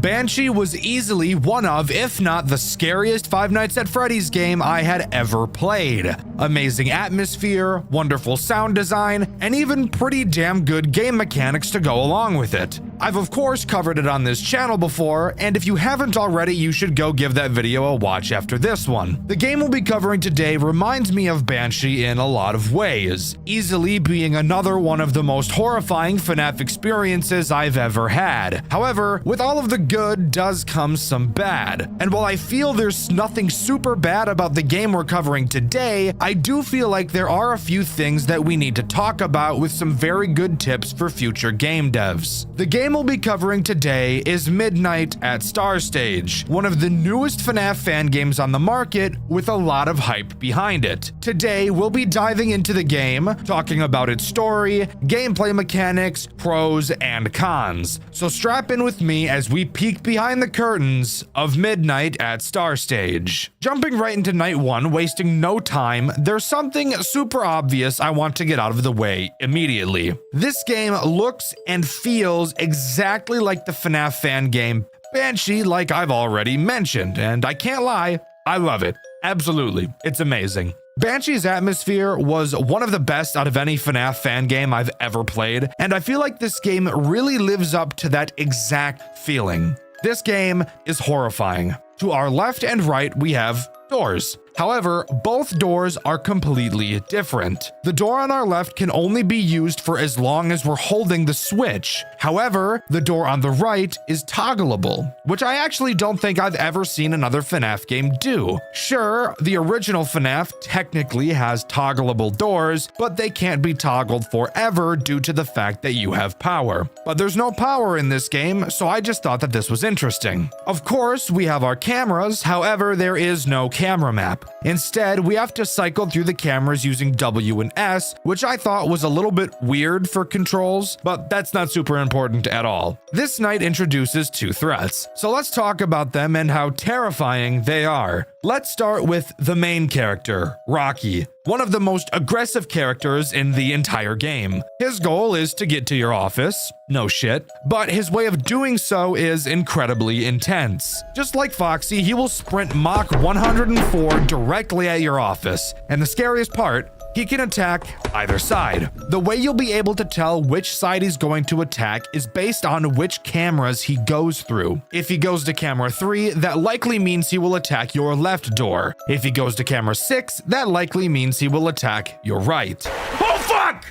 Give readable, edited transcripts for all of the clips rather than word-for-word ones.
Banshee was easily one of, if not the scariest Five Nights at Freddy's game I had ever played. Amazing atmosphere, wonderful sound design, and even pretty damn good game mechanics to go along with it. I've of course covered it on this channel before, and if you haven't already, you should go give that video a watch after this one. The game we'll be covering today reminds me of Banshee in a lot of ways, easily being another one of the most horrifying FNAF experiences I've ever had. However, with all of the good does come some bad, and while I feel there's nothing super bad about the game we're covering today, I do feel like there are a few things that we need to talk about with some very good tips for future game devs. The game we'll be covering today is Midnight at Star Stage, one of the newest FNAF fan games on the market with a lot of hype behind it. Today, we'll be diving into the game, talking about its story, gameplay mechanics, pros, and cons. So strap in with me as we peek behind the curtains of Midnight at Star Stage. Jumping right into night one, wasting no time, there's something super obvious I want to get out of the way immediately. This game looks and feels exactly like the FNAF fan game Banshee, like I've already mentioned, and I can't lie, I love it. Absolutely, it's amazing. Banshee's atmosphere was one of the best out of any FNAF fan game I've ever played, and I feel like this game really lives up to that exact feeling. This game is horrifying. To our left and right, we have doors. However, both doors are completely different. The door on our left can only be used for as long as we're holding the switch. However, the door on the right is toggleable, which I actually don't think I've ever seen another FNAF game do. Sure, the original FNAF technically has toggleable doors, but they can't be toggled forever due to the fact that you have power. But there's no power in this game, so I just thought that this was interesting. Of course, we have our cameras, however, there is no camera map. Instead, we have to cycle through the cameras using W and S, which I thought was a little bit weird for controls, but that's not super important at all. This night introduces two threats, so let's talk about them and how terrifying they are. Let's start with the main character, Rocky, one of the most aggressive characters in the entire game. His goal is to get to your office, no shit, but his way of doing so is incredibly intense. Just like Foxy, he will sprint Mach 104 directly at your office, and the scariest part, he can attack either side. The way you'll be able to tell which side he's going to attack is based on which cameras he goes through. If he goes to camera 3, that likely means he will attack your left door. If he goes to camera 6, that likely means he will attack your right. Oh fuck!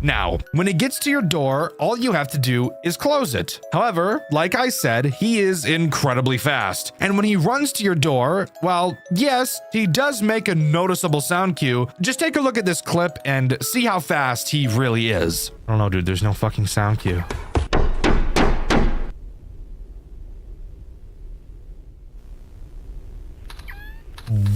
Now, when it gets to your door, all you have to do is close it. However, like I said, he is incredibly fast. And when he runs to your door, well, yes, he does make a noticeable sound cue. Just take a look at this clip and see how fast he really is. I don't know, dude, there's no fucking sound cue.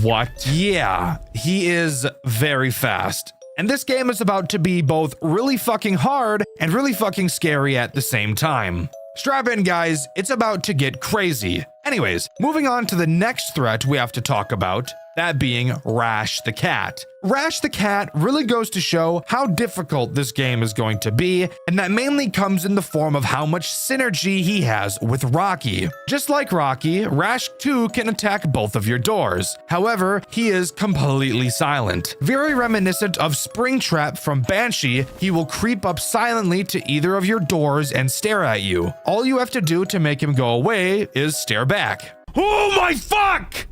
What? Yeah, he is very fast. And this game is about to be both really fucking hard and really fucking scary at the same time. Strap in, guys, it's about to get crazy. Anyways, moving on to the next threat we have to talk about, that being Rash the Cat. Rash the Cat really goes to show how difficult this game is going to be, and that mainly comes in the form of how much synergy he has with Rocky. Just like Rocky, Rash too can attack both of your doors. However, he is completely silent. Very reminiscent of Springtrap from Banshee, he will creep up silently to either of your doors and stare at you. All you have to do to make him go away is stare back. Oh my fuck!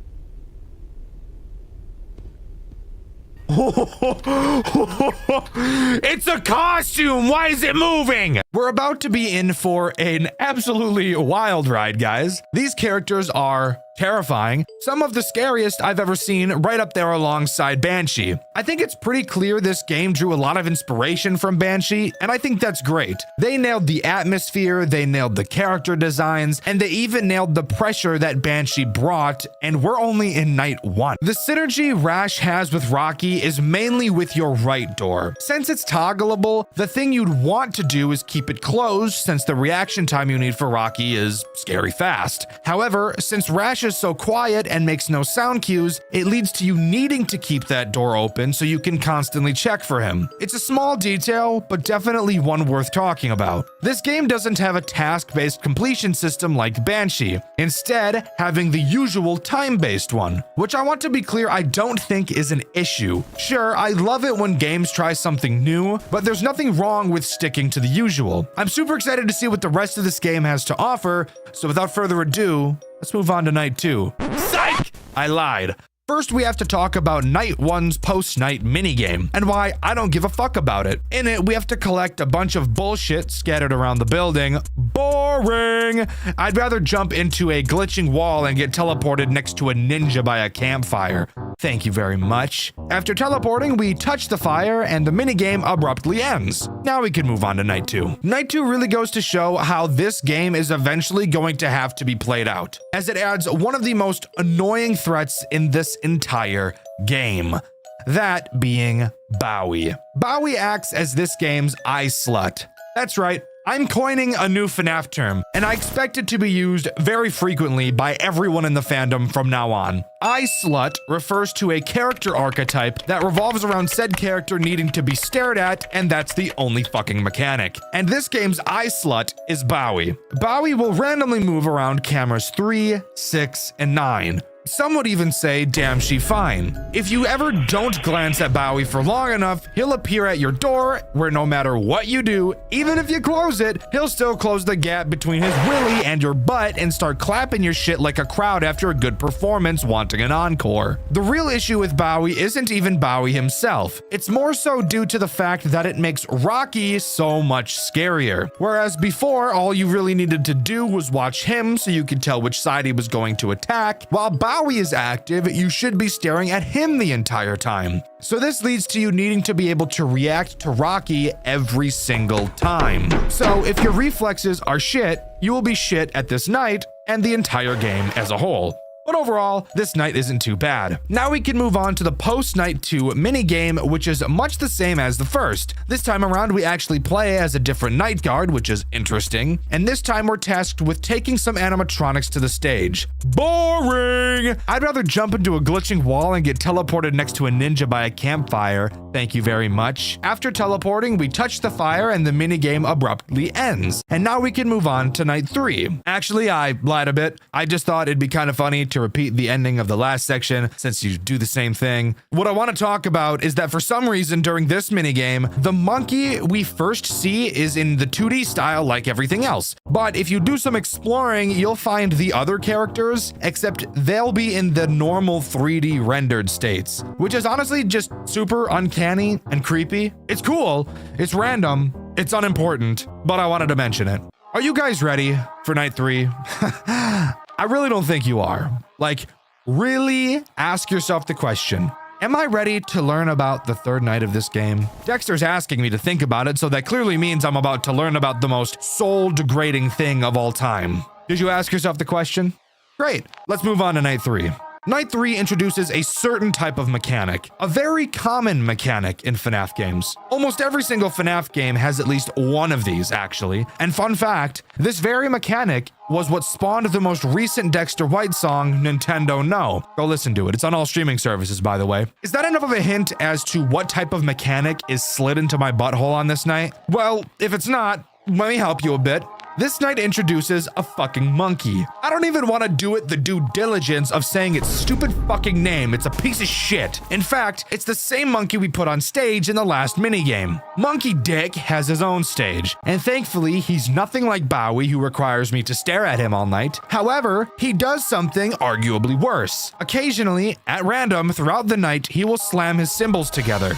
It's a costume! Why is it moving? We're about to be in for an absolutely wild ride, guys. These characters are terrifying, some of the scariest I've ever seen, right up there alongside Banshee. I think it's pretty clear this game drew a lot of inspiration from Banshee, and I think that's great. They nailed the atmosphere, they nailed the character designs, and they even nailed the pressure that Banshee brought, and we're only in night 1. The synergy Rash has with Rocky is mainly with your right door. Since it's toggleable, the thing you'd want to do is keep it closed, since the reaction time you need for Rocky is scary fast. However, since Rash's is so quiet and makes no sound cues, it leads to you needing to keep that door open so you can constantly check for him. It's a small detail, but definitely one worth talking about. This game doesn't have a task-based completion system like Banshee, instead having the usual time-based one, which I want to be clear I don't think is an issue. Sure, I love it when games try something new, but there's nothing wrong with sticking to the usual. I'm super excited to see what the rest of this game has to offer, so without further ado, let's move on to night 2. Psych! I lied. First, we have to talk about Night 1's post-night minigame, and why I don't give a fuck about it. In it, we have to collect a bunch of bullshit scattered around the building. Boring! I'd rather jump into a glitching wall and get teleported next to a ninja by a campfire. Thank you very much. After teleporting, we touch the fire and the minigame abruptly ends. Now we can move on to Night 2. Night 2 really goes to show how this game is eventually going to have to be played out, as it adds one of the most annoying threats in this entire game. That being Bowie. Bowie acts as this game's eye slut. That's right. I'm coining a new FNAF term, and I expect it to be used very frequently by everyone in the fandom from now on. Eye slut refers to a character archetype that revolves around said character needing to be stared at, and that's the only fucking mechanic. And this game's eye slut is Bowie. Bowie will randomly move around cameras 3, 6, and 9. Some would even say, damn she fine. If you ever don't glance at Bowie for long enough, he'll appear at your door where no matter what you do, even if you close it, he'll still close the gap between his willy and your butt and start clapping your shit like a crowd after a good performance wanting an encore. The real issue with Bowie isn't even Bowie himself. It's more so due to the fact that it makes Rocky so much scarier. Whereas before, all you really needed to do was watch him so you could tell which side he was going to attack, while Bowie is active, you should be staring at him the entire time. So this leads to you needing to be able to react to Rocky every single time. So if your reflexes are shit, you will be shit at this night and the entire game as a whole. But overall, this night isn't too bad. Now we can move on to the post-night 2 minigame, which is much the same as the first. This time around, we actually play as a different night guard, which is interesting. And this time we're tasked with taking some animatronics to the stage. Boring! I'd rather jump into a glitching wall and get teleported next to a ninja by a campfire. Thank you very much. After teleporting, we touch the fire and the minigame abruptly ends. And now we can move on to night 3. Actually, I lied a bit. I just thought it'd be kind of funny to repeat the ending of the last section since you do the same thing. What I want to talk about is that for some reason during this minigame, the monkey we first see is in the 2D style like everything else. But if you do some exploring, you'll find the other characters, except they'll be in the normal 3D rendered states, which is honestly just super uncanny and creepy. It's cool, it's random, it's unimportant, but I wanted to mention it. Are you guys ready for night 3? I really don't think you are. Like, really ask yourself the question, am I ready to learn about the third night of this game? Dexter's asking me to think about it, so that clearly means I'm about to learn about the most soul-degrading thing of all time. Did you ask yourself the question? Great, let's move on to night 3. Night 3 introduces a certain type of mechanic, a very common mechanic in FNAF games. Almost every single FNAF game has at least one of these, actually. And fun fact, this very mechanic was what spawned the most recent Dexter White song, Nintendo No. Go listen to it. It's on all streaming services, by the way. Is that enough of a hint as to what type of mechanic is slid into my butthole on this night? Well, if it's not, let me help you a bit. This night introduces a fucking monkey. I don't even want to do it the due diligence of saying its stupid fucking name. It's a piece of shit. In fact, it's the same monkey we put on stage in the last minigame. Monkey Dick has his own stage, and thankfully, he's nothing like Bowie, who requires me to stare at him all night. However, he does something arguably worse. Occasionally, at random, throughout the night, he will slam his cymbals together.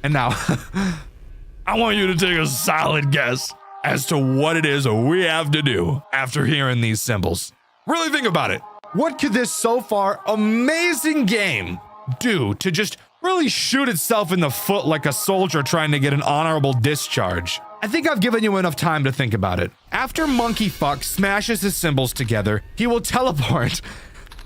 And now, I want you to take a solid guess as to what it is we have to do after hearing these cymbals. Really think about it. What could this so far amazing game do to just really shoot itself in the foot like a soldier trying to get an honorable discharge? I think I've given you enough time to think about it. After Monkey Fuck smashes his cymbals together, he will teleport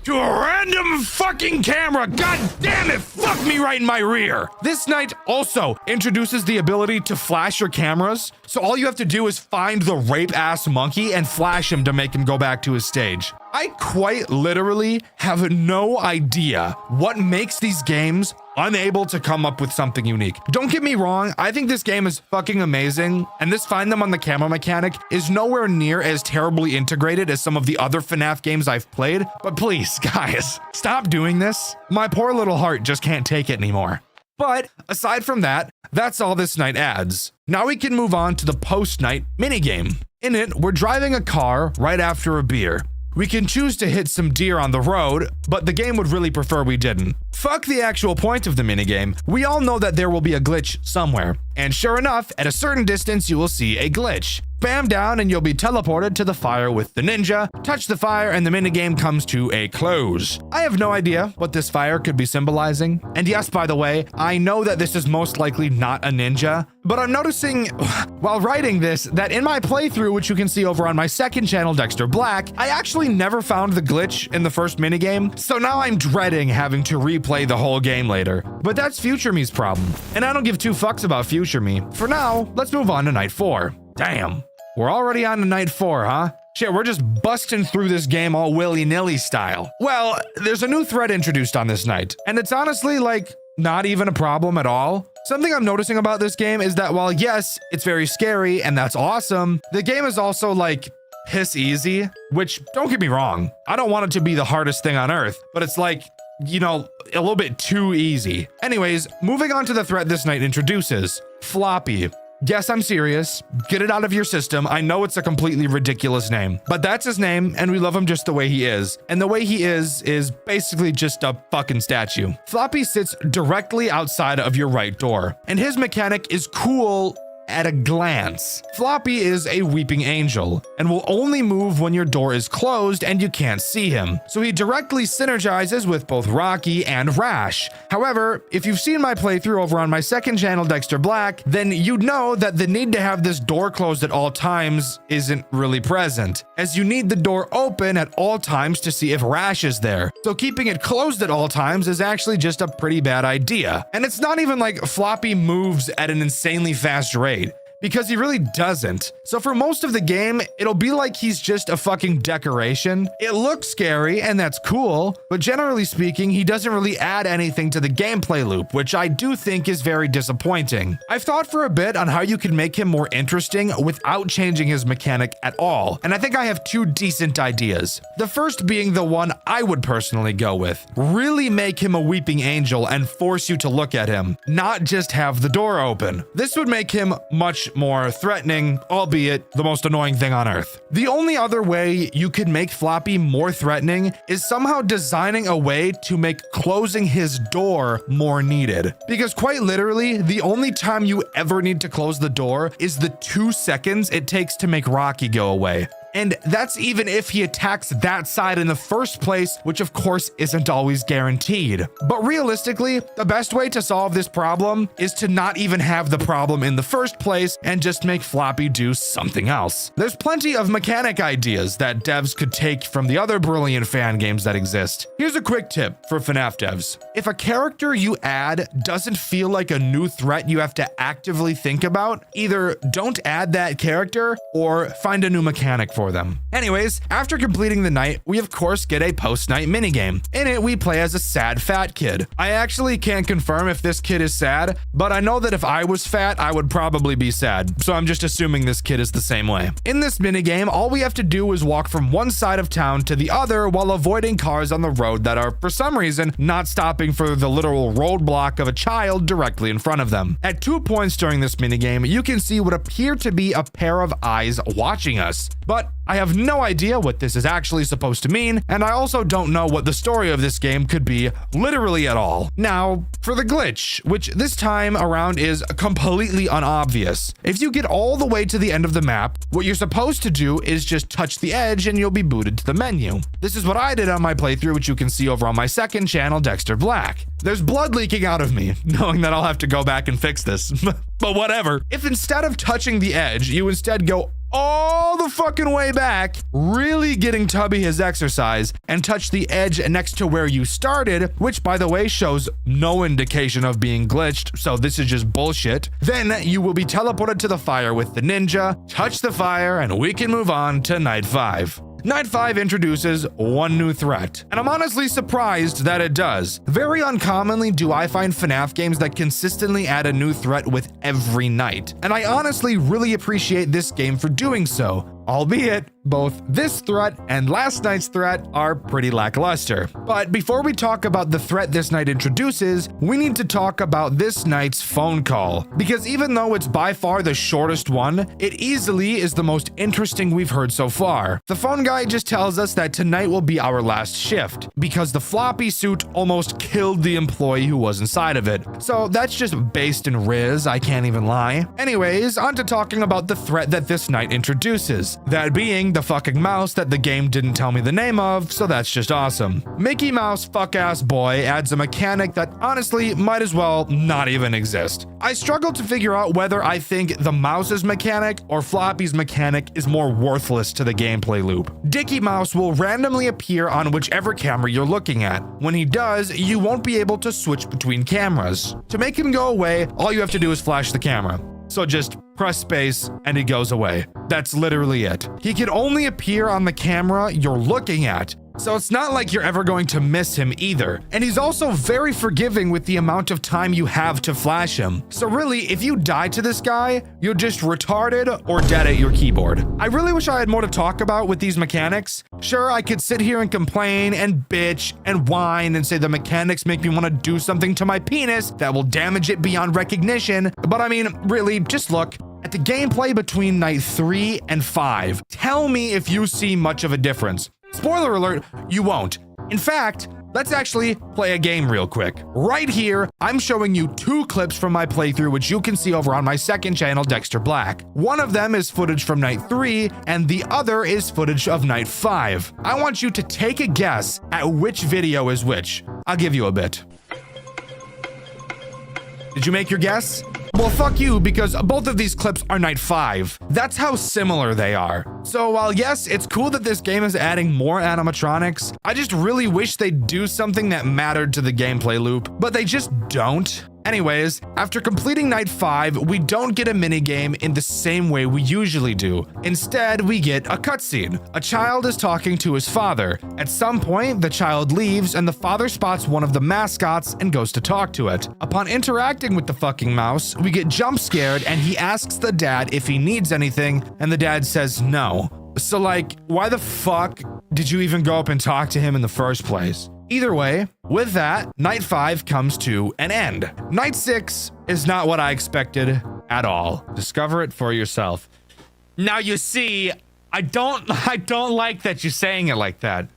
to a random fucking camera. God damn it, fuck me right in my rear. This night also introduces the ability to flash your cameras. So all you have to do is find the rape ass monkey and flash him to make him go back to his stage. I quite literally have no idea what makes these games unable to come up with something unique. Don't get me wrong, I think this game is fucking amazing, and this find them on the camera mechanic is nowhere near as terribly integrated as some of the other FNAF games I've played, but please, guys, stop doing this. My poor little heart just can't take it anymore. But aside from that, that's all this night adds. Now we can move on to the post-night minigame. In it, we're driving a car right after a beer. We can choose to hit some deer on the road, but the game would really prefer we didn't. Fuck the actual point of the minigame. We all know that there will be a glitch somewhere. And sure enough, at a certain distance, you will see a glitch. Bam down and you'll be teleported to the fire with the ninja, touch the fire and the minigame comes to a close. I have no idea what this fire could be symbolizing. And yes, by the way, I know that this is most likely not a ninja, but I'm noticing while writing this that in my playthrough, which you can see over on my second channel, Dexter Black, I actually never found the glitch in the first minigame. So now I'm dreading having to replay the whole game later. But that's future me's problem. And I don't give two fucks about future me. For now, let's move on to night 4. Damn. We're already on to night 4, huh? Shit, we're just busting through this game all willy-nilly style. Well, there's a new threat introduced on this night, and it's honestly, like, not even a problem at all. Something I'm noticing about this game is that while, yes, it's very scary, and that's awesome, the game is also, like, piss easy, which, don't get me wrong, I don't want it to be the hardest thing on earth, but it's like, you know, a little bit too easy. Anyways, moving on to the threat this night introduces Floppy. Yes, I'm serious. Get it out of your system. I know it's a completely ridiculous name, but that's his name and we love him just the way he is. And the way he is basically just a fucking statue. Floppy sits directly outside of your right door, and his mechanic is cool at a glance. Floppy is a weeping angel and will only move when your door is closed and you can't see him. So he directly synergizes with both Rocky and Rash. However, if you've seen my playthrough over on my second channel, Dexter Black, then you'd know that the need to have this door closed at all times isn't really present, as you need the door open at all times to see if Rash is there. So keeping it closed at all times is actually just a pretty bad idea. And it's not even like Floppy moves at an insanely fast rate, because he really doesn't. So for most of the game, it'll be like he's just a fucking decoration. It looks scary and that's cool, but generally speaking, he doesn't really add anything to the gameplay loop, which I do think is very disappointing. I've thought for a bit on how you can make him more interesting without changing his mechanic at all, and I think I have 2 decent ideas. The first being the one I would personally go with. Really make him a weeping angel and force you to look at him, not just have the door open. This would make him much more threatening, albeit the most annoying thing on earth. The only other way you could make Floppy more threatening is somehow designing a way to make closing his door more needed. Because quite literally, the only time you ever need to close the door is the 2 seconds it takes to make Rocky go away. And that's even if he attacks that side in the first place, which of course isn't always guaranteed. But realistically, the best way to solve this problem is to not even have the problem in the first place and just make Floppy do something else. There's plenty of mechanic ideas that devs could take from the other brilliant fan games that exist. Here's a quick tip for FNAF devs. If a character you add doesn't feel like a new threat you have to actively think about, either don't add that character or find a new mechanic for them. Anyways, after completing the night, we of course get a post-night minigame. In it, we play as a sad fat kid. I actually can't confirm if this kid is sad, but I know that if I was fat, I would probably be sad. So I'm just assuming this kid is the same way. In this minigame, all we have to do is walk from one side of town to the other while avoiding cars on the road that are, for some reason, not stopping for the literal roadblock of a child directly in front of them. At 2 points during this minigame, you can see what appear to be a pair of eyes watching us. But I have no idea what this is actually supposed to mean, and I also don't know what the story of this game could be literally at all. Now, for the glitch, which this time around is completely unobvious. If you get all the way to the end of the map, what you're supposed to do is just touch the edge and you'll be booted to the menu. This is what I did on my playthrough, which you can see over on my second channel, Dexter Black. There's blood leaking out of me, knowing that I'll have to go back and fix this, but whatever. If instead of touching the edge, you instead go all the fucking way back, really getting tubby his exercise, and touch the edge next to where you started, which by the way shows no indication of being glitched, so this is just bullshit, then you will be teleported to the fire with the ninja, touch the fire, and we can move on to night 5. Night 5 introduces one new threat, and I'm honestly surprised that it does. Very uncommonly do I find FNAF games that consistently add a new threat with every night, and I honestly really appreciate this game for doing so. Albeit, both this threat and last night's threat are pretty lackluster. But before we talk about the threat this night introduces, we need to talk about this night's phone call. Because even though it's by far the shortest one, it easily is the most interesting we've heard so far. The phone guy just tells us that tonight will be our last shift, because the floppy suit almost killed the employee who was inside of it. So that's just based in Riz, I can't even lie. Anyways, on to talking about the threat that this night introduces. That being the fucking mouse that the game didn't tell me the name of, so that's just awesome. Mickey Mouse fuck-ass boy adds a mechanic that honestly might as well not even exist. I struggle to figure out whether I think the mouse's mechanic or Floppy's mechanic is more worthless to the gameplay loop. Dicky Mouse will randomly appear on whichever camera you're looking at. When he does, you won't be able to switch between cameras. To make him go away, all you have to do is flash the camera. So just press space and he goes away. That's literally it. He can only appear on the camera you're looking at, so it's not like you're ever going to miss him either. And he's also very forgiving with the amount of time you have to flash him. So really, if you die to this guy, you're just retarded or dead at your keyboard. I really wish I had more to talk about with these mechanics. Sure, I could sit here and complain and bitch and whine and say the mechanics make me want to do something to my penis that will damage it beyond recognition. But I mean, really, just look at the gameplay between night 3 and 5. Tell me if you see much of a difference. Spoiler alert, you won't. In fact, let's actually play a game real quick. Right here, I'm showing you 2 clips from my playthrough, which you can see over on my second channel, Dexter Black. One of them is footage from night 3, and the other is footage of night 5. I want you to take a guess at which video is which. I'll give you a bit. Did you make your guess? Well, fuck you, because both of these clips are night 5. That's how similar they are. So while yes, it's cool that this game is adding more animatronics, I just really wish they'd do something that mattered to the gameplay loop, but they just don't. Anyways, after completing night 5, we don't get a minigame in the same way we usually do. Instead, we get a cutscene. A child is talking to his father. At some point, the child leaves and the father spots one of the mascots and goes to talk to it. Upon interacting with the fucking mouse, we get jump scared and he asks the dad if he needs anything, and the dad says no. So like, why the fuck did you even go up and talk to him in the first place? Either way, with that, night 5 comes to an end. Night 6 is not what I expected at all. Discover it for yourself. Now you see, I don't like that you're saying it like that.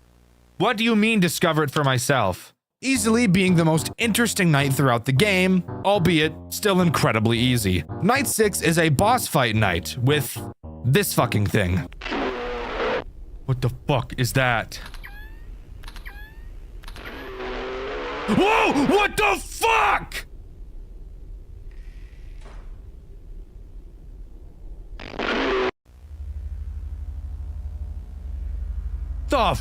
What do you mean discover it for myself? Easily being the most interesting night throughout the game, albeit still incredibly easy. Night 6 is a boss fight night with this fucking thing. What the fuck is that? Whoa! What the fuck? The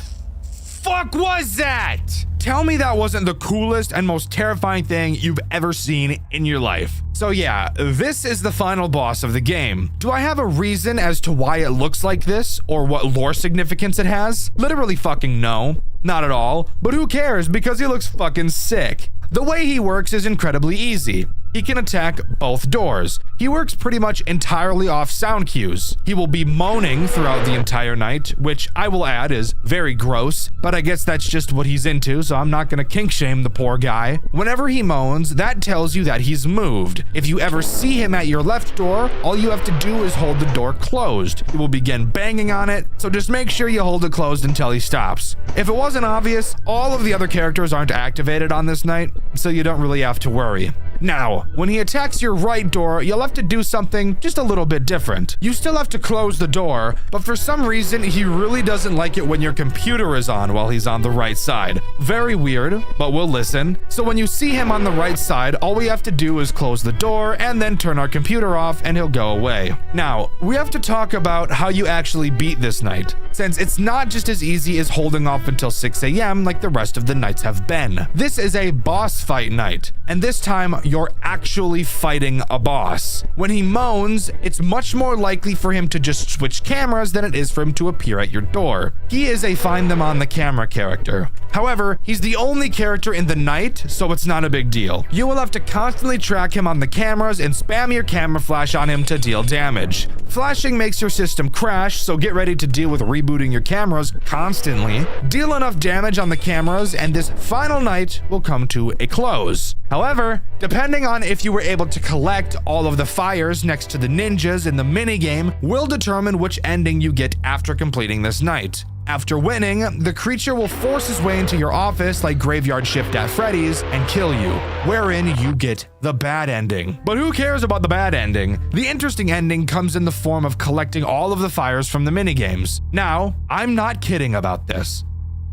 fuck was that? Tell me that wasn't the coolest and most terrifying thing you've ever seen in your life. So yeah, this is the final boss of the game. Do I have a reason as to why it looks like this or what lore significance it has? Literally fucking no. Not at all. But who cares, because he looks fucking sick. The way he works is incredibly easy. He can attack both doors. He works pretty much entirely off sound cues. He will be moaning throughout the entire night, which I will add is very gross, but I guess that's just what he's into, so I'm not gonna kink shame the poor guy. Whenever he moans, that tells you that he's moved. If you ever see him at your left door, all you have to do is hold the door closed. He will begin banging on it, so just make sure you hold it closed until he stops. If it wasn't obvious, all of the other characters aren't activated on this night, so you don't really have to worry. Now, when he attacks your right door, you'll have to do something just a little bit different. You still have to close the door, but for some reason, he really doesn't like it when your computer is on while he's on the right side. Very weird, but we'll listen. So when you see him on the right side, all we have to do is close the door and then turn our computer off and he'll go away. Now, we have to talk about how you actually beat this night, since it's not just as easy as holding off until 6 a.m. like the rest of the nights have been. This is a boss fight night, and this time you're actually fighting a boss. When he moans, it's much more likely for him to just switch cameras than it is for him to appear at your door. He is a find them on the camera character. However, he's the only character in the night, so it's not a big deal. You will have to constantly track him on the cameras and spam your camera flash on him to deal damage. Flashing makes your system crash, so get ready to deal with rebooting your cameras constantly. Deal enough damage on the cameras and this final night will come to a close. However, depending on if you were able to collect all of the fires next to the ninjas in the minigame will determine which ending you get after completing this night. After winning, the creature will force his way into your office like Graveyard Shift at Freddy's and kill you, wherein you get the bad ending. But who cares about the bad ending? The interesting ending comes in the form of collecting all of the fires from the minigames. Now, I'm not kidding about this.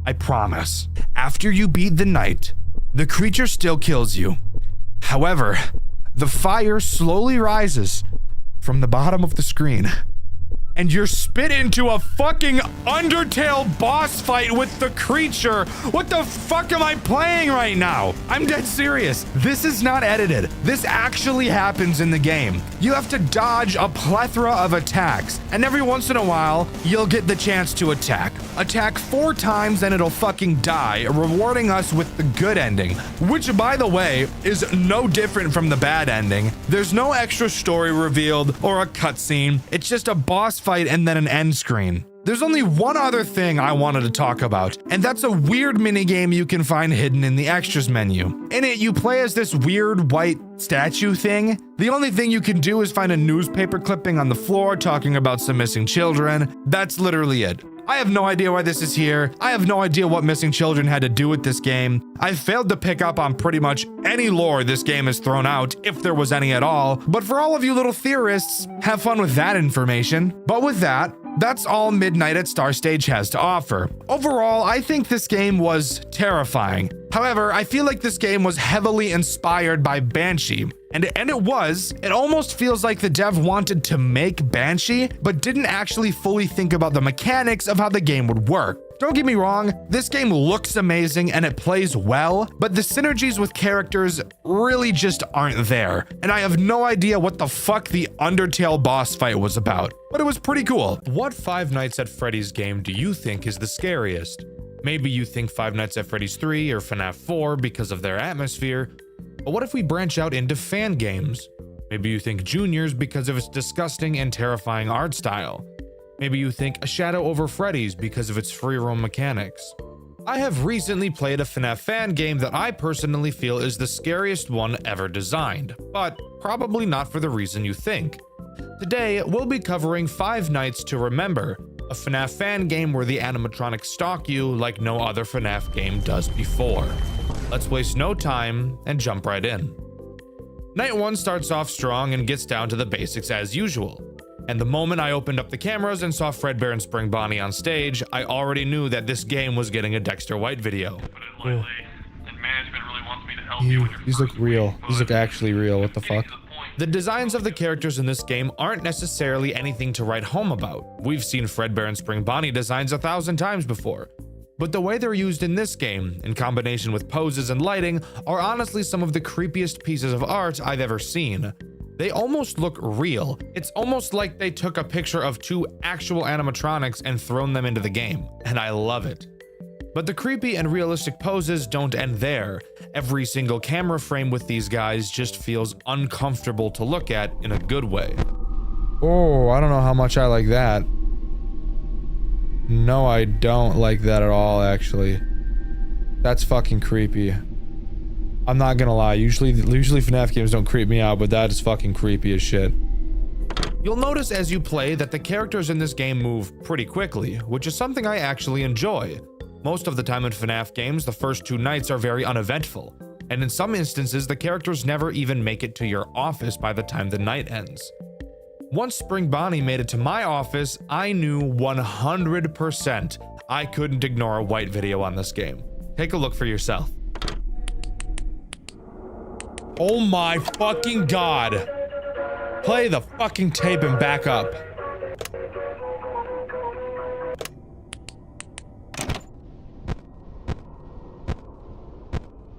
I promise. After you beat the night, the creature still kills you. However, the fire slowly rises from the bottom of the screen, and you're spit into a fucking Undertale boss fight with the creature. What the fuck am I playing right now? I'm dead serious. This is not edited. This actually happens in the game. You have to dodge a plethora of attacks, and every once in a while, you'll get the chance to attack. Attack 4 times and it'll fucking die, rewarding us with the good ending, which, by the way, is no different from the bad ending. There's no extra story revealed or a cutscene. It's just a boss fight and then an end screen. There's only one other thing I wanted to talk about, and that's a weird minigame you can find hidden in the extras menu. In it, you play as this weird white statue thing. The only thing you can do is find a newspaper clipping on the floor talking about some missing children. That's literally it. I have no idea why this is here. I have no idea what missing children had to do with this game. I failed to pick up on pretty much any lore this game has thrown out, if there was any at all. But for all of you little theorists, have fun with that information. But with that, that's all Midnight at Star Stage has to offer. Overall, I think this game was terrifying. However, I feel like this game was heavily inspired by Banshee. And it was. It almost feels like the dev wanted to make Banshee, but didn't actually fully think about the mechanics of how the game would work. Don't get me wrong, this game looks amazing and it plays well, but the synergies with characters really just aren't there. And I have no idea what the fuck the Undertale boss fight was about, but it was pretty cool. What Five Nights at Freddy's game do you think is the scariest? Maybe you think Five Nights at Freddy's 3 or FNAF 4 because of their atmosphere, but what if we branch out into fan games? Maybe you think Juniors because of its disgusting and terrifying art style. Maybe you think A Shadow Over Freddy's because of its free roam mechanics. I have recently played a FNAF fan game that I personally feel is the scariest one ever designed, but probably not for the reason you think. Today, we'll be covering Five Nights to Remember, a FNAF fan game where the animatronics stalk you like no other FNAF game does before. Let's waste no time and jump right in. Night 1 starts off strong and gets down to the basics as usual. And the moment I opened up the cameras and saw Fredbear and Spring Bonnie on stage, I already knew that this game was getting a Dexter White video. Put in lately, and management really wants me to help you with your These look real. These look actually real. What the fuck? The designs of the characters in this game aren't necessarily anything to write home about. We've seen Fredbear and Spring Bonnie designs 1,000 times before. But the way they're used in this game, in combination with poses and lighting, are honestly some of the creepiest pieces of art I've ever seen. They almost look real. It's almost like they took a picture of 2 actual animatronics and thrown them into the game, and I love it. But the creepy and realistic poses don't end there. Every single camera frame with these guys just feels uncomfortable to look at in a good way. Oh, I don't know how much I like that. No, I don't like that at all, actually. That's fucking creepy. I'm not gonna lie, usually FNAF games don't creep me out, but that is fucking creepy as shit. You'll notice as you play that the characters in this game move pretty quickly, which is something I actually enjoy. Most of the time in FNAF games, the first 2 nights are very uneventful, and in some instances, the characters never even make it to your office by the time the night ends. Once Spring Bonnie made it to my office, I knew 100% I couldn't ignore a White video on this game. Take a look for yourself. Oh my fucking god. Play the fucking tape and back up.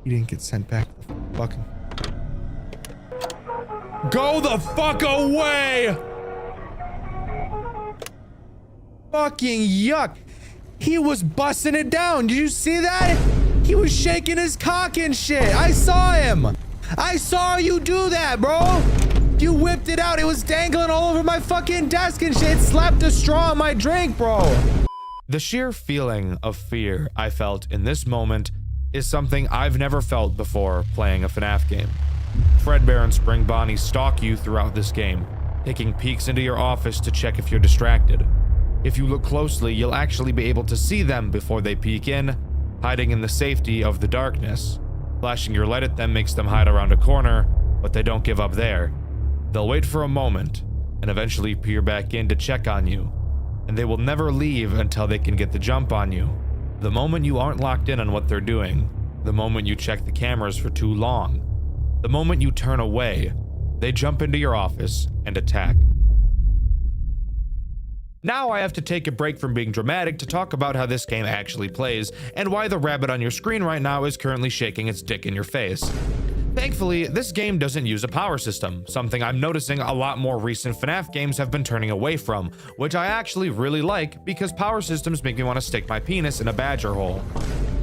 He didn't get sent back to the fucking... Go the fuck away! Fucking yuck. He was busting it down. Did you see that? He was shaking his cock and shit. I saw him. I saw you do that, bro. You whipped it out. It was dangling all over my fucking desk and shit. It slapped a straw in my drink, bro. The sheer feeling of fear I felt in this moment is something I've never felt before playing a FNAF game. Fredbear and Spring Bonnie stalk you throughout this game, taking peeks into your office to check if you're distracted. If you look closely, you'll actually be able to see them before they peek in, hiding in the safety of the darkness. Flashing your light at them makes them hide around a corner, but they don't give up there. They'll wait for a moment, and eventually peer back in to check on you. And they will never leave until they can get the jump on you. The moment you aren't locked in on what they're doing, the moment you check the cameras for too long, the moment you turn away, they jump into your office and attack. Now I have to take a break from being dramatic to talk about how this game actually plays and why the rabbit on your screen right now is currently shaking its dick in your face. Thankfully, this game doesn't use a power system, something I'm noticing a lot more recent FNAF games have been turning away from, which I actually really like because power systems make me want to stick my penis in a badger hole.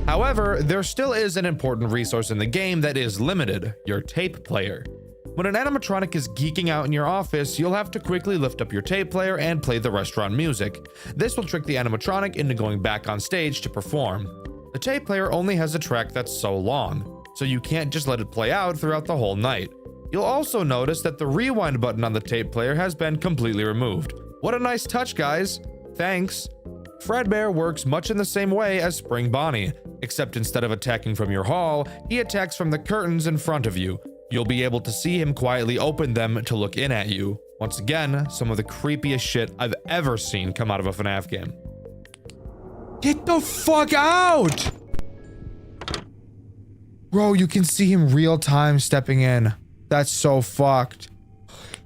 However, there still is an important resource in the game that is limited: your tape player. When an animatronic is geeking out in your office, you'll have to quickly lift up your tape player and play the restaurant music. This will trick the animatronic into going back on stage to perform. The tape player only has a track that's so long, so you can't just let it play out throughout the whole night. You'll also notice that the rewind button on the tape player has been completely removed. What a nice touch, guys. Thanks. Fredbear works much in the same way as Spring Bonnie, except instead of attacking from your hall, he attacks from the curtains in front of you. You'll be able to see him quietly open them to look in at you. Once again, some of the creepiest shit I've ever seen come out of a FNAF game. Get the fuck out! Bro, you can see him real time stepping in. That's so fucked.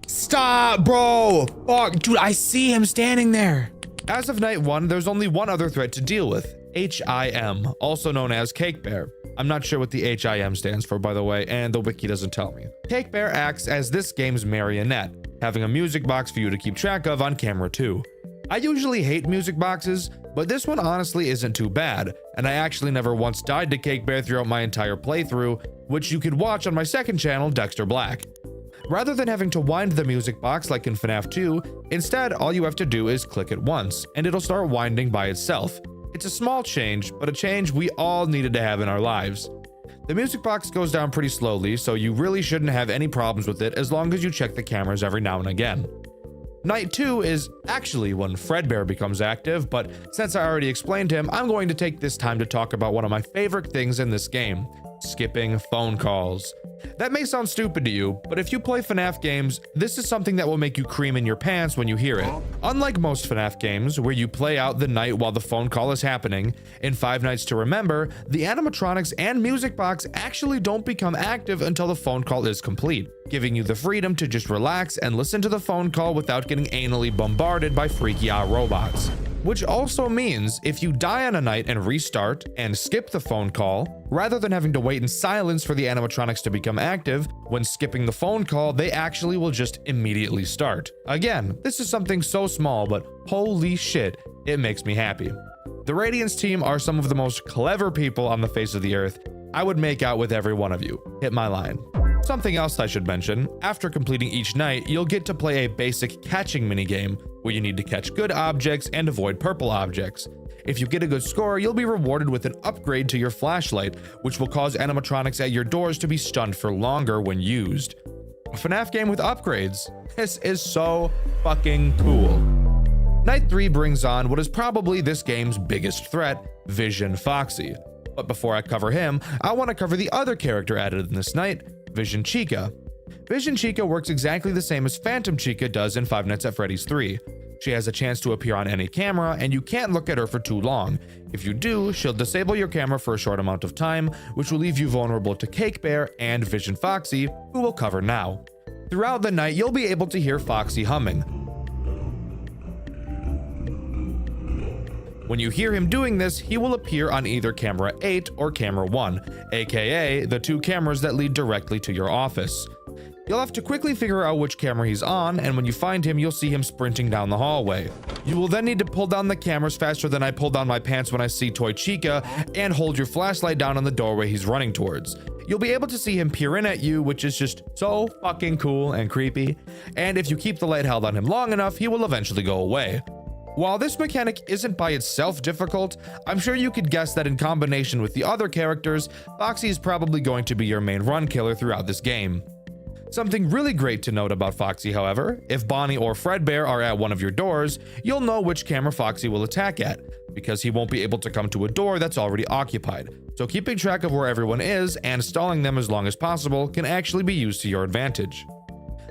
Stop, bro! Fuck, dude, I see him standing there. As of night 1, there's only one other threat to deal with: HIM, also known as Cake Bear. I'm not sure what the HIM stands for, by the way, and the wiki doesn't tell me. Cake Bear acts as this game's marionette, having a music box for you to keep track of on camera too. I usually hate music boxes, but this one honestly isn't too bad, and I actually never once died to Cake Bear throughout my entire playthrough, which you could watch on my second channel, Dexter Black. Rather than having to wind the music box like in FNAF 2, instead all you have to do is click it once, and it'll start winding by itself. It's a small change, but a change we all needed to have in our lives. The music box goes down pretty slowly, so you really shouldn't have any problems with it as long as you check the cameras every now and again. Night 2 is actually when Fredbear becomes active, but since I already explained him, I'm going to take this time to talk about one of my favorite things in this game: skipping phone calls. That may sound stupid to you, but if you play FNAF games, this is something that will make you cream in your pants when you hear it. Unlike most FNAF games, where you play out the night while the phone call is happening, in Five Nights to Remember, the animatronics and music box actually don't become active until the phone call is complete, giving you the freedom to just relax and listen to the phone call without getting anally bombarded by freaky-out robots. Which also means if you die on a night and restart and skip the phone call, rather than having to wait in silence for the animatronics to become active, when skipping the phone call, they actually will just immediately start. Again, this is something so small, but holy shit, it makes me happy. The Radiance team are some of the most clever people on the face of the earth. I would make out with every one of you. Hit my line. Something else I should mention: after completing each night, you'll get to play a basic catching minigame, where you need to catch good objects and avoid purple objects. If you get a good score, you'll be rewarded with an upgrade to your flashlight, which will cause animatronics at your doors to be stunned for longer when used. A FNAF game with upgrades. This is so fucking cool. Night 3 brings on what is probably this game's biggest threat: Vision Foxy. But before I cover him, I want to cover the other character added in this night: Vision Chica. Vision Chica works exactly the same as Phantom Chica does in Five Nights at Freddy's 3. She has a chance to appear on any camera, and you can't look at her for too long. If you do, she'll disable your camera for a short amount of time, which will leave you vulnerable to Cake Bear and Vision Foxy, who we'll cover now. Throughout the night, you'll be able to hear Foxy humming. When you hear him doing this, he will appear on either camera 8 or camera 1, aka the two cameras that lead directly to your office. You'll have to quickly figure out which camera he's on, and when you find him, you'll see him sprinting down the hallway. You will then need to pull down the cameras faster than I pull down my pants when I see Toy Chica, and hold your flashlight down on the doorway he's running towards. You'll be able to see him peer in at you, which is just so fucking cool and creepy. And if you keep the light held on him long enough, he will eventually go away. While this mechanic isn't by itself difficult, I'm sure you could guess that in combination with the other characters, Foxy is probably going to be your main run killer throughout this game. Something really great to note about Foxy, however, if Bonnie or Fredbear are at one of your doors, you'll know which camera Foxy will attack at, because he won't be able to come to a door that's already occupied. So keeping track of where everyone is and stalling them as long as possible can actually be used to your advantage.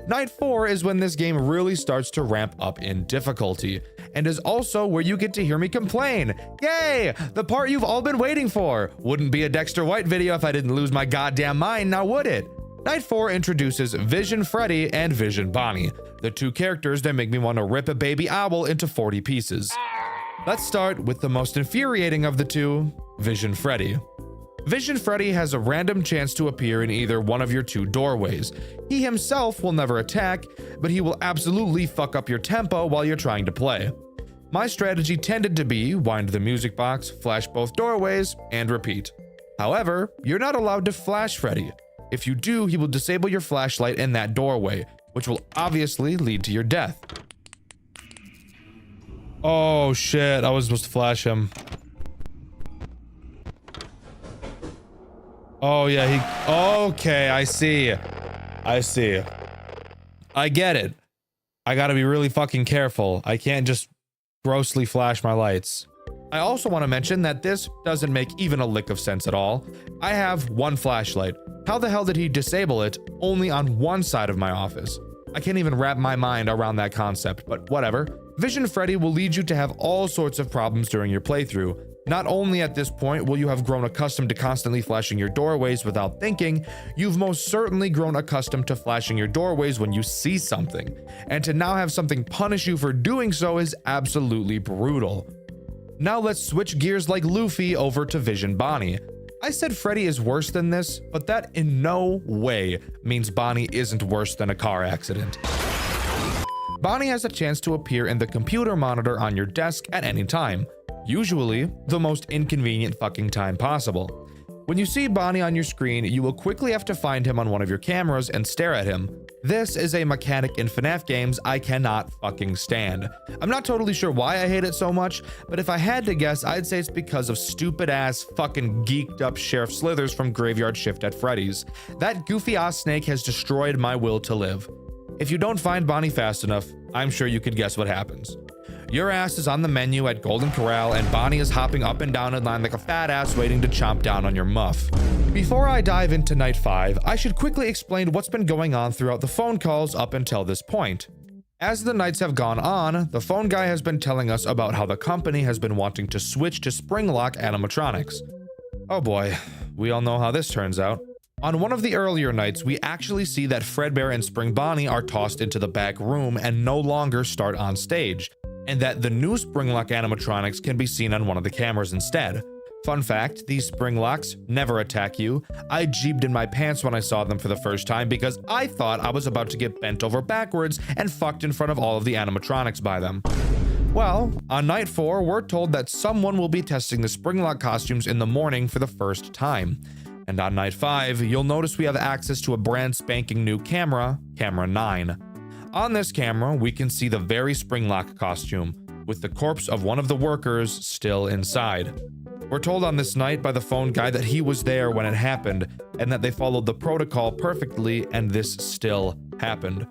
Night 4 is when this game really starts to ramp up in difficulty, and is also where you get to hear me complain. Yay! The part you've all been waiting for! Wouldn't be a Dexter White video if I didn't lose my goddamn mind, now would it? Night 4 introduces Vision Freddy and Vision Bonnie, the two characters that make me want to rip a baby owl into 40 pieces. Let's start with the most infuriating of the two, Vision Freddy. Vision Freddy has a random chance to appear in either one of your two doorways. He himself will never attack, but he will absolutely fuck up your tempo while you're trying to play. My strategy tended to be wind the music box, flash both doorways, and repeat. However, you're not allowed to flash Freddy. If you do, he will disable your flashlight in that doorway, which will obviously lead to your death. Oh shit, I was supposed to flash him. Oh yeah, okay, I see. I get it. I gotta be really fucking careful. I can't just grossly flash my lights. I also want to mention that this doesn't make even a lick of sense at all. I have one flashlight. How the hell did he disable it only on one side of my office? I can't even wrap my mind around that concept, but whatever. Vision Freddy will lead you to have all sorts of problems during your playthrough. Not only at this point will you have grown accustomed to constantly flashing your doorways without thinking, you've most certainly grown accustomed to flashing your doorways when you see something. And to now have something punish you for doing so is absolutely brutal. Now let's switch gears like Luffy over to Vision Bonnie. I said Freddy is worse than this, but that in no way means Bonnie isn't worse than a car accident. Bonnie has a chance to appear in the computer monitor on your desk at any time. Usually, the most inconvenient fucking time possible. When you see Bonnie on your screen, you will quickly have to find him on one of your cameras and stare at him. This is a mechanic in FNAF games I cannot fucking stand. I'm not totally sure why I hate it so much, but if I had to guess, I'd say it's because of stupid ass fucking geeked up Sheriff Slithers from Graveyard Shift at Freddy's. That goofy ass snake has destroyed my will to live. If you don't find Bonnie fast enough, I'm sure you could guess what happens. Your ass is on the menu at Golden Corral and Bonnie is hopping up and down in line like a fat ass waiting to chomp down on your muff. Before I dive into Night 5, I should quickly explain what's been going on throughout the phone calls up until this point. As the nights have gone on, the phone guy has been telling us about how the company has been wanting to switch to spring lock animatronics. Oh boy, we all know how this turns out. On one of the earlier nights, we actually see that Fredbear and Spring Bonnie are tossed into the back room and no longer start on stage, and that the new spring lock animatronics can be seen on one of the cameras instead. Fun fact, these spring locks never attack you. I jeebed in my pants when I saw them for the first time because I thought I was about to get bent over backwards and fucked in front of all of the animatronics by them. Well, on Night 4, we're told that someone will be testing the spring lock costumes in the morning for the first time. And on Night 5, you'll notice we have access to a brand spanking new camera, Camera 9. On this camera, we can see the very Springlock costume, with the corpse of one of the workers still inside. We're told on this night by the phone guy that he was there when it happened, and that they followed the protocol perfectly, and this still happened.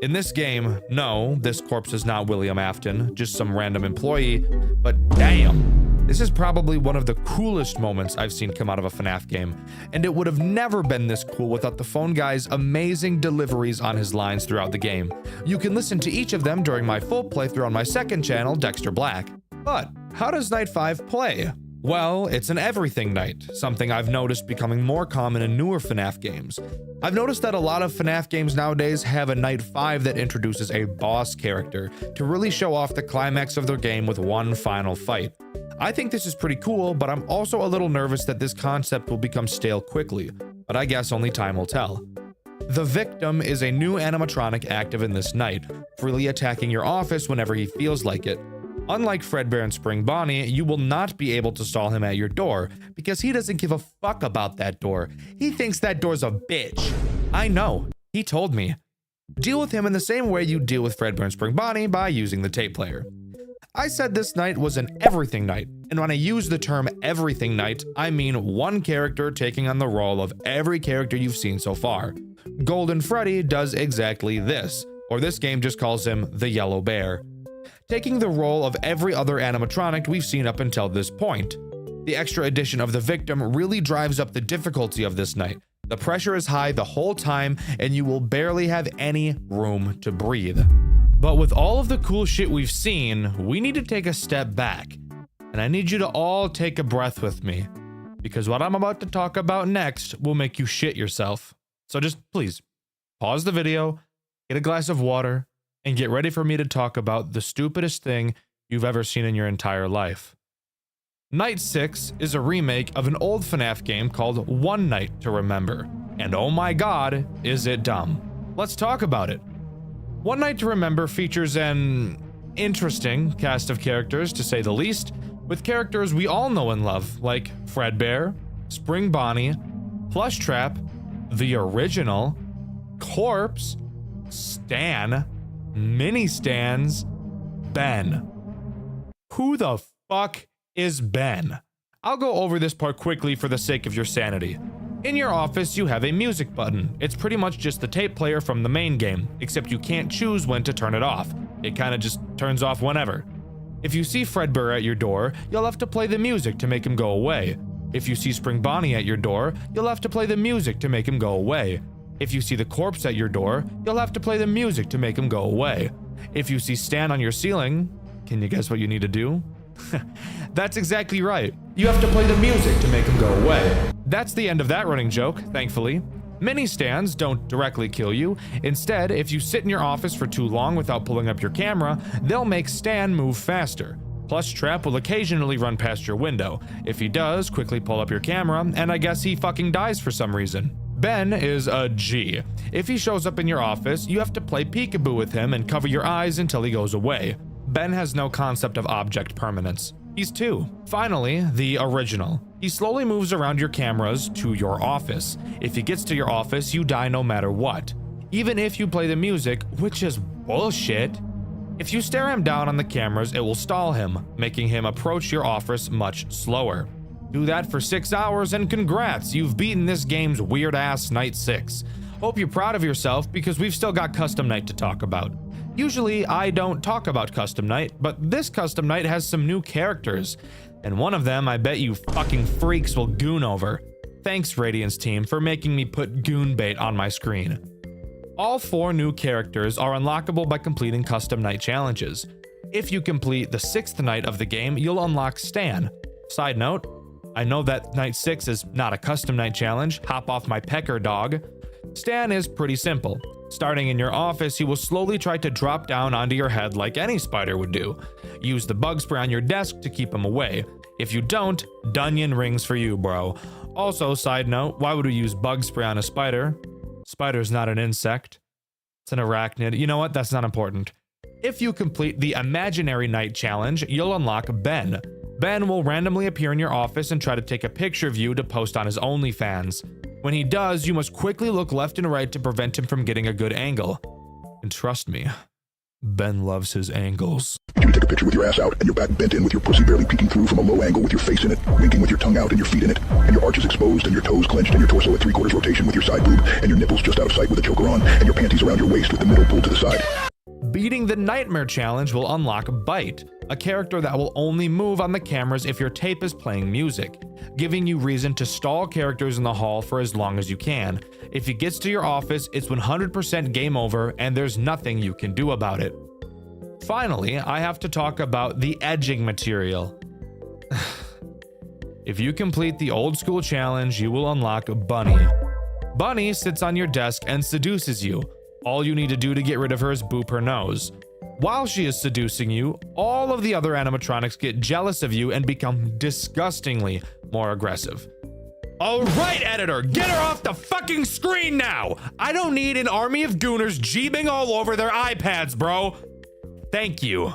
In this game, no, this corpse is not William Afton, just some random employee, but damn! This is probably one of the coolest moments I've seen come out of a FNAF game, and it would have never been this cool without the phone guy's amazing deliveries on his lines throughout the game. You can listen to each of them during my full playthrough on my second channel, Dexter Black. But how does Night 5 play? Well, it's an everything night, something I've noticed becoming more common in newer FNAF games. I've noticed that a lot of FNAF games nowadays have a Night 5 that introduces a boss character to really show off the climax of their game with one final fight. I think this is pretty cool, but I'm also a little nervous that this concept will become stale quickly, but I guess only time will tell. The victim is a new animatronic active in this night, freely attacking your office whenever he feels like it. Unlike Fredbear and Spring Bonnie, you will not be able to stall him at your door because he doesn't give a fuck about that door. He thinks that door's a bitch. I know, he told me. Deal with him in the same way you deal with Fredbear and Spring Bonnie, by using the tape player. I said this night was an everything night, and when I use the term everything night, I mean one character taking on the role of every character you've seen so far. Golden Freddy does exactly this, or this game just calls him the Yellow Bear, taking the role of every other animatronic we've seen up until this point. The extra addition of the victim really drives up the difficulty of this night. The pressure is high the whole time, and you will barely have any room to breathe. But with all of the cool shit we've seen, we need to take a step back. And I need you to all take a breath with me, because what I'm about to talk about next will make you shit yourself. So just please, pause the video, get a glass of water, and get ready for me to talk about the stupidest thing you've ever seen in your entire life. Night 6 is a remake of an old FNAF game called One Night to Remember. And oh my god, is it dumb. Let's talk about it. One Night to Remember features an interesting cast of characters, to say the least, with characters we all know and love, like Fredbear, Spring Bonnie, Plushtrap, the original, Corpse, Stan, Mini Stans, Ben. Who the fuck is Ben? I'll go over this part quickly for the sake of your sanity. In your office, you have a music button. It's pretty much just the tape player from the main game, except you can't choose when to turn it off. It kinda just turns off whenever. If you see Fredbear at your door, you'll have to play the music to make him go away. If you see Spring Bonnie at your door, you'll have to play the music to make him go away. If you see the corpse at your door, you'll have to play the music to make him go away. If you see Stan on your ceiling, can you guess what you need to do? That's exactly right. You have to play the music to make him go away. That's the end of that running joke, thankfully. Mini stands don't directly kill you. Instead, if you sit in your office for too long without pulling up your camera, they'll make Stan move faster. Plushtrap will occasionally run past your window. If he does, quickly pull up your camera, and I guess he fucking dies for some reason. Ben is a G. If he shows up in your office, you have to play peekaboo with him and cover your eyes until he goes away. Ben has no concept of object permanence. He's 2. Finally, the original. He slowly moves around your cameras to your office. If he gets to your office, you die no matter what. Even if you play the music, which is bullshit. If you stare him down on the cameras, it will stall him, making him approach your office much slower. Do that for 6 hours and congrats, you've beaten this game's weird-ass Night 6. Hope you're proud of yourself because we've still got Custom Night to talk about. Usually, I don't talk about Custom Night, but this Custom Night has some new characters, and one of them I bet you fucking freaks will goon over. Thanks, Radiance team, for making me put goon bait on my screen. All 4 new characters are unlockable by completing Custom Night challenges. If you complete the 6th night of the game, you'll unlock Stan. Side note, I know that Night 6 is not a Custom Night challenge, hop off my pecker dog. Stan is pretty simple. Starting in your office, he will slowly try to drop down onto your head like any spider would do. Use the bug spray on your desk to keep him away. If you don't, Dunyan rings for you, bro. Also, side note, why would we use bug spray on a spider? Spider's not an insect. It's an arachnid. You know what? That's not important. If you complete the Imaginary Night challenge, you'll unlock Ben. Ben will randomly appear in your office and try to take a picture of you to post on his OnlyFans. When he does, you must quickly look left and right to prevent him from getting a good angle. And trust me, Ben loves his angles. You would take a picture with your ass out and your back bent in with your pussy barely peeking through from a low angle with your face in it, winking with your tongue out and your feet in it, and your arches exposed and your toes clenched and your torso at 3/4 rotation with your side boob and your nipples just out of sight with a choker on and your panties around your waist with the middle pulled to the side. Beating the Nightmare Challenge will unlock Bite, a character that will only move on the cameras if your tape is playing music, giving you reason to stall characters in the hall for as long as you can. If he gets to your office, it's 100% game over and there's nothing you can do about it. Finally, I have to talk about the edging material. If you complete the old school challenge, you will unlock Bunny. Bunny sits on your desk and seduces you. All you need to do to get rid of her is boop her nose. While she is seducing you, all of the other animatronics get jealous of you and become disgustingly more aggressive. All right, editor, get her off the fucking screen now. I don't need an army of gooners jeebing all over their iPads, bro. Thank you.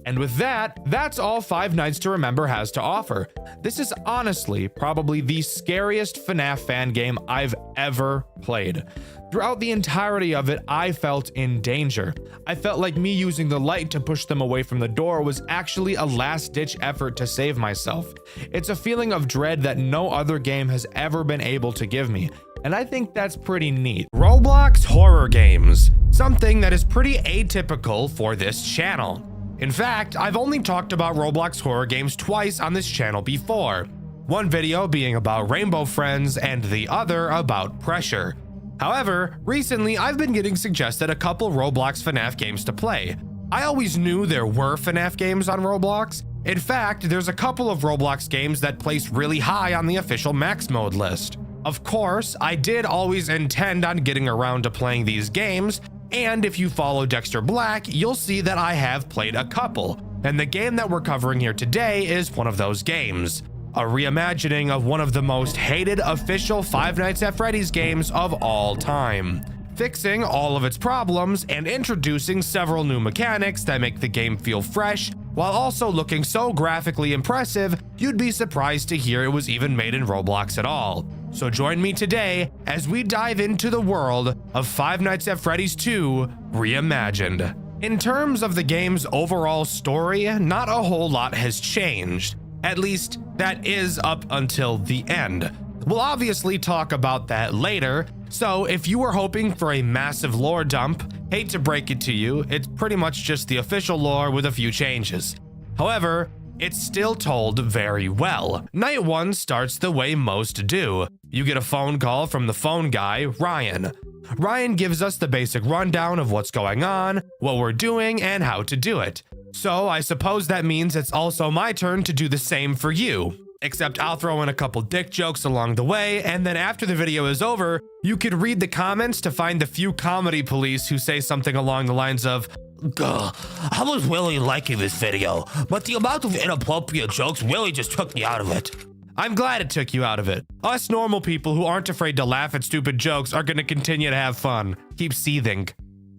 And with that, that's all Five Nights to Remember has to offer. This is honestly probably the scariest FNAF fan game I've ever played. Throughout the entirety of it, I felt in danger. I felt like me using the light to push them away from the door was actually a last-ditch effort to save myself. It's a feeling of dread that no other game has ever been able to give me, and I think that's pretty neat. Roblox horror games, something that is pretty atypical for this channel. In fact, I've only talked about Roblox horror games twice on this channel before. One video being about Rainbow Friends and the other about Pressure. However, recently I've been getting suggested a couple Roblox FNAF games to play. I always knew there were FNAF games on Roblox. In fact, there's a couple of Roblox games that place really high on the official max mode list. Of course, I did always intend on getting around to playing these games, and if you follow Dexter Black, you'll see that I have played a couple, and the game that we're covering here today is one of those games. A reimagining of one of the most hated official Five Nights at Freddy's games of all time, fixing all of its problems and introducing several new mechanics that make the game feel fresh, while also looking so graphically impressive, you'd be surprised to hear it was even made in Roblox at all. So join me today as we dive into the world of Five Nights at Freddy's 2 Reimagined. In terms of the game's overall story, not a whole lot has changed. At least, that is up until the end. We'll obviously talk about that later, so if you were hoping for a massive lore dump, hate to break it to you, it's pretty much just the official lore with a few changes. However, it's still told very well. Night 1 starts the way most do. You get a phone call from the phone guy, Ryan. Ryan gives us the basic rundown of what's going on, what we're doing, and how to do it. So I suppose that means it's also my turn to do the same for you. Except I'll throw in a couple dick jokes along the way, and then after the video is over, you could read the comments to find the few comedy police who say something along the lines of, "Gah, I was really liking this video, but the amount of inappropriate jokes really just took me out of it." I'm glad it took you out of it. Us normal people who aren't afraid to laugh at stupid jokes are going to continue to have fun. Keep seething.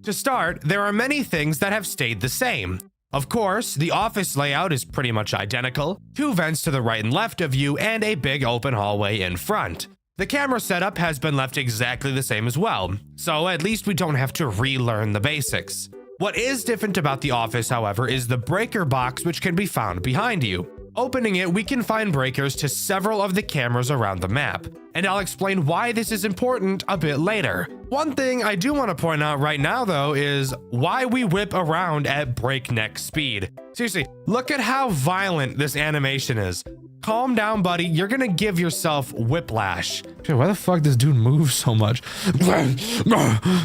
To start, there are many things that have stayed the same. Of course, the office layout is pretty much identical, 2 vents to the right and left of you, and a big open hallway in front. The camera setup has been left exactly the same as well, so at least we don't have to relearn the basics. What is different about the office, however, is the breaker box which can be found behind you. Opening it, we can find breakers to several of the cameras around the map, and I'll explain why this is important a bit later. One thing I do want to point out right now though is why we whip around at breakneck speed. Seriously, look at how violent this animation is. Calm down, buddy, you're gonna give yourself whiplash. Dude, why the fuck does dude move so much?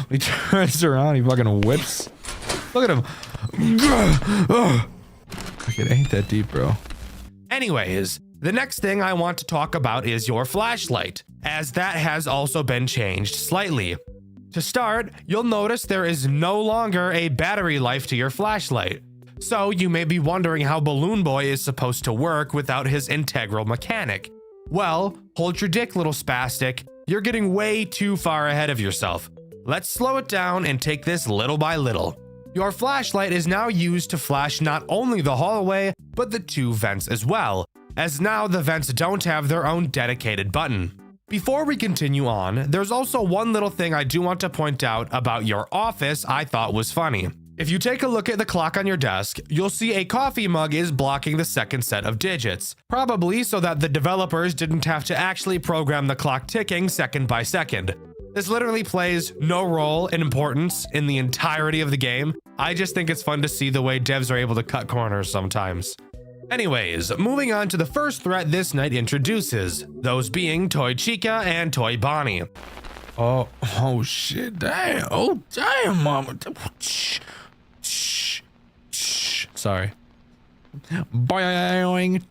He turns around, he fucking whips. Look at him. Fuck, it ain't that deep, bro. Anyways, the next thing I want to talk about is your flashlight, as that has also been changed slightly. To start, you'll notice there is no longer a battery life to your flashlight. So you may be wondering how Balloon Boy is supposed to work without his integral mechanic. Well, hold your dick, little spastic. You're getting way too far ahead of yourself. Let's slow it down and take this little by little. Your flashlight is now used to flash not only the hallway, but the 2 vents as well, as now the vents don't have their own dedicated button. Before we continue on, there's also one little thing I do want to point out about your office I thought was funny. If you take a look at the clock on your desk, you'll see a coffee mug is blocking the second set of digits, probably so that the developers didn't have to actually program the clock ticking second by second. This literally plays no role in importance in the entirety of the game. I just think it's fun to see the way devs are able to cut corners sometimes. Anyways, moving on to the first threat this night introduces, those being Toy Chica and Toy Bonnie. Oh shit, damn. Oh, damn, mama. Sorry. Boing.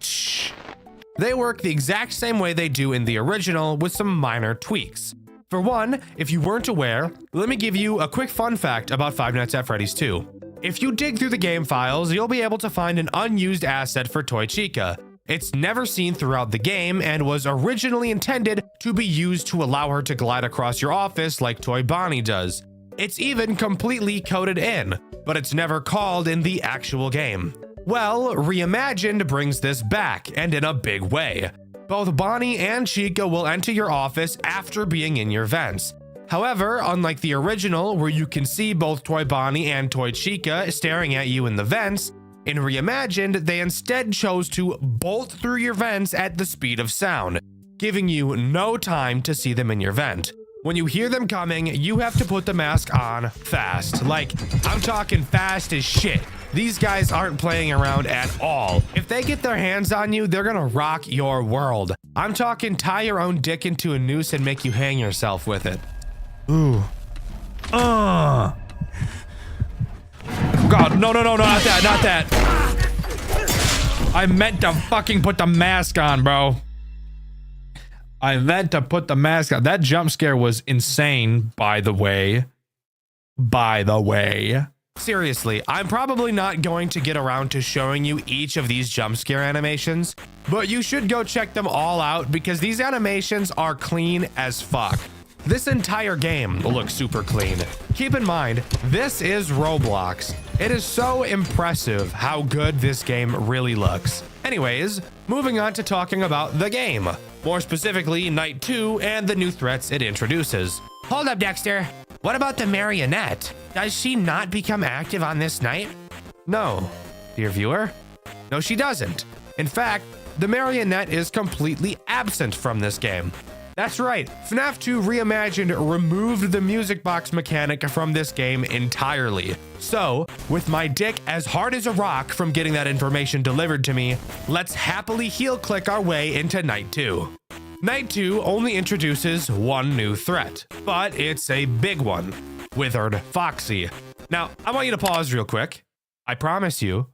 They work the exact same way they do in the original with some minor tweaks. For one, if you weren't aware, let me give you a quick fun fact about Five Nights at Freddy's 2. If you dig through the game files, you'll be able to find an unused asset for Toy Chica. It's never seen throughout the game and was originally intended to be used to allow her to glide across your office like Toy Bonnie does. It's even completely coded in, but it's never called in the actual game. Well, Reimagined brings this back, and in a big way. Both Bonnie and Chica will enter your office after being in your vents. However, unlike the original, where you can see both Toy Bonnie and Toy Chica staring at you in the vents, in Reimagined, they instead chose to bolt through your vents at the speed of sound, giving you no time to see them in your vent. When you hear them coming, you have to put the mask on fast. Like, I'm talking fast as shit. These guys aren't playing around at all. If they get their hands on you, they're gonna rock your world. I'm talking tie your own dick into a noose and make you hang yourself with it. Ooh. God, no, not that. I meant to fucking put the mask on, bro. I meant to put the mask on. That jump scare was insane, by the way. Seriously, I'm probably not going to get around to showing you each of these jump scare animations, but you should go check them all out because these animations are clean as fuck. This entire game looks super clean. Keep in mind, this is Roblox. It is so impressive how good this game really looks. Anyways, moving on to talking about the game. More specifically, Night 2 and the new threats it introduces. Hold up, Dexter. What about the marionette? Does she not become active on this night? No, dear viewer. No, she doesn't. In fact, the marionette is completely absent from this game. That's right, FNAF 2 Reimagined removed the music box mechanic from this game entirely. So, with my dick as hard as a rock from getting that information delivered to me, let's happily heel click our way into Night 2. Night 2 only introduces one new threat, but it's a big one, Withered Foxy. Now, I want you to pause real quick. I promise you,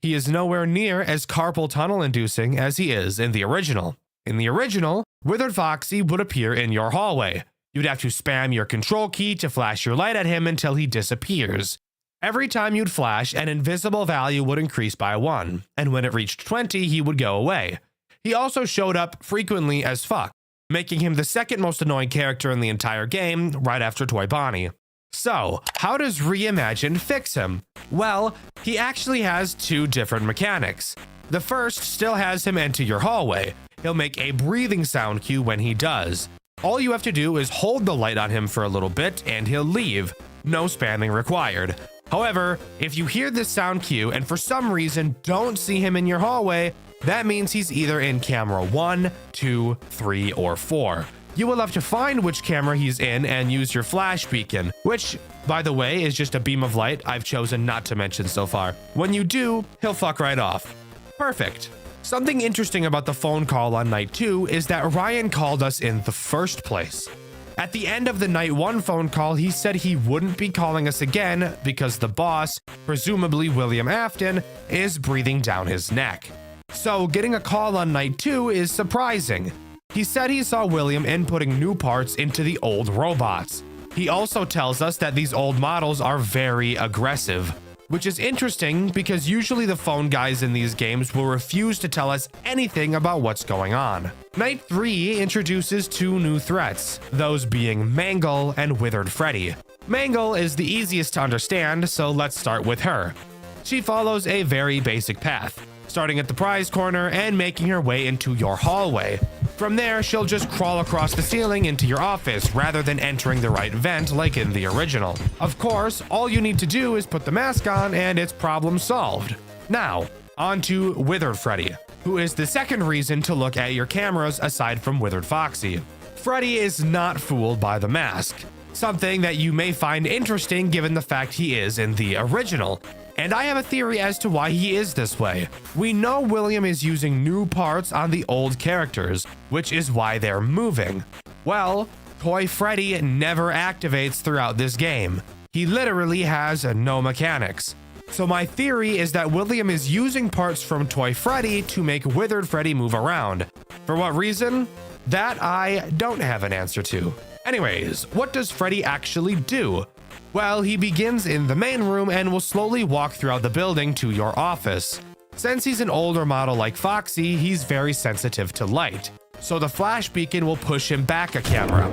he is nowhere near as carpal tunnel inducing as he is in the original. In the original, Withered Foxy would appear in your hallway. You'd have to spam your control key to flash your light at him until he disappears. Every time you'd flash, an invisible value would increase by 1, and when it reached 20, he would go away. He also showed up frequently as fuck, making him the second most annoying character in the entire game, right after Toy Bonnie. So, how does Reimagined fix him? Well, he actually has two different mechanics. The first still has him enter your hallway. He'll make a breathing sound cue when he does. All you have to do is hold the light on him for a little bit and he'll leave. No spamming required. However, if you hear this sound cue and for some reason don't see him in your hallway, that means he's either in camera 1, 2, 3, or 4. You will have to find which camera he's in and use your flash beacon, which, by the way, is just a beam of light I've chosen not to mention so far. When you do, he'll fuck right off. Perfect. Something interesting about the phone call on Night 2 is that Ryan called us in the first place. At the end of the Night 1 phone call, he said he wouldn't be calling us again because the boss, presumably William Afton, is breathing down his neck. So getting a call on Night 2 is surprising. He said he saw William inputting new parts into the old robots. He also tells us that these old models are very aggressive, which is interesting because usually the phone guys in these games will refuse to tell us anything about what's going on. Night 3 introduces two new threats, those being Mangle and Withered Freddy. Mangle is the easiest to understand, so let's start with her. She follows a very basic path, starting at the prize corner and making her way into your hallway. From there, she'll just crawl across the ceiling into your office rather than entering the right vent like in the original. Of course, all you need to do is put the mask on and it's problem solved. Now, on to Withered Freddy, who is the second reason to look at your cameras aside from Withered Foxy. Freddy is not fooled by the mask, something that you may find interesting given the fact he is in the original. And I have a theory as to why he is this way. We know William is using new parts on the old characters, which is why they're moving. Well, Toy Freddy never activates throughout this game. He literally has no mechanics. So my theory is that William is using parts from Toy Freddy to make Withered Freddy move around. For what reason? That I don't have an answer to. Anyways, what does Freddy actually do? Well, he begins in the main room and will slowly walk throughout the building to your office. Since he's an older model like Foxy, he's very sensitive to light, so the flash beacon will push him back a camera.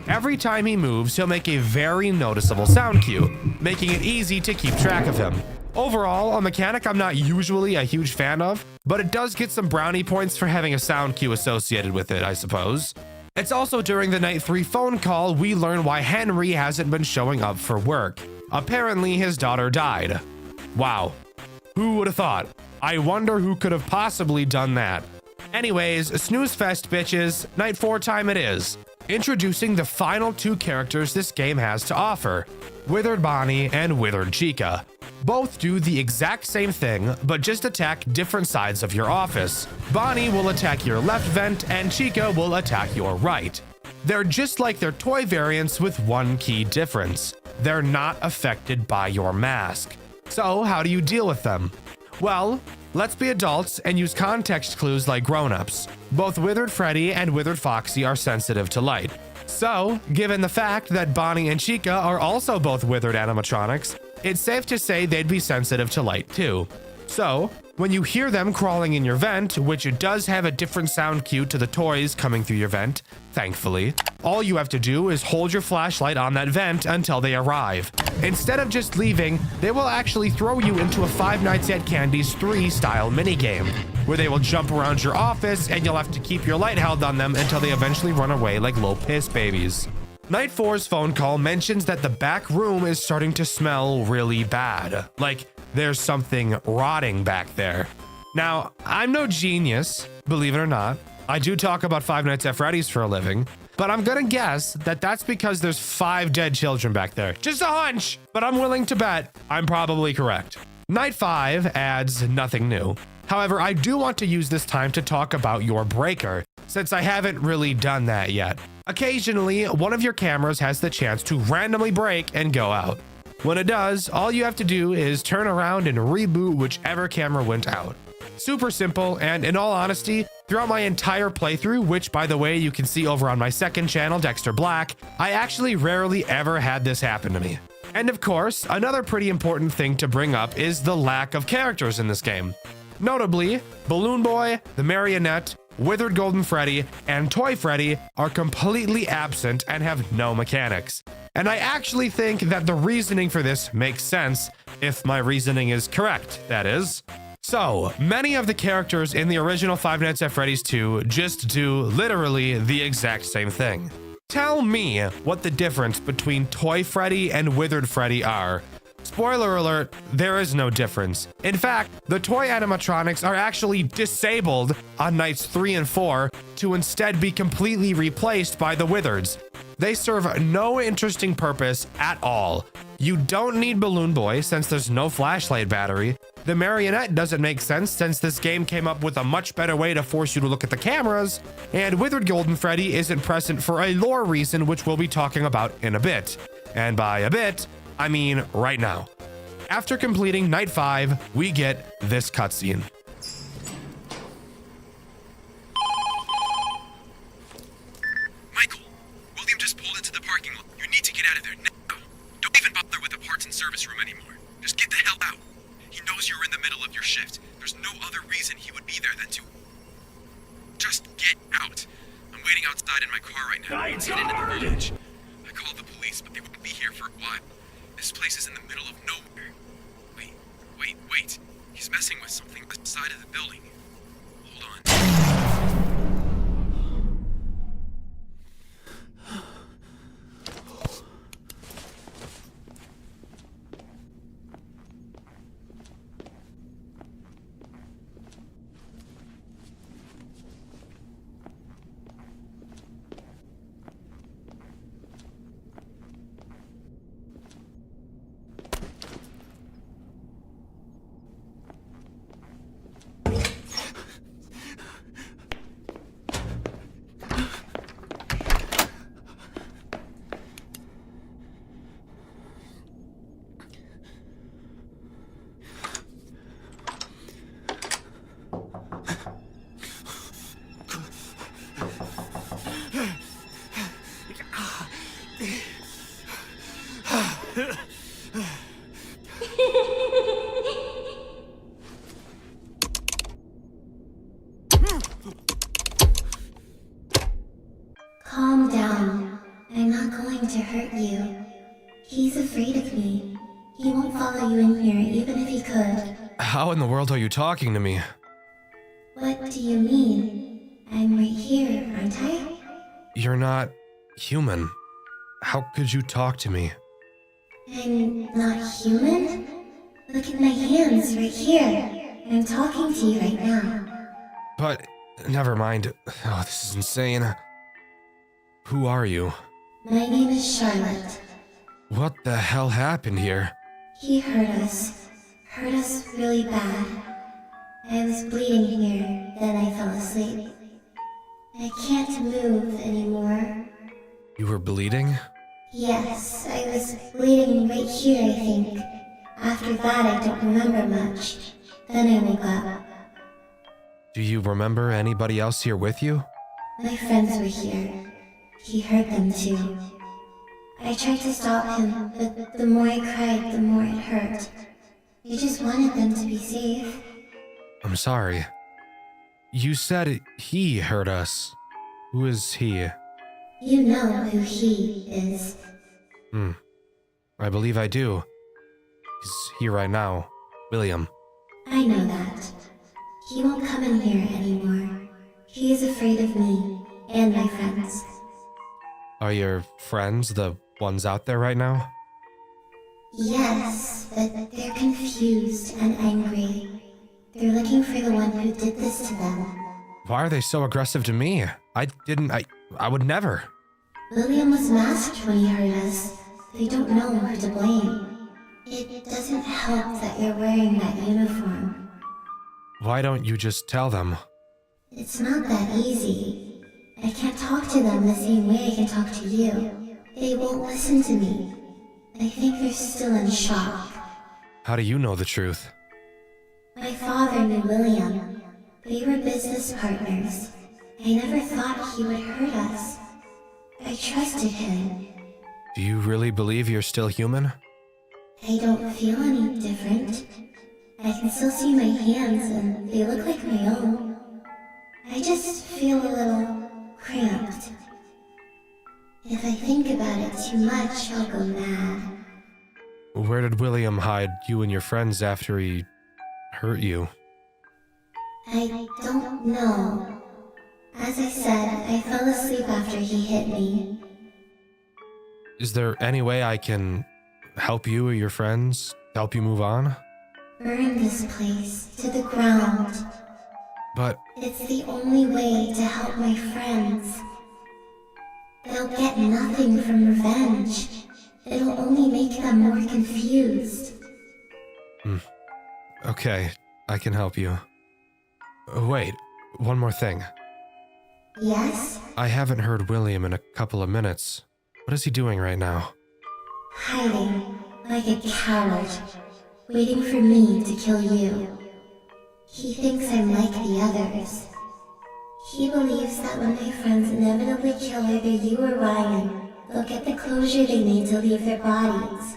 Every time he moves, he'll make a very noticeable sound cue, making it easy to keep track of him. Overall, a mechanic I'm not usually a huge fan of, but it does get some brownie points for having a sound cue associated with it, I suppose. It's also during the night 3 phone call we learn why Henry hasn't been showing up for work. Apparently his daughter died. Wow. Who would have thought? I wonder who could have possibly done that. Anyways, snooze fest bitches, night 4 time it is. Introducing the final 2 characters this game has to offer, Withered Bonnie and Withered Chica. Both do the exact same thing, but just attack different sides of your office. Bonnie will attack your left vent and Chica will attack your right. They're just like their toy variants with one key difference. They're not affected by your mask. So how do you deal with them? Well, let's be adults and use context clues like grown-ups. Both Withered Freddy and Withered Foxy are sensitive to light. So, given the fact that Bonnie and Chica are also both withered animatronics, it's safe to say they'd be sensitive to light too. So, when you hear them crawling in your vent, which it does have a different sound cue to the toys coming through your vent, thankfully, all you have to do is hold your flashlight on that vent until they arrive. Instead of just leaving, they will actually throw you into a Five Nights at Candy's 3 style minigame, where they will jump around your office and you'll have to keep your light held on them until they eventually run away like little piss babies. Night 4's phone call mentions that the back room is starting to smell really bad, like there's something rotting back there. Now, I'm no genius, believe it or not. I do talk about Five Nights at Freddy's for a living, but I'm gonna guess that that's because there's 5 dead children back there. Just a hunch, but I'm willing to bet I'm probably correct. Night 5 adds nothing new. However, I do want to use this time to talk about your breaker, since I haven't really done that yet. Occasionally, one of your cameras has the chance to randomly break and go out. When it does, all you have to do is turn around and reboot whichever camera went out. Super simple, and in all honesty, throughout my entire playthrough, which by the way you can see over on my second channel, Dexter Black, I actually rarely ever had this happen to me. And of course, another pretty important thing to bring up is the lack of characters in this game. Notably, Balloon Boy, the Marionette, Withered Golden Freddy, and Toy Freddy are completely absent and have no mechanics. And I actually think that the reasoning for this makes sense, if my reasoning is correct, that is. So, many of the characters in the original Five Nights at Freddy's 2 just do literally the exact same thing. Tell me what the difference between Toy Freddy and Withered Freddy are. Spoiler alert, there is no difference. In fact, the toy animatronics are actually disabled on nights 3 and 4 to instead be completely replaced by the Withereds. They serve no interesting purpose at all. You don't need Balloon Boy since there's no flashlight battery. The Marionette doesn't make sense since this game came up with a much better way to force you to look at the cameras. And Withered Golden Freddy isn't present for a lore reason, which we'll be talking about in a bit. And by a bit, I mean right now. After completing night 5, we get this cutscene. Michael, William just pulled into the parking lot. You need to get out of there now. Don't even bother with the parts and service room anymore. Just get the hell out. He knows you're in the middle of your shift. There's no other reason he would be there than to... Just get out. I'm waiting outside in my car right now. Let's head into the village. I called the police, but they won't be here for a while. This place is in the middle of nowhere. Wait. He's messing with something on the side of the building. Hold on. to hurt you. He's afraid of me. He won't follow you in here even if he could. How in the world are you talking to me? What do you mean? I'm right here, aren't I? You're not human. How could you talk to me? I'm not human? Look at my hands right here. I'm talking to you right now. But, never mind. Oh, this is insane. Who are you? My name is Charlotte. What the hell happened here? He hurt us really bad. I was bleeding here, then I fell asleep. I can't move anymore. You were bleeding? Yes, I was bleeding right here, I think. After that, I don't remember much. Then I woke up. Do you remember anybody else here with you? My friends were here. He hurt them too. I tried to stop him, but the more I cried, the more it hurt. I just wanted them to be safe. I'm sorry. You said he hurt us. Who is he? You know who he is. I believe I do. He's here right now. William. I know that. He won't come in here anymore. He is afraid of me and my friends. Are your friends the ones out there right now? Yes, but they're confused and angry. They're looking for the one who did this to them. Why are they so aggressive to me? I would never. William was masked when he hurt us. They don't know who to blame. It doesn't help that you're wearing that uniform. Why don't you just tell them? It's not that easy. I can't talk to them the same way I can talk to you. They won't listen to me. I think they're still in shock. How do you know the truth? My father knew William. They were business partners. I never thought he would hurt us. I trusted him. Do you really believe you're still human? I don't feel any different. I can still see my hands and they look like my own. I just feel a little cramped. If I think about it too much, I'll go mad. Where did William hide you and your friends after he hurt you? I don't know. As I said, I fell asleep after he hit me. Is there any way I can help you or your friends? Help you move on? Burn this place to the ground. But It's the only way to help my friends. They'll get nothing from revenge. It'll only make them more confused. okay, I can help you. Wait, one more thing. Yes? I haven't heard William in a couple of minutes. What is he doing right now? Hiding, like a coward, waiting for me to kill you. He thinks I'm like the others. He believes that when my friends inevitably kill either you or Ryan, they'll get the closure they need to leave their bodies.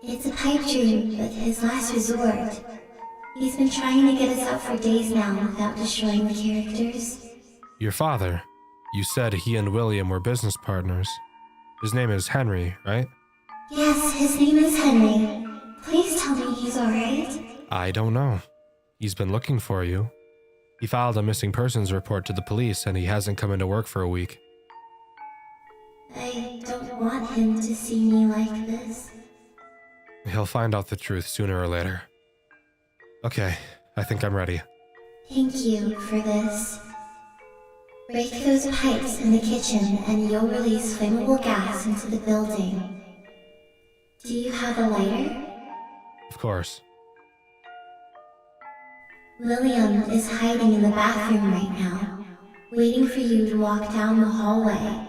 It's a pipe dream, but his last resort. He's been trying to get us out for days now without destroying the characters. Your father. You said he and William were business partners. His name is Henry, right? Yes, his name is Henry. Please tell me he's alright. I don't know. He's been looking for you. He filed a missing persons report to the police and he hasn't come into work for a week. I don't want him to see me like this. He'll find out the truth sooner or later. Okay, I think I'm ready. Thank you for this. Break those pipes in the kitchen and you'll release flammable gas into the building. Do you have a lighter? Of course. William is hiding in the bathroom right now, waiting for you to walk down the hallway.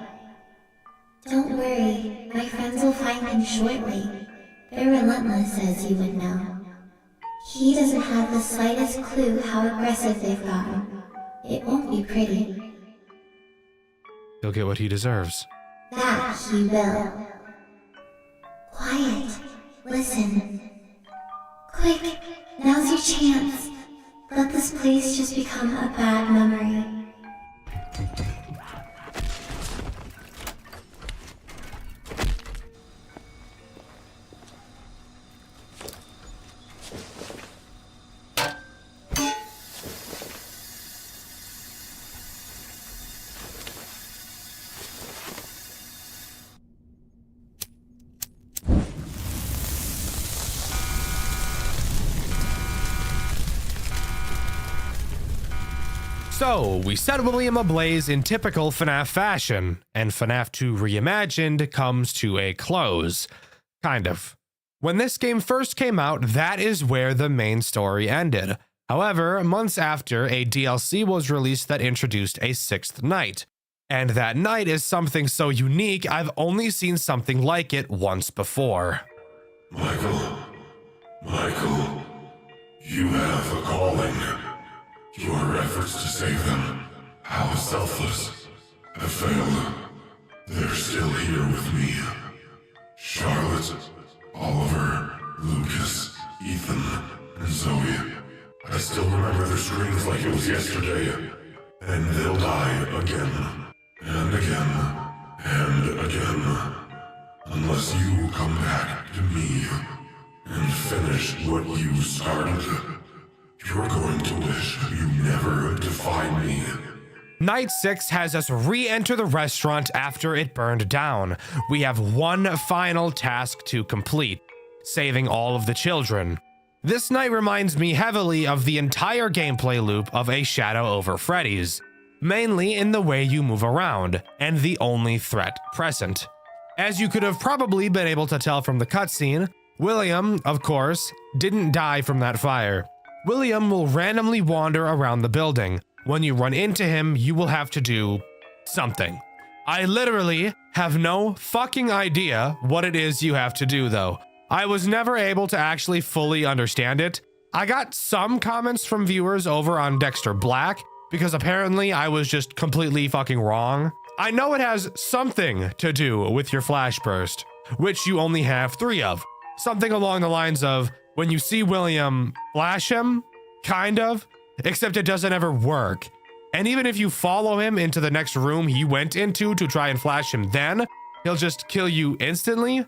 Don't worry, my friends will find him shortly. They're relentless, as you would know. He doesn't have the slightest clue how aggressive they've gotten. It won't be pretty. He'll get what he deserves. That he will. Quiet. Listen. Quick, now's your chance. Let this place just become a bad memory. So, we set William ablaze in typical FNAF fashion, and FNAF 2 Reimagined comes to a close. Kind of. When this game first came out, that is where the main story ended. However, months after, a DLC was released that introduced a sixth night. And that night is something so unique, I've only seen something like it once before. Michael, you have a calling. Your efforts to save them, how selfless, have failed. They're still here with me. Charlotte, Oliver, Lucas, Ethan, and Zoe. I still remember their screams like it was yesterday. And they'll die again. And again. And again. Unless you come back to me and finish what you started. You're going to wish you never defied me. Night 6 has us re-enter the restaurant after it burned down. We have one final task to complete, saving all of the children. This night reminds me heavily of the entire gameplay loop of A Shadow over Freddy's, mainly in the way you move around, and the only threat present. As you could have probably been able to tell from the cutscene, William, of course, didn't die from that fire. William will randomly wander around the building. When you run into him, you will have to do something. I literally have no fucking idea what it is you have to do, though. I was never able to actually fully understand it. I got some comments from viewers over on Dexter Black, because apparently I was just completely fucking wrong. I know it has something to do with your flash burst, which you only have 3 of. Something along the lines of, when you see William, flash him, kind of, except it doesn't ever work. And even if you follow him into the next room he went into to try and flash him then, he'll just kill you instantly.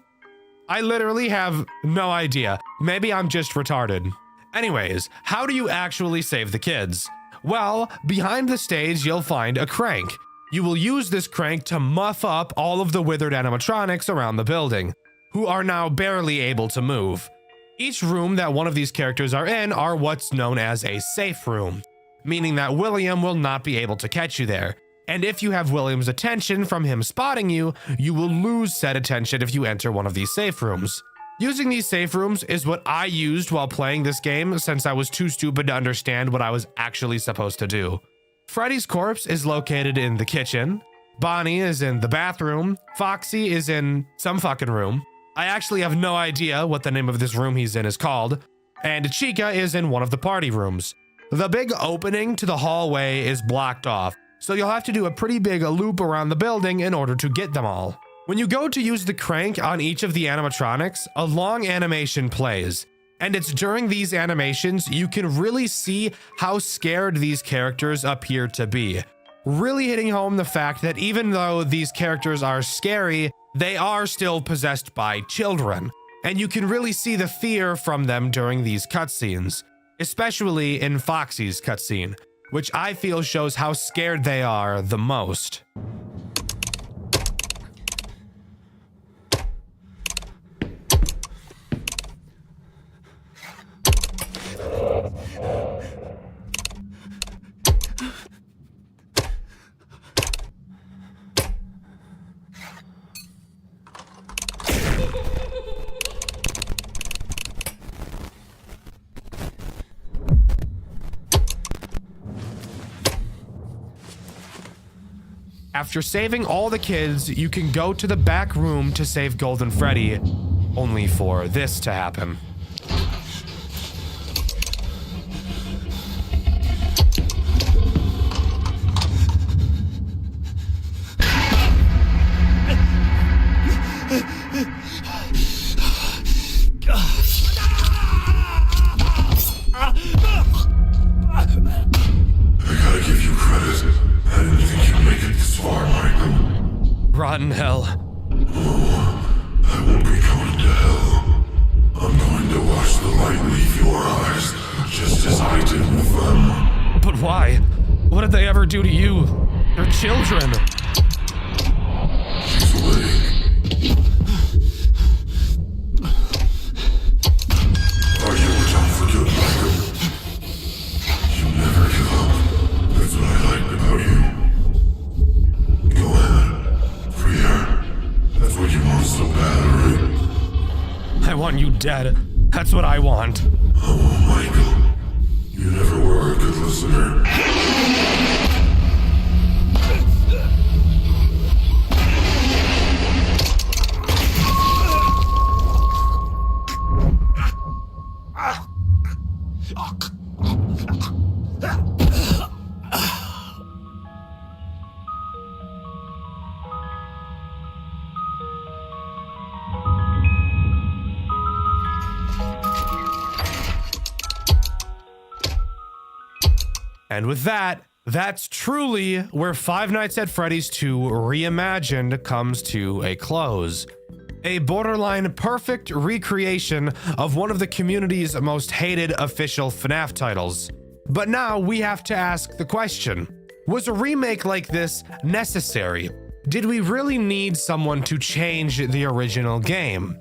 I literally have no idea. Maybe I'm just retarded. Anyways, how do you actually save the kids? Well, behind the stage, you'll find a crank. You will use this crank to muff up all of the withered animatronics around the building, who are now barely able to move. Each room that one of these characters are in are what's known as a safe room, meaning that William will not be able to catch you there. And if you have William's attention from him spotting you, you will lose said attention if you enter one of these safe rooms. Using these safe rooms is what I used while playing this game since I was too stupid to understand what I was actually supposed to do. Freddy's corpse is located in the kitchen, Bonnie is in the bathroom, Foxy is in some fucking room. I actually have no idea what the name of this room he's in is called, and Chica is in one of the party rooms. The big opening to the hallway is blocked off, so you'll have to do a pretty big loop around the building in order to get them all. When you go to use the crank on each of the animatronics, a long animation plays, and it's during these animations you can really see how scared these characters appear to be, really hitting home the fact that even though these characters are scary, they are still possessed by children, and you can really see the fear from them during these cutscenes, especially in Foxy's cutscene, which I feel shows how scared they are the most. After saving all the kids, you can go to the back room to save Golden Freddy, only for this to happen. Rotten hell. I won't be going to hell. I'm going to watch the light leave your eyes, just as I did with them. But why? What did they ever do to you? They're children. She's awake. Are you down for good, Michael? You never give up. That's what I like. I'm dead. That's what I want. Oh, Michael. You never were a good listener. And with that, that's truly where Five Nights at Freddy's 2 Reimagined comes to a close. A borderline perfect recreation of one of the community's most hated official FNAF titles. But now we have to ask the question, was a remake like this necessary? Did we really need someone to change the original game?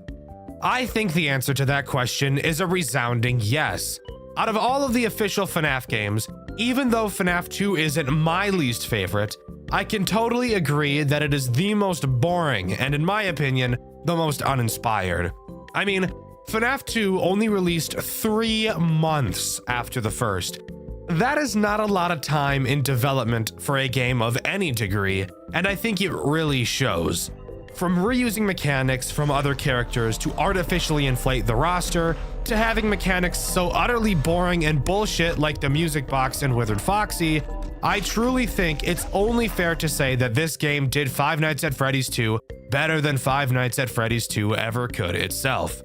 I think the answer to that question is a resounding yes. Out of all of the official FNAF games, even though FNAF 2 isn't my least favorite, I can totally agree that it is the most boring and, in my opinion, the most uninspired. I mean, FNAF 2 only released 3 months after the first. That is not a lot of time in development for a game of any degree, and I think it really shows. From reusing mechanics from other characters to artificially inflate the roster, to having mechanics so utterly boring and bullshit like the music box in Withered Foxy, I truly think it's only fair to say that this game did Five Nights at Freddy's 2 better than Five Nights at Freddy's 2 ever could itself.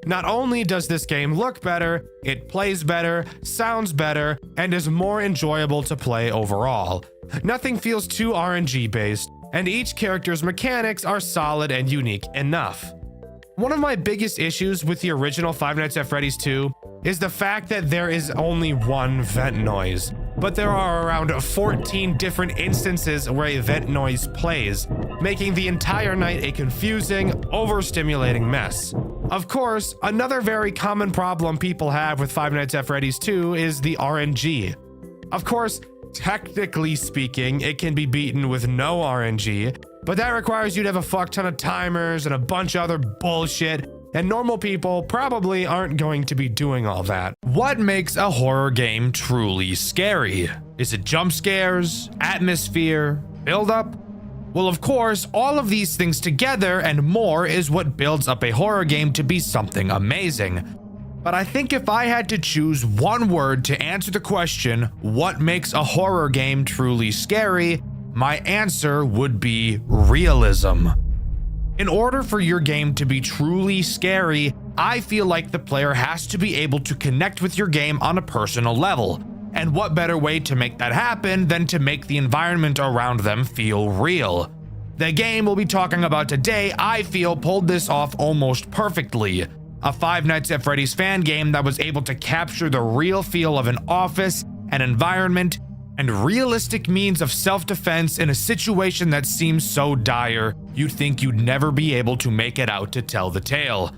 Not only does this game look better, it plays better, sounds better, and is more enjoyable to play overall. Nothing feels too RNG based, and each character's mechanics are solid and unique enough. One of my biggest issues with the original Five Nights at Freddy's 2 is the fact that there is only one vent noise, but there are around 14 different instances where a vent noise plays, making the entire night a confusing, overstimulating mess. Of course, another very common problem people have with Five Nights at Freddy's 2 is the RNG. Of course, technically speaking, it can be beaten with no RNG, but that requires you to have a fuck ton of timers and a bunch of other bullshit, and normal people probably aren't going to be doing all that. What makes a horror game truly scary? Is it jump scares, atmosphere, build-up? Well, of course, all of these things together and more is what builds up a horror game to be something amazing. But I think if I had to choose one word to answer the question, what makes a horror game truly scary, my answer would be realism. In order for your game to be truly scary, I feel like the player has to be able to connect with your game on a personal level. And what better way to make that happen than to make the environment around them feel real? The game we'll be talking about today, I feel, pulled this off almost perfectly. A Five Nights at Freddy's fan game that was able to capture the real feel of an office, an environment, and realistic means of self-defense in a situation that seems so dire, you'd think you'd never be able to make it out to tell the tale.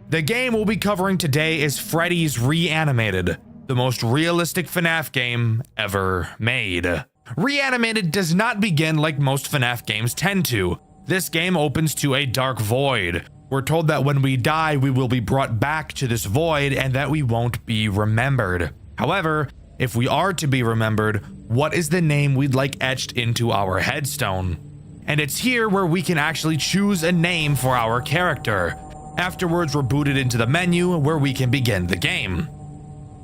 The game we'll be covering today is Freddy's Reanimated, the most realistic FNAF game ever made. Reanimated does not begin like most FNAF games tend to. This game opens to a dark void. We're told that when we die, we will be brought back to this void and that we won't be remembered. However, if we are to be remembered, what is the name we'd like etched into our headstone? And it's here where we can actually choose a name for our character. Afterwards, we're booted into the menu where we can begin the game.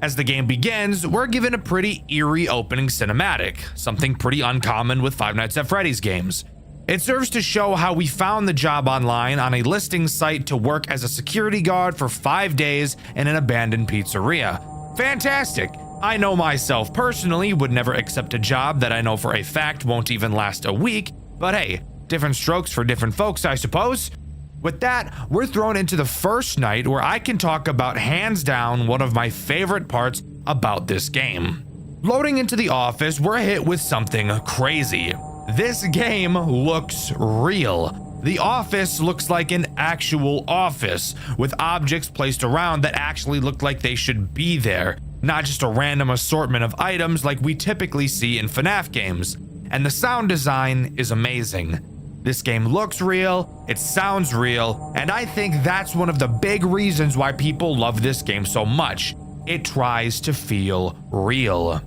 As the game begins, we're given a pretty eerie opening cinematic, something pretty uncommon with Five Nights at Freddy's games. It serves to show how we found the job online on a listing site to work as a security guard for 5 days in an abandoned pizzeria. Fantastic! I know myself personally would never accept a job that I know for a fact won't even last a week, but hey, different strokes for different folks, I suppose. With that, we're thrown into the first night where I can talk about hands down one of my favorite parts about this game. Loading into the office, we're hit with something crazy. This game looks real. The office looks like an actual office, with objects placed around that actually look like they should be there, not just a random assortment of items like we typically see in FNAF games. And the sound design is amazing. This game looks real, it sounds real, and I think that's one of the big reasons why people love this game so much. It tries to feel real.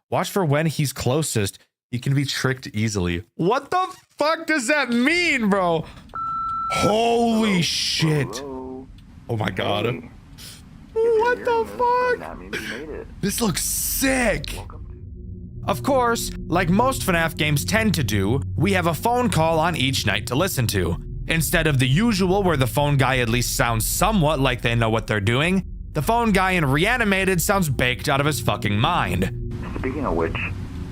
Watch for when he's closest. He can be tricked easily. What the fuck does that mean, bro? Holy shit. Oh my god. What the fuck? This looks sick. Of course, like most FNAF games tend to do, we have a phone call on each night to listen to. Instead of the usual where the phone guy at least sounds somewhat like they know what they're doing, the phone guy in Reanimated sounds baked out of his fucking mind. Speaking of which,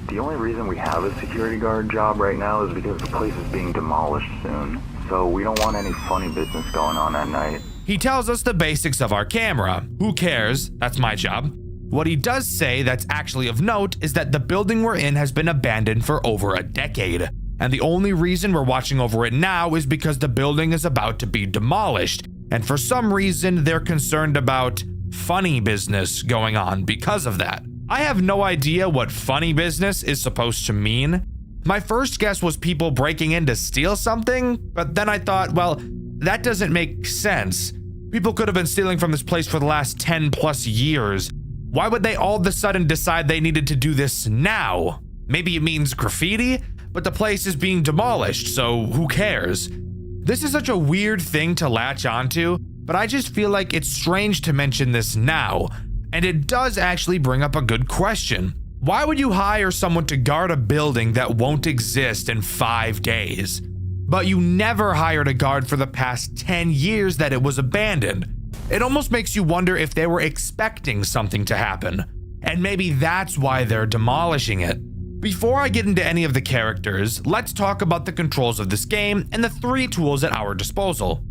the only reason we have a security guard job right now is because the place is being demolished soon. So we don't want any funny business going on at night. He tells us the basics of our camera. Who cares? That's my job. What he does say that's actually of note is that the building we're in has been abandoned for over a decade. And the only reason we're watching over it now is because the building is about to be demolished. And for some reason, they're concerned about funny business going on because of that. I have no idea what funny business is supposed to mean. My first guess was people breaking in to steal something, but then I thought, well, that doesn't make sense. People could have been stealing from this place for the last 10 plus years. Why would they all of a sudden decide they needed to do this now? Maybe it means graffiti, but the place is being demolished, so who cares? This is such a weird thing to latch onto, but I just feel like it's strange to mention this now. And it does actually bring up a good question. Why would you hire someone to guard a building that won't exist in 5 days? But you never hired a guard for the past 10 years that it was abandoned. It almost makes you wonder if they were expecting something to happen. And maybe that's why they're demolishing it. Before I get into any of the characters, let's talk about the controls of this game and the 3 tools at our disposal.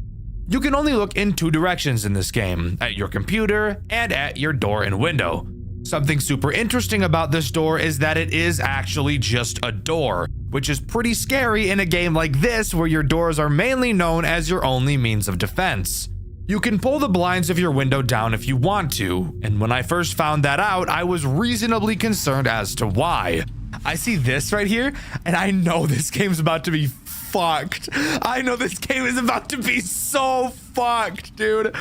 You can only look in 2 directions in this game, at your computer and at your door and window. Something super interesting about this door is that it is actually just a door, which is pretty scary in a game like this where your doors are mainly known as your only means of defense. You can pull the blinds of your window down if you want to, and when I first found that out, I was reasonably concerned as to why. I see this right here, and I know this game's about to be fucked. I know this game is about to be so fucked, dude.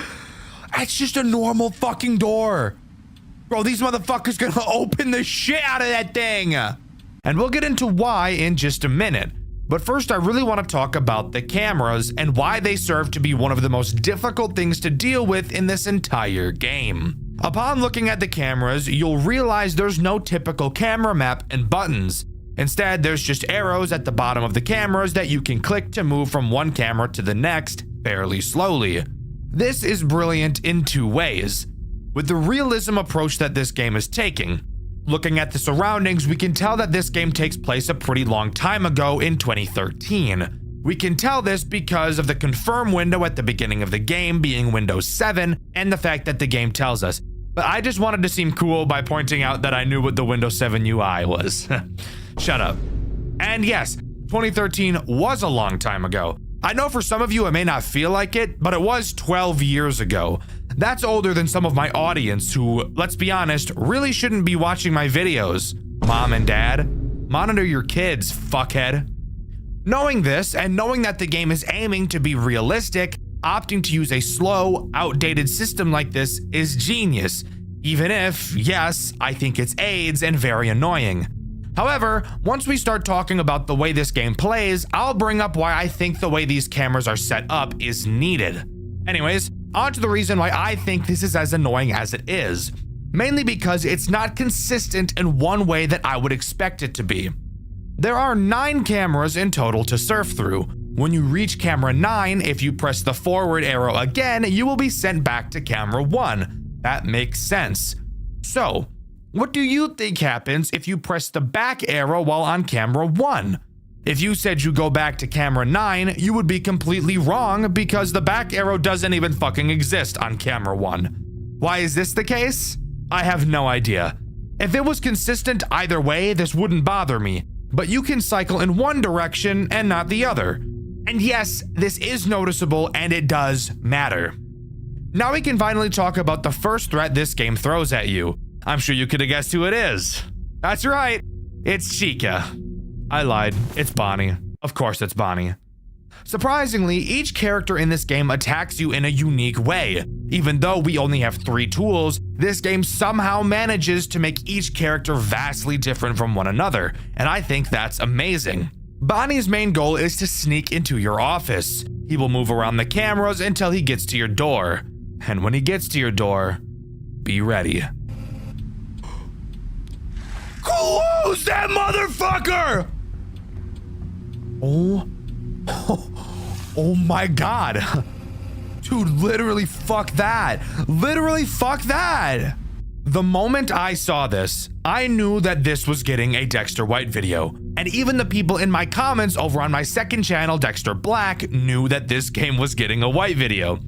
It's just a normal fucking door. Bro, these motherfuckers gonna open the shit out of that thing. And we'll get into why in just a minute. But first, I really want to talk about the cameras and why they serve to be one of the most difficult things to deal with in this entire game. Upon looking at the cameras, you'll realize there's no typical camera map and buttons. Instead, there's just arrows at the bottom of the cameras that you can click to move from one camera to the next, fairly slowly. This is brilliant in 2 ways. With the realism approach that this game is taking, looking at the surroundings, we can tell that this game takes place a pretty long time ago in 2013. We can tell this because of the confirm window at the beginning of the game being Windows 7 and the fact that the game tells us. But I just wanted to seem cool by pointing out that I knew what the Windows 7 UI was. Shut up. And yes, 2013 was a long time ago. I know for some of you it may not feel like it, but it was 12 years ago. That's older than some of my audience who, let's be honest, really shouldn't be watching my videos. Mom and dad, monitor your kids, fuckhead. Knowing this and knowing that the game is aiming to be realistic, opting to use a slow, outdated system like this is genius. Even if, yes, I think it's AIDS and very annoying. However, once we start talking about the way this game plays, I'll bring up why I think the way these cameras are set up is needed. Anyways, on to the reason why I think this is as annoying as it is. Mainly because it's not consistent in one way that I would expect it to be. There are 9 cameras in total to surf through. When you reach camera 9, if you press the forward arrow again, you will be sent back to camera 1. That makes sense. So, what do you think happens if you press the back arrow while on camera 1? If you said you go back to camera 9, you would be completely wrong because the back arrow doesn't even fucking exist on camera 1. Why is this the case? I have no idea. If it was consistent either way, this wouldn't bother me, but you can cycle in one direction and not the other. And yes, this is noticeable and it does matter. Now we can finally talk about the first threat this game throws at you. I'm sure you could have guessed who it is. That's right, it's Chica. I lied, it's Bonnie. Of course it's Bonnie. Surprisingly, each character in this game attacks you in a unique way. Even though we only have 3 tools, this game somehow manages to make each character vastly different from one another, and I think that's amazing. Bonnie's main goal is to sneak into your office. He will move around the cameras until he gets to your door. And when he gets to your door, be ready. Close that motherfucker! Oh my god. Dude, literally fuck that. Literally fuck that. The moment I saw this, I knew that this was getting a Dexter White video. And even the people in my comments over on my second channel, Dexter Black, knew that this game was getting a White video.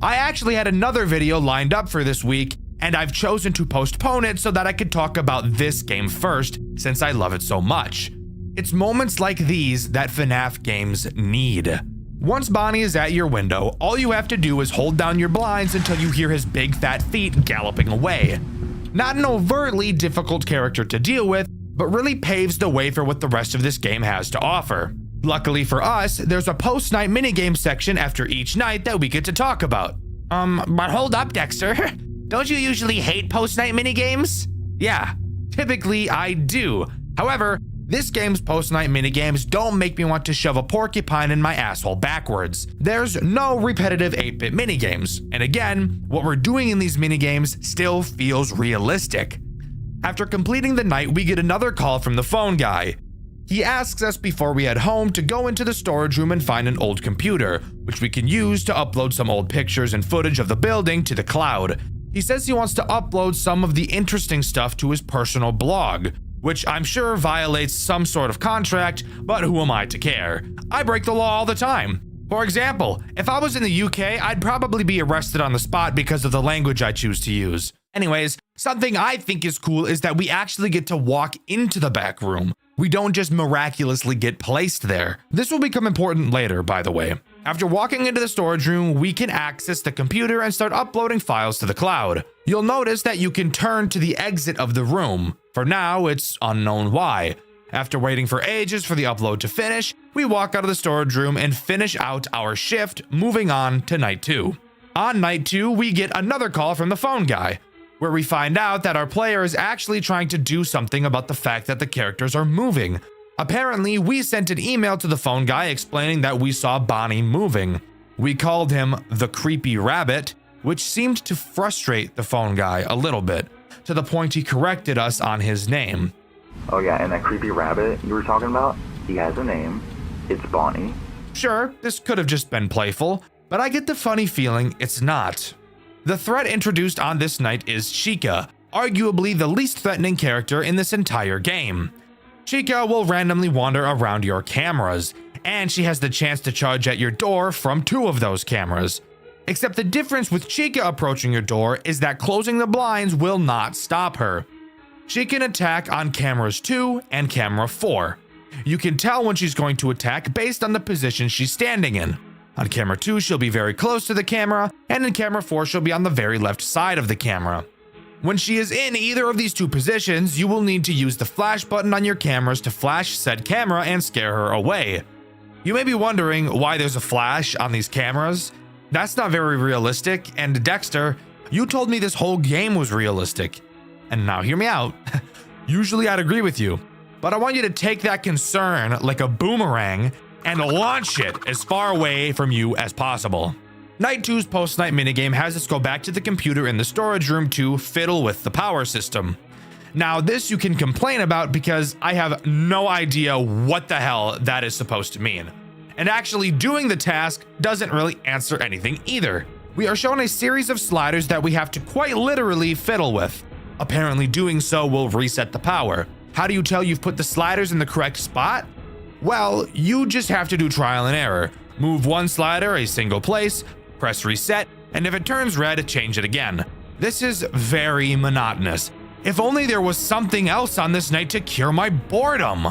I actually had another video lined up for this week, and I've chosen to postpone it so that I could talk about this game first, since I love it so much. It's moments like these that FNAF games need. Once Bonnie is at your window, all you have to do is hold down your blinds until you hear his big fat feet galloping away. Not an overtly difficult character to deal with, but really paves the way for what the rest of this game has to offer. Luckily for us, there's a post-night minigame section after each night that we get to talk about. But hold up, Dexter. Don't you usually hate post-night minigames? Yeah, typically I do. However, this game's post-night minigames don't make me want to shove a porcupine in my asshole backwards. There's no repetitive 8-bit minigames, and again, what we're doing in these minigames still feels realistic. After completing the night, we get another call from the phone guy. He asks us before we head home to go into the storage room and find an old computer, which we can use to upload some old pictures and footage of the building to the cloud. He says he wants to upload some of the interesting stuff to his personal blog, which I'm sure violates some sort of contract, but who am I to care? I break the law all the time. For example, if I was in the UK, I'd probably be arrested on the spot because of the language I choose to use. Anyways, something I think is cool is that we actually get to walk into the back room. We don't just miraculously get placed there. This will become important later, by the way. After walking into the storage room, we can access the computer and start uploading files to the cloud. You'll notice that you can turn to the exit of the room. For now, it's unknown why. After waiting for ages for the upload to finish, we walk out of the storage room and finish out our shift, moving on to night 2. On night 2, we get another call from the phone guy, where we find out that our player is actually trying to do something about the fact that the characters are moving. Apparently, we sent an email to the phone guy explaining that we saw Bonnie moving. We called him the creepy rabbit, which seemed to frustrate the phone guy a little bit, to the point he corrected us on his name. Oh yeah, and that creepy rabbit you were talking about, he has a name. It's Bonnie. Sure, this could have just been playful, but I get the funny feeling it's not. The threat introduced on this night is Chica, arguably the least threatening character in this entire game. Chica will randomly wander around your cameras, and she has the chance to charge at your door from 2 of those cameras. Except the difference with Chica approaching your door is that closing the blinds will not stop her. She can attack on cameras 2 and camera 4. You can tell when she's going to attack based on the position she's standing in. On camera 2, she'll be very close to the camera, and in camera 4, she'll be on the very left side of the camera. When she is in either of these 2 positions, you will need to use the flash button on your cameras to flash said camera and scare her away. You may be wondering why there's a flash on these cameras. That's not very realistic, and Dexter, you told me this whole game was realistic. And now hear me out. Usually I'd agree with you, but I want you to take that concern like a boomerang and launch it as far away from you as possible. Night 2's post-night minigame has us go back to the computer in the storage room to fiddle with the power system. Now this you can complain about because I have no idea what the hell that is supposed to mean. And actually doing the task doesn't really answer anything either. We are shown a series of sliders that we have to quite literally fiddle with. Apparently doing so will reset the power. How do you tell you've put the sliders in the correct spot? Well, you just have to do trial and error. Move one slider a single place, press reset, and if it turns red, change it again. This is very monotonous. If only there was something else on this night to cure my boredom.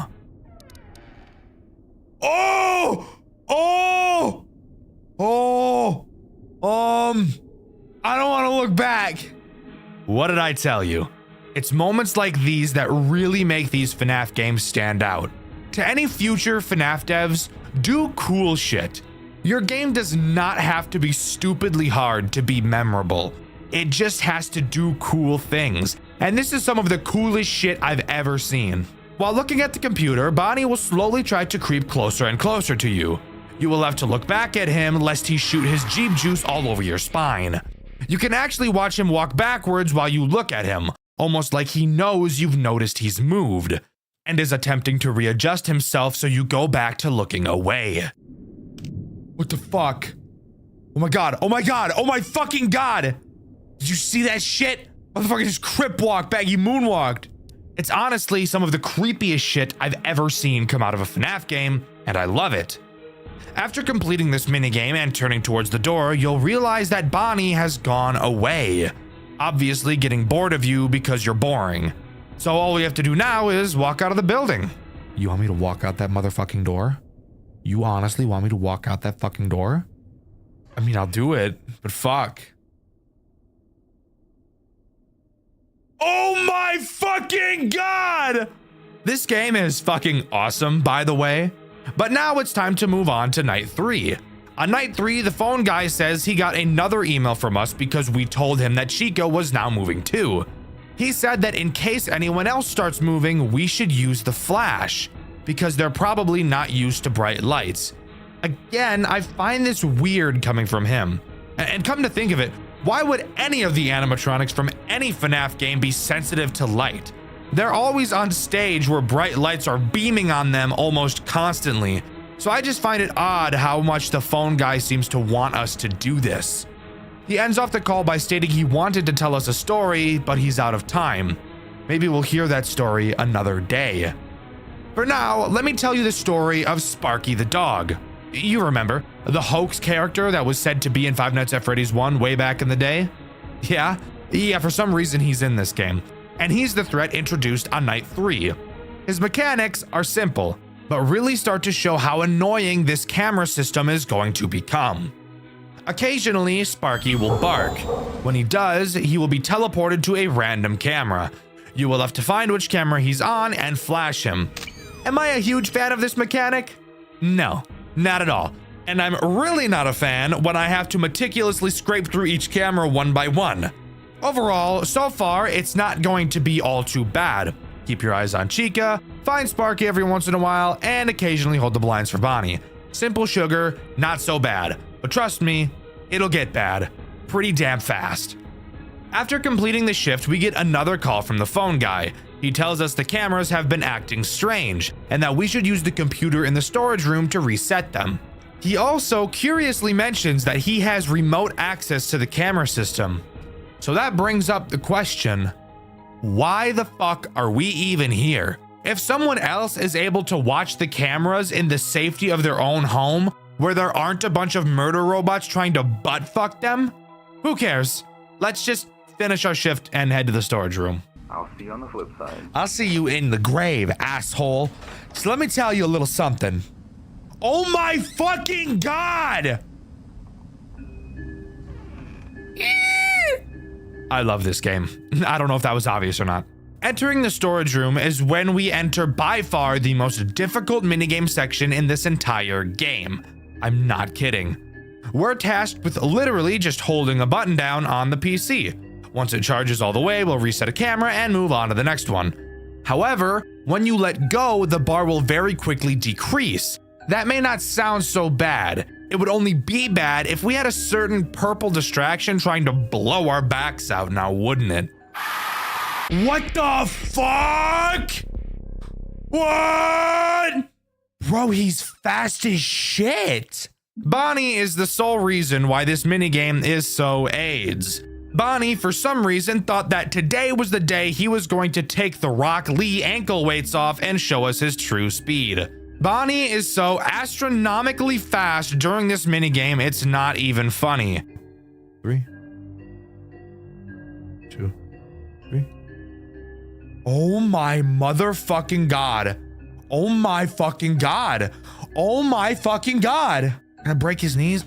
I don't want to look back. What did I tell you? It's moments like these that really make these FNAF games stand out. To any future FNAF devs, do cool shit. Your game does not have to be stupidly hard to be memorable. It just has to do cool things. And this is some of the coolest shit I've ever seen. While looking at the computer, Bonnie will slowly try to creep closer and closer to you. You will have to look back at him lest he shoot his Jeep juice all over your spine. You can actually watch him walk backwards while you look at him, almost like he knows you've noticed he's moved, and is attempting to readjust himself, so you go back to looking away. What the fuck? Oh my god, oh my god, oh my fucking god! Did you see that shit? Motherfucker just crip walked back, he moonwalked. It's honestly some of the creepiest shit I've ever seen come out of a FNAF game, and I love it. After completing this minigame and turning towards the door, you'll realize that Bonnie has gone away. Obviously getting bored of you because you're boring. So all we have to do now is walk out of the building. You want me to walk out that motherfucking door? You honestly want me to walk out that fucking door? I mean, I'll do it, but fuck. Oh my fucking god! This game is fucking awesome, by the way. But now it's time to move on to night 3. On night 3, the phone guy says he got another email from us because we told him that Chica was now moving too. He said that in case anyone else starts moving, we should use the flash, because they're probably not used to bright lights. Again, I find this weird coming from him. And come to think of it, why would any of the animatronics from any FNAF game be sensitive to light? They're always on stage where bright lights are beaming on them almost constantly. So I just find it odd how much the phone guy seems to want us to do this. He ends off the call by stating he wanted to tell us a story, but he's out of time. Maybe we'll hear that story another day. For now, let me tell you the story of Sparky the dog. You remember, the hoax character that was said to be in Five Nights at Freddy's 1 way back in the day? Yeah, for some reason he's in this game. And he's the threat introduced on night 3. His mechanics are simple, but really start to show how annoying this camera system is going to become. Occasionally, Sparky will bark. When he does, he will be teleported to a random camera. You will have to find which camera he's on and flash him. Am I a huge fan of this mechanic? No, not at all. And I'm really not a fan when I have to meticulously scrape through each camera one by one. Overall, so far, it's not going to be all too bad. Keep your eyes on Chica, find Sparky every once in a while, and occasionally hold the blinds for Bonnie. Simple sugar, not so bad. But trust me, it'll get bad pretty damn fast. After completing the shift, we get another call from the phone guy. He tells us the cameras have been acting strange, and that we should use the computer in the storage room to reset them. He also curiously mentions that he has remote access to the camera system. So that brings up the question, why the fuck are we even here? If someone else is able to watch the cameras in the safety of their own home, where there aren't a bunch of murder robots trying to butt fuck them, who cares? Let's just finish our shift and head to the storage room. I'll see you on the flip side. I'll see you in the grave, asshole. So let me tell you a little something. Oh my fucking god! I love this game. I don't know if that was obvious or not. Entering the storage room is when we enter by far the most difficult minigame section in this entire game. I'm not kidding. We're tasked with literally just holding a button down on the PC. Once it charges all the way, we'll reset a camera and move on to the next one. However, when you let go, the bar will very quickly decrease. That may not sound so bad. It would only be bad if we had a certain purple distraction trying to blow our backs out now, wouldn't it? What the fuck? What? Bro, he's fast as shit. Bonnie is the sole reason why this minigame is so AIDS. Bonnie, for some reason, thought that today was the day he was going to take the Rock Lee ankle weights off and show us his true speed. Bonnie is so astronomically fast during this minigame, it's not even funny. 3, 2, 3. Oh my motherfucking god. Oh my fucking god. Oh my fucking god. Can I break his knees?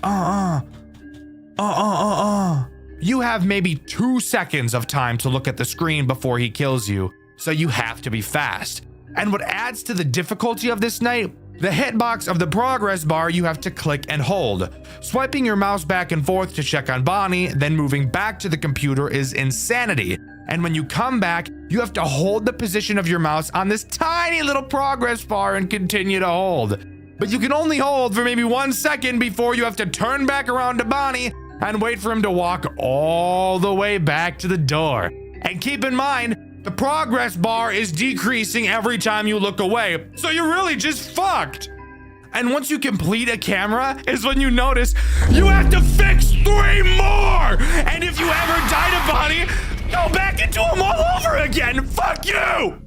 You have maybe 2 seconds of time to look at the screen before he kills you, so you have to be fast. And what adds to the difficulty of this night, the hitbox of the progress bar you have to click and hold. Swiping your mouse back and forth to check on Bonnie, then moving back to the computer is insanity. And when you come back, you have to hold the position of your mouse on this tiny little progress bar and continue to hold. But you can only hold for maybe 1 second before you have to turn back around to Bonnie and wait for him to walk all the way back to the door. And keep in mind, the progress bar is decreasing every time you look away, so you're really just fucked. And once you complete a camera is when you notice you have to fix 3 more. And if you ever die to Bonnie, go back into them all over again. Fuck you.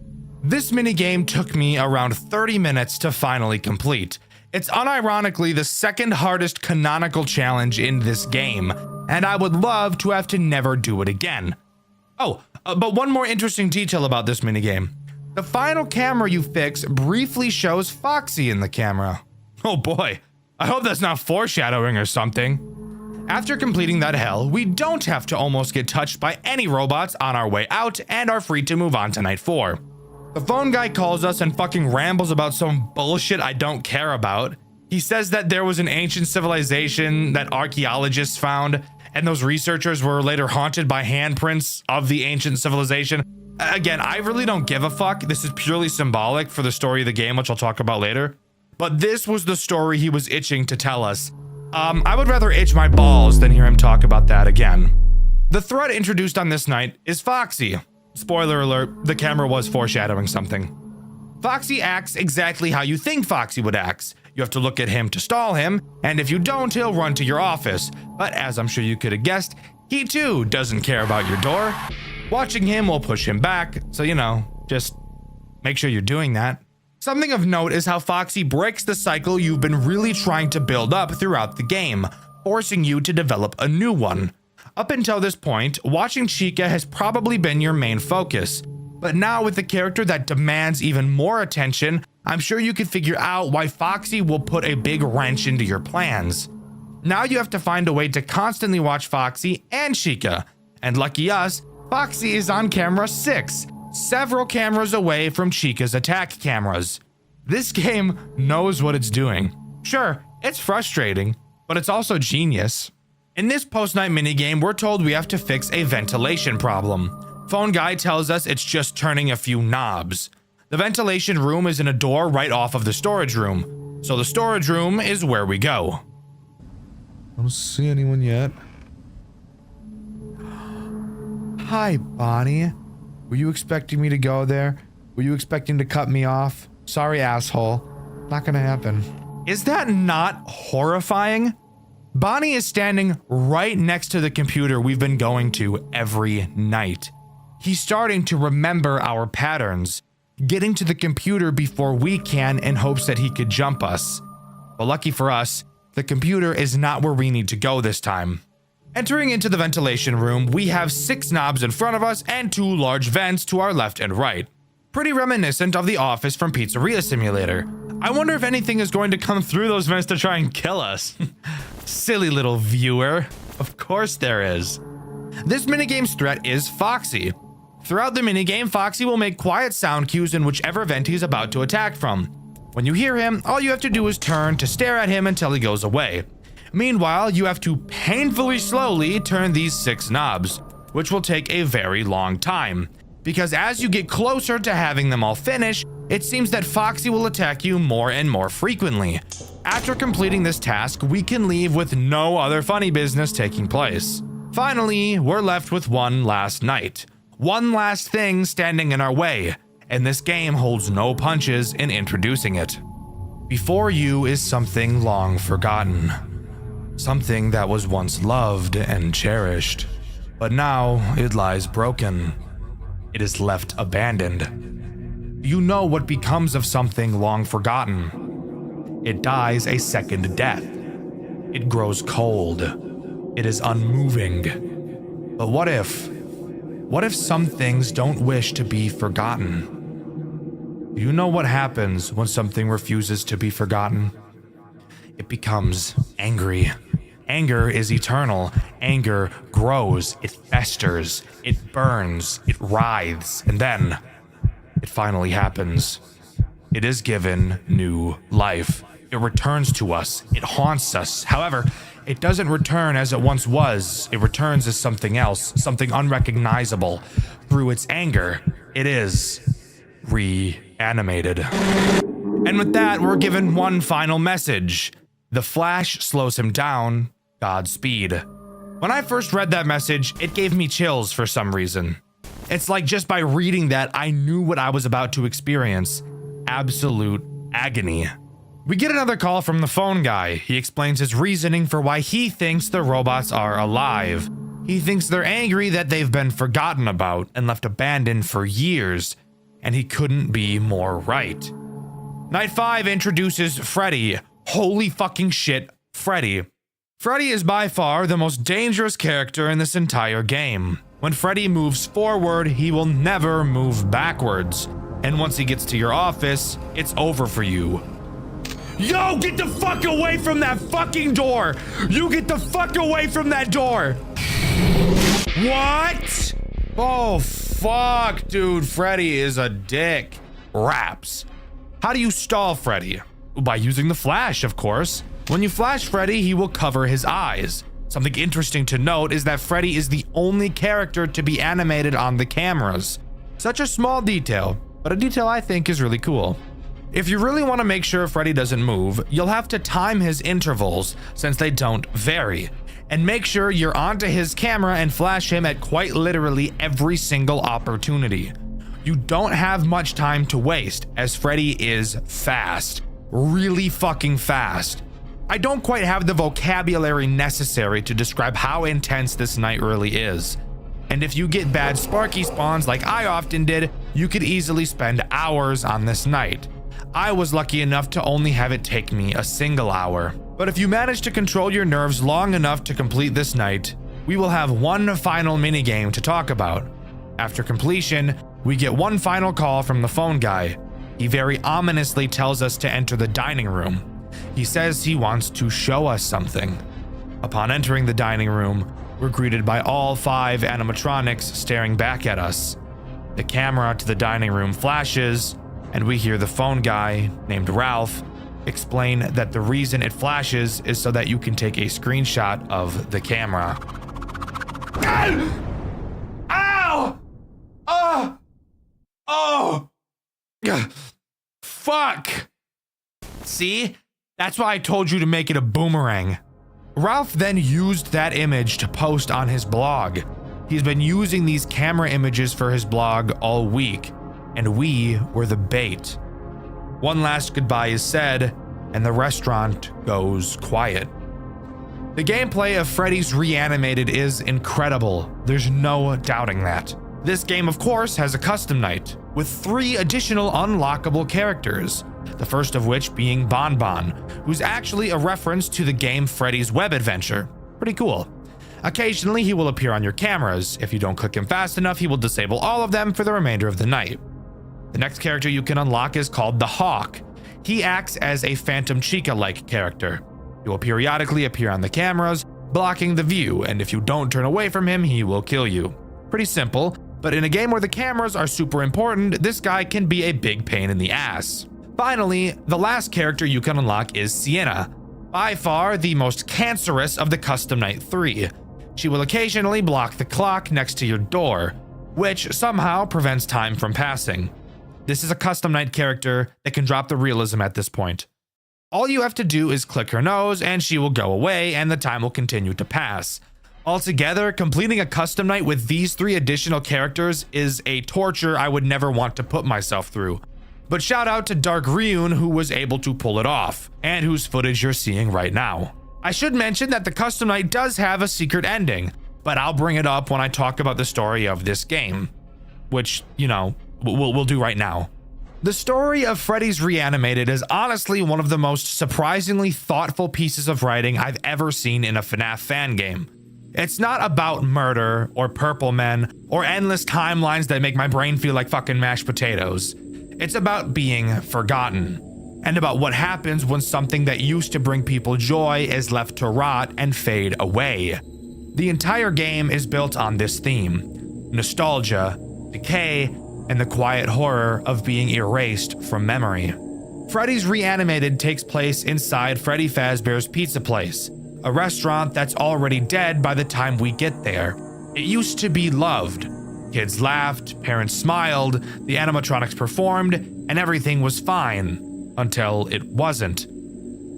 This minigame took me around 30 minutes to finally complete. It's unironically the second hardest canonical challenge in this game, and I would love to have to never do it again. Oh, but one more interesting detail about this minigame. The final camera you fix briefly shows Foxy in the camera. Oh boy, I hope that's not foreshadowing or something. After completing that hell, we don't have to almost get touched by any robots on our way out and are free to move on to night 4. The phone guy calls us and fucking rambles about some bullshit I don't care about. He says that there was an ancient civilization that archaeologists found, and those researchers were later haunted by handprints of the ancient civilization. Again, I really don't give a fuck. This is purely symbolic for the story of the game, which I'll talk about later. But this was the story he was itching to tell us. I would rather itch my balls than hear him talk about that again. The threat introduced on this night is Foxy. Spoiler alert, the camera was foreshadowing something. Foxy acts exactly how you think Foxy would act. You have to look at him to stall him, and if you don't, he'll run to your office. But as I'm sure you could have guessed, he too doesn't care about your door. Watching him will push him back, so you know, just make sure you're doing that. Something of note is how Foxy breaks the cycle you've been really trying to build up throughout the game, forcing you to develop a new one. Up until this point, watching Chica has probably been your main focus, but now with the character that demands even more attention, I'm sure you could figure out why Foxy will put a big wrench into your plans. Now you have to find a way to constantly watch Foxy and Chica, and lucky us, Foxy is on camera 6, several cameras away from Chica's attack cameras. This game knows what it's doing. Sure, it's frustrating, but it's also genius. In this post-night minigame, we're told we have to fix a ventilation problem. Phone guy tells us it's just turning a few knobs. The ventilation room is in a door right off of the storage room, so the storage room is where we go. I don't see anyone yet. Hi, Bonnie. Were you expecting me to go there? Were you expecting to cut me off? Sorry, asshole. Not gonna happen. Is that not horrifying? Bonnie is standing right next to the computer we've been going to every night. He's starting to remember our patterns, getting to the computer before we can in hopes that he could jump us. But lucky for us, the computer is not where we need to go this time. Entering into the ventilation room, we have 6 knobs in front of us and 2 large vents to our left and right. Pretty reminiscent of the office from Pizzeria Simulator. I wonder if anything is going to come through those vents to try and kill us. Silly little viewer. Of course there is. This minigame's threat is Foxy. Throughout the minigame, Foxy will make quiet sound cues in whichever vent he's about to attack from. When you hear him, all you have to do is turn to stare at him until he goes away. Meanwhile, you have to painfully slowly turn these 6 knobs, which will take a very long time. Because as you get closer to having them all finish, it seems that Foxy will attack you more and more frequently. After completing this task, we can leave with no other funny business taking place. Finally, we're left with one last night. One last thing standing in our way, and this game holds no punches in introducing it. Before you is something long forgotten. Something that was once loved and cherished, but now it lies broken. It is left abandoned. You know what becomes of something long forgotten. It dies a second death. It grows cold. It is unmoving. But what if some things don't wish to be forgotten? Do you know what happens when something refuses to be forgotten? It becomes angry. Anger is eternal. Anger grows, it festers, it burns, it writhes, and then it finally happens. it is given new life. It returns to us. It haunts us. However, it doesn't return as it once was. It returns as something else, something unrecognizable. Through its anger, it is reanimated. And with that, we're given one final message. The flash slows him down. Godspeed. When I first read that message, it gave me chills for some reason. It's like just by reading that, I knew what I was about to experience. Absolute agony. We get another call from the phone guy. He explains his reasoning for why he thinks the robots are alive. He thinks they're angry that they've been forgotten about and left abandoned for years, and he couldn't be more right. Night 5 introduces Freddy. Holy fucking shit, Freddy. Freddy is by far the most dangerous character in this entire game. When Freddy moves forward, he will never move backwards. And once he gets to your office, it's over for you. Yo, get the fuck away from that fucking door! You get the fuck away from that door! What? Oh, fuck, dude. Freddy is a dick. Raps. How do you stall Freddy? By using the flash, of course. When you flash Freddy, he will cover his eyes. Something interesting to note is that Freddy is the only character to be animated on the cameras. Such a small detail, but a detail I think is really cool. If you really want to make sure Freddy doesn't move, you'll have to time his intervals, since they don't vary, and make sure you're onto his camera and flash him at quite literally every single opportunity. You don't have much time to waste, as Freddy is fast. Really fucking fast. I don't quite have the vocabulary necessary to describe how intense this night really is. And if you get bad Sparky spawns like I often did, you could easily spend hours on this night. I was lucky enough to only have it take me a single hour. But if you manage to control your nerves long enough to complete this night, we will have one final minigame to talk about. After completion, we get one final call from the phone guy. He very ominously tells us to enter the dining room. He says he wants to show us something. Upon entering the dining room, we're greeted by all 5 animatronics staring back at us. The camera to the dining room flashes, and we hear the phone guy, named Ralph, explain that the reason it flashes is so that you can take a screenshot of the camera. Ow! Oh! Oh! Fuck! See? That's why I told you to make it a boomerang. Ralph then used that image to post on his blog. He's been using these camera images for his blog all week, and we were the bait. One last goodbye is said, and the restaurant goes quiet. The gameplay of Freddy's Reanimated is incredible. There's no doubting that. This game, of course, has a custom night with 3 additional unlockable characters. The first of which being Bon Bon, who's actually a reference to the game Freddy's Web Adventure. Pretty cool. Occasionally, he will appear on your cameras. If you don't click him fast enough, he will disable all of them for the remainder of the night. The next character you can unlock is called the Hawk. He acts as a Phantom Chica-like character. He will periodically appear on the cameras, blocking the view, and if you don't turn away from him, he will kill you. Pretty simple, but in a game where the cameras are super important, this guy can be a big pain in the ass. Finally, the last character you can unlock is Sienna, by far the most cancerous of the Custom Night 3. She will occasionally block the clock next to your door, which somehow prevents time from passing. This is a Custom Night character that can drop the realism at this point. All you have to do is click her nose and she will go away and the time will continue to pass. Altogether, completing a Custom Night with these 3 additional characters is a torture I would never want to put myself through. But shout out to Dark Ryun who was able to pull it off, and whose footage you're seeing right now. I should mention that the Custom Night does have a secret ending, but I'll bring it up when I talk about the story of this game. Which, you know, we'll do right now. The story of Freddy's Reanimated is honestly one of the most surprisingly thoughtful pieces of writing I've ever seen in a FNAF fan game. It's not about murder, or purple men, or endless timelines that make my brain feel like fucking mashed potatoes. It's about being forgotten, and about what happens when something that used to bring people joy is left to rot and fade away. The entire game is built on this theme: nostalgia, decay, and the quiet horror of being erased from memory. Freddy's Reanimated takes place inside Freddy Fazbear's Pizza Place, a restaurant that's already dead by the time we get there. It used to be loved. Kids laughed, parents smiled, the animatronics performed, and everything was fine, until it wasn't.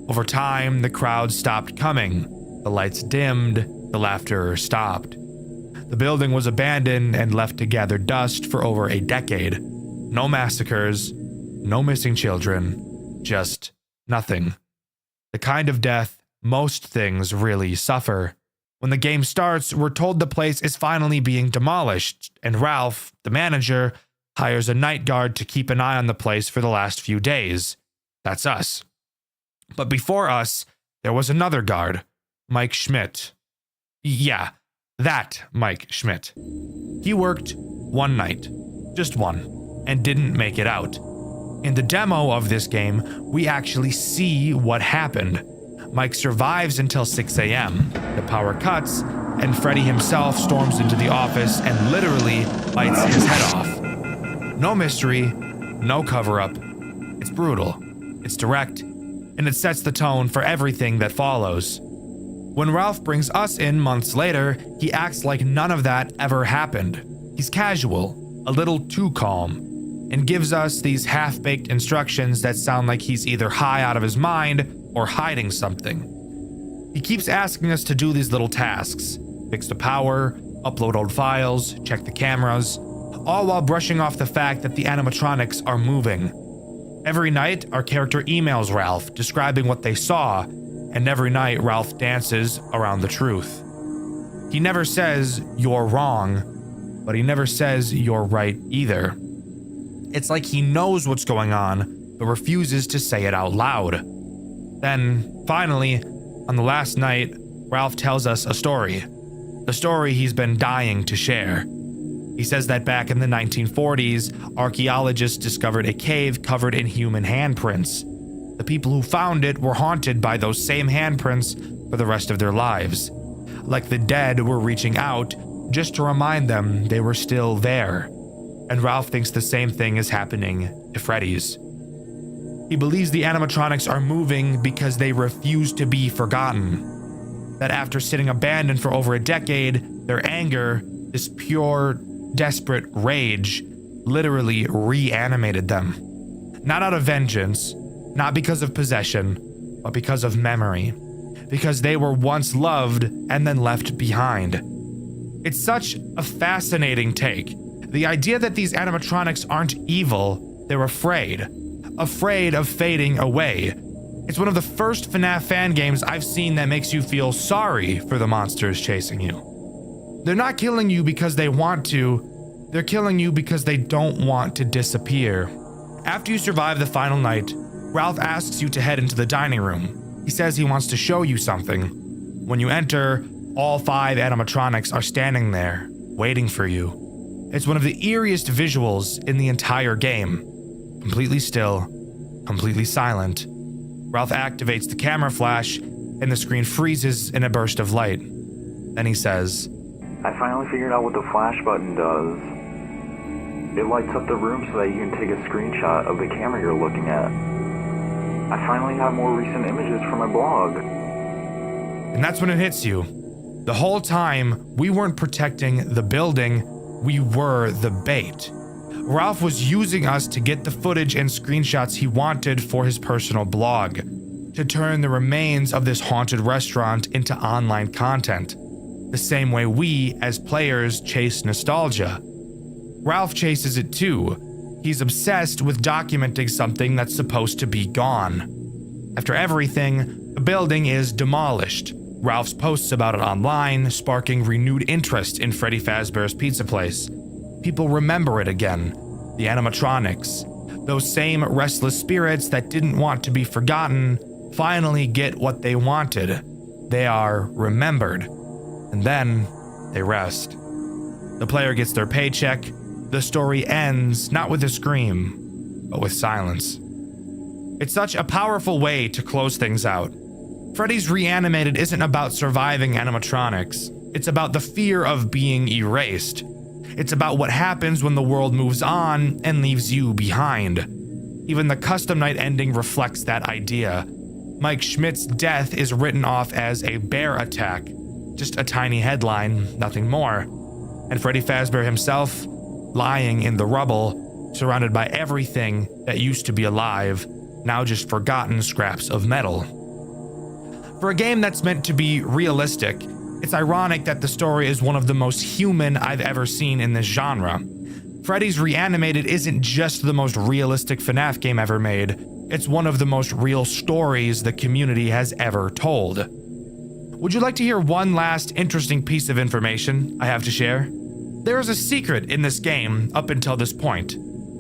Over time, the crowd stopped coming, the lights dimmed, the laughter stopped. The building was abandoned and left to gather dust for over a decade. No massacres, no missing children, just nothing. The kind of death most things really suffer. When the game starts, we're told the place is finally being demolished, and Ralph, the manager, hires a night guard to keep an eye on the place for the last few days. That's us. But before us, there was another guard, Mike Schmidt. Yeah, that Mike Schmidt. He worked one night, just one, and didn't make it out. In the demo of this game, we actually see what happened. Mike survives until 6 a.m. The power cuts, and Freddy himself storms into the office and literally bites his head off. No mystery, no cover-up. It's brutal, it's direct, and it sets the tone for everything that follows. When Ralph brings us in months later, he acts like none of that ever happened. He's casual, a little too calm, and gives us these half-baked instructions that sound like he's either high out of his mind or hiding something. He keeps asking us to do these little tasks: fix the power, upload old files, check the cameras, all while brushing off the fact that the animatronics are moving. Every night, our character emails Ralph describing what they saw, and every night Ralph dances around the truth. He never says, "You're wrong," but he never says, "You're right" either. It's like he knows what's going on, but refuses to say it out loud. Then, finally, on the last night, Ralph tells us a story he's been dying to share. He says that back in the 1940s, archaeologists discovered a cave covered in human handprints. The people who found it were haunted by those same handprints for the rest of their lives. Like the dead were reaching out just to remind them they were still there. And Ralph thinks the same thing is happening to Freddy's. He believes the animatronics are moving because they refuse to be forgotten. That after sitting abandoned for over a decade, their anger, this pure, desperate rage, literally reanimated them. Not out of vengeance, not because of possession, but because of memory. Because they were once loved and then left behind. It's such a fascinating take. The idea that these animatronics aren't evil, they're afraid. Afraid of fading away. It's one of the first FNAF fan games I've seen that makes you feel sorry for the monsters chasing you. They're not killing you because they want to, they're killing you because they don't want to disappear. After you survive the final night, Ralph asks you to head into the dining room. He says he wants to show you something. When you enter, all 5 animatronics are standing there, waiting for you. It's one of the eeriest visuals in the entire game. Completely still, completely silent. Ralph activates the camera flash, and the screen freezes in a burst of light. Then he says, I finally figured out what the flash button does. It lights up the room so that you can take a screenshot of the camera you're looking at. I finally have more recent images for my blog. And that's when it hits you. The whole time, we weren't protecting the building, we were the bait. Ralph was using us to get the footage and screenshots he wanted for his personal blog, to turn the remains of this haunted restaurant into online content, the same way we, as players, chase nostalgia. Ralph chases it too. He's obsessed with documenting something that's supposed to be gone. After everything, the building is demolished. Ralph's posts about it online, sparking renewed interest in Freddy Fazbear's Pizza Place. People remember it again. The animatronics, those same restless spirits that didn't want to be forgotten, finally get what they wanted. They are remembered. And then they rest. The player gets their paycheck. The story ends not with a scream, but with silence. It's such a powerful way to close things out. Freddy's Reanimated isn't about surviving animatronics. It's about the fear of being erased. It's about what happens when the world moves on and leaves you behind. Even the custom night ending reflects that idea. Mike Schmidt's death is written off as a bear attack. Just a tiny headline, nothing more. And Freddy Fazbear himself, lying in the rubble, surrounded by everything that used to be alive, now just forgotten scraps of metal. For a game that's meant to be realistic, it's ironic that the story is one of the most human I've ever seen in this genre. Freddy's Reanimated isn't just the most realistic FNAF game ever made, it's one of the most real stories the community has ever told. Would you like to hear one last interesting piece of information I have to share? There is a secret in this game up until this point.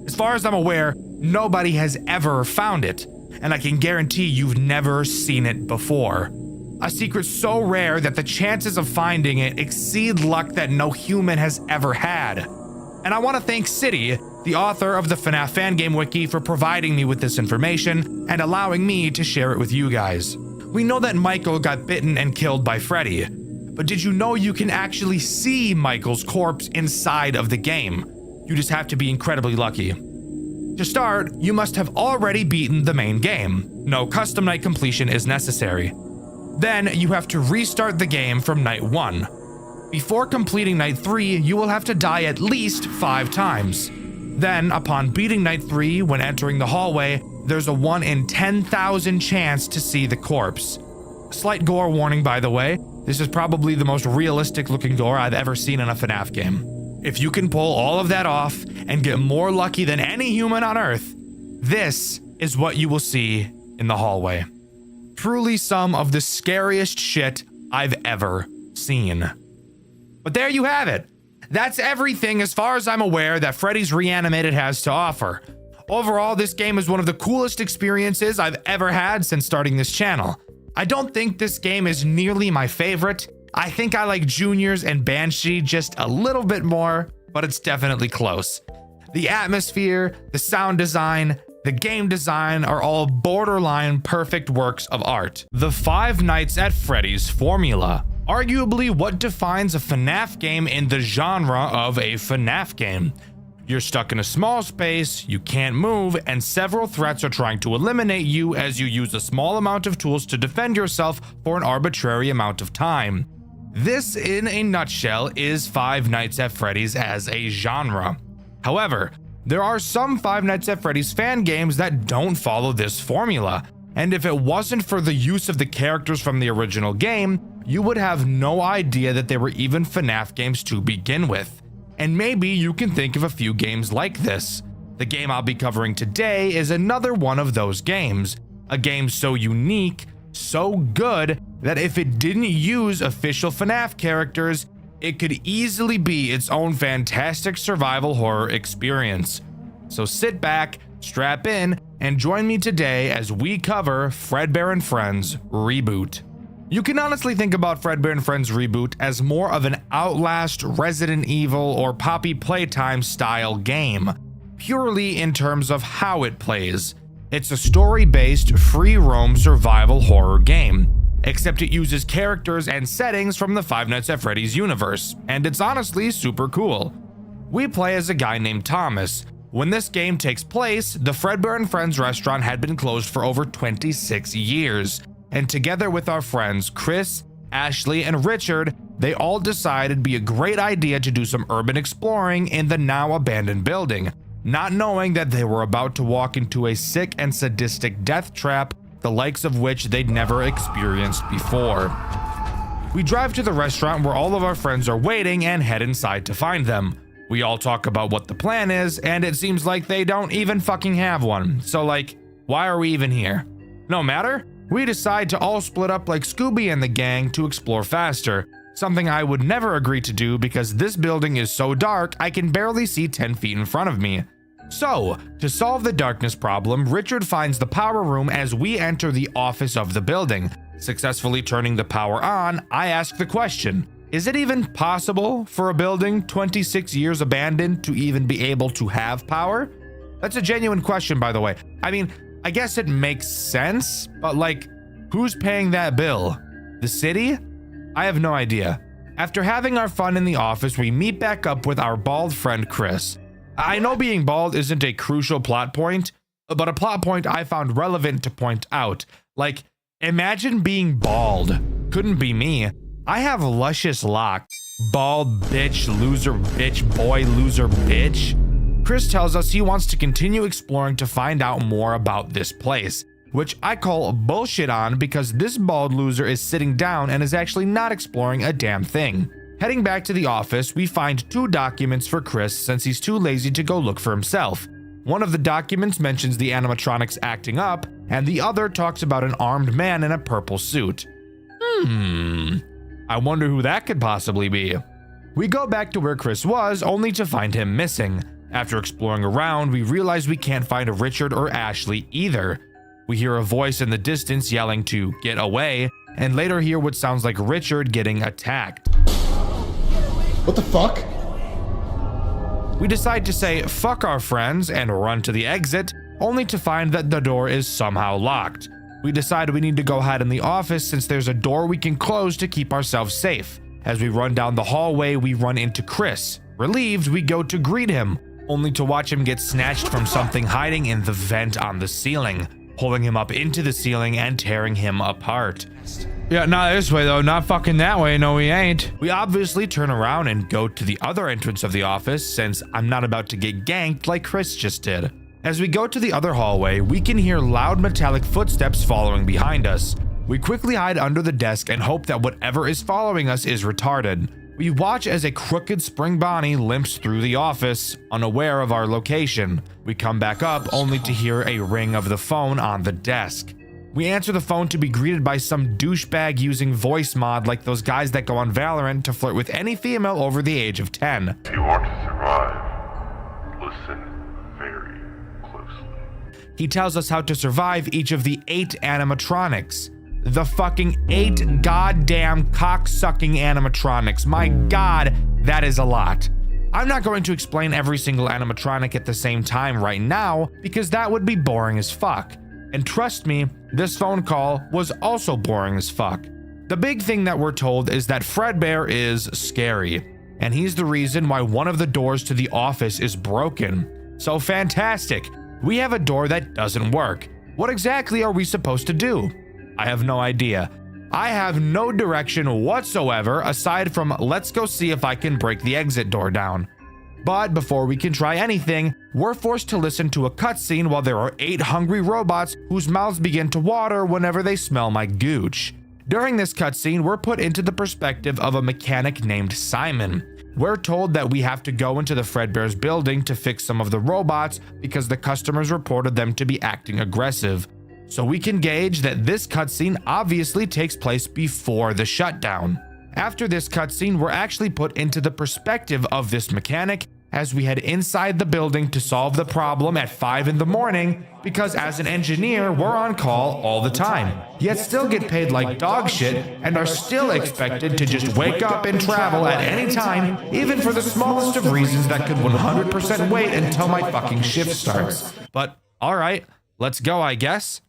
As far as I'm aware, nobody has ever found it, and I can guarantee you've never seen it before. A secret so rare that the chances of finding it exceed luck that no human has ever had. And I want to thank City, the author of the FNAF fan game wiki, for providing me with this information and allowing me to share it with you guys. We know that Michael got bitten and killed by Freddy, but did you know you can actually see Michael's corpse inside of the game? You just have to be incredibly lucky. To start, you must have already beaten the main game. No custom night completion is necessary. Then you have to restart the game from night 1. Before completing night 3, you will have to die at least 5 times. Then, upon beating night 3, when entering the hallway, there's a 1 in 10,000 chance to see the corpse. Slight gore warning, by the way. This is probably the most realistic looking gore I've ever seen in a FNAF game. If you can pull all of that off and get more lucky than any human on Earth, this is what you will see in the hallway. Truly some of the scariest shit I've ever seen. But there you have it. That's everything as far as I'm aware that Freddy's Reanimated has to offer. Overall, this game is one of the coolest experiences I've ever had since starting this channel. I don't think this game is nearly my favorite. I think I like Juniors and Banshee just a little bit more, but it's definitely close. The atmosphere, the sound design, the game design are all borderline perfect works of art. The Five Nights at Freddy's formula. Arguably what defines a FNAF game in the genre of a FNAF game. You're stuck in a small space, you can't move, and several threats are trying to eliminate you as you use a small amount of tools to defend yourself for an arbitrary amount of time. This, in a nutshell, is Five Nights at Freddy's as a genre. However, there are some Five Nights at Freddy's fan games that don't follow this formula, and if it wasn't for the use of the characters from the original game, you would have no idea that they were even FNAF games to begin with. And maybe you can think of a few games like this. The game I'll be covering today is another one of those games. A game so unique, so good, that if it didn't use official FNAF characters, it could easily be its own fantastic survival horror experience. So sit back, strap in, and join me today as we cover Fredbear and Friends Reboot. You can honestly think about Fredbear and Friends Reboot as more of an Outlast, Resident Evil, or Poppy Playtime style game, purely in terms of how it plays. It's a story-based, free-roam survival horror game, except it uses characters and settings from the Five Nights at Freddy's universe, and it's honestly super cool. We play as a guy named Thomas. When this game takes place, the Fredbear and Friends restaurant had been closed for over 26 years, and together with our friends Chris, Ashley, and Richard, they all decided it'd be a great idea to do some urban exploring in the now abandoned building, not knowing that they were about to walk into a sick and sadistic death trap, the likes of which they'd never experienced before. We drive to the restaurant where all of our friends are waiting and head inside to find them. We all talk about what the plan is, and it seems like they don't even fucking have one. So like, why are we even here? No matter, we decide to all split up like Scooby and the gang to explore faster, something I would never agree to do because this building is so dark I can barely see 10 feet in front of me. So, to solve the darkness problem, Richard finds the power room as we enter the office of the building. Successfully turning the power on, I ask the question, is it even possible for a building 26 years abandoned to even be able to have power? That's a genuine question, by the way. I mean, I guess it makes sense, but like, who's paying that bill? The city? I have no idea. After having our fun in the office, we meet back up with our bald friend Chris. I know being bald isn't a crucial plot point, but a plot point I found relevant to point out. Like, imagine being bald. Couldn't be me. I have luscious locks. Bald bitch, loser bitch, boy, loser bitch. Chris tells us he wants to continue exploring to find out more about this place, which I call bullshit on because this bald loser is sitting down and is actually not exploring a damn thing. Heading back to the office, we find 2 documents for Chris since he's too lazy to go look for himself. One of the documents mentions the animatronics acting up, and the other talks about an armed man in a purple suit. I wonder who that could possibly be. We go back to where Chris was, only to find him missing. After exploring around, we realize we can't find Richard or Ashley either. We hear a voice in the distance yelling to get away, and later hear what sounds like Richard getting attacked. What the fuck? We decide to say fuck our friends and run to the exit, only to find that the door is somehow locked. We decide we need to go hide in the office since there's a door we can close to keep ourselves safe. As we run down the hallway, we run into Chris. Relieved, we go to greet him, only to watch him get snatched from something hiding in the vent on the ceiling, pulling him up into the ceiling and tearing him apart. Yeah, not this way though, not fucking that way, no we ain't. We obviously turn around and go to the other entrance of the office since I'm not about to get ganked like Chris just did. As we go to the other hallway, we can hear loud metallic footsteps following behind us. We quickly hide under the desk and hope that whatever is following us is retarded. We watch as a crooked spring Bonnie limps through the office, unaware of our location. We come back up only to hear a ring of the phone on the desk. We answer the phone to be greeted by some douchebag using voice mod like those guys that go on Valorant to flirt with any female over the age of 10. If you want to survive, listen very closely. He tells us how to survive each of the 8 animatronics. The fucking 8 goddamn cock-sucking animatronics. My god, that is a lot. I'm not going to explain every single animatronic at the same time right now because that would be boring as fuck. And trust me, this phone call was also boring as fuck. The big thing that we're told is that Fredbear is scary, and he's the reason why one of the doors to the office is broken. So fantastic, we have a door that doesn't work. What exactly are we supposed to do? I have no idea. I have no direction whatsoever aside from let's go see if I can break the exit door down. But before we can try anything, we're forced to listen to a cutscene while there are 8 hungry robots whose mouths begin to water whenever they smell my gooch. During this cutscene, we're put into the perspective of a mechanic named Simon. We're told that we have to go into the Fredbear's building to fix some of the robots because the customers reported them to be acting aggressive. So we can gauge that this cutscene obviously takes place before the shutdown. After this cutscene, we're actually put into the perspective of this mechanic as we head inside the building to solve the problem at 5 in the morning because as an engineer, we're on call all the time, yet still get paid like dog shit and are still expected to just wake up and travel at any time, even for the smallest of reasons that could 100% wait until my fucking shift starts. But all right, let's go, I guess.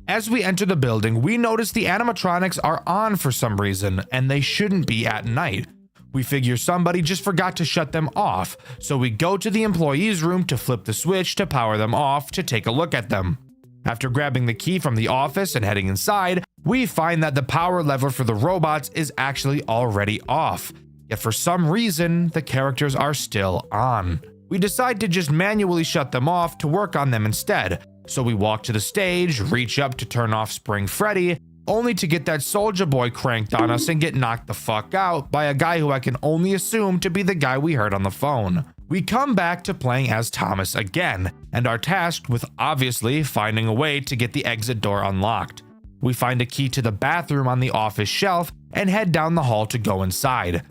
As we enter the building, we notice the animatronics are on for some reason, and they shouldn't be at night. We figure somebody just forgot to shut them off, so we go to the employees' room to flip the switch to power them off to take a look at them. After grabbing the key from the office and heading inside, we find that the power lever for the robots is actually already off, yet for some reason, the characters are still on. We decide to just manually shut them off to work on them instead. So we walk to the stage, reach up to turn off Spring Freddy, only to get that soldier boy cranked on us and get knocked the fuck out by a guy who I can only assume to be the guy we heard on the phone. We come back to playing as Thomas again, and are tasked with obviously finding a way to get the exit door unlocked. We find a key to the bathroom on the office shelf and head down the hall to go inside.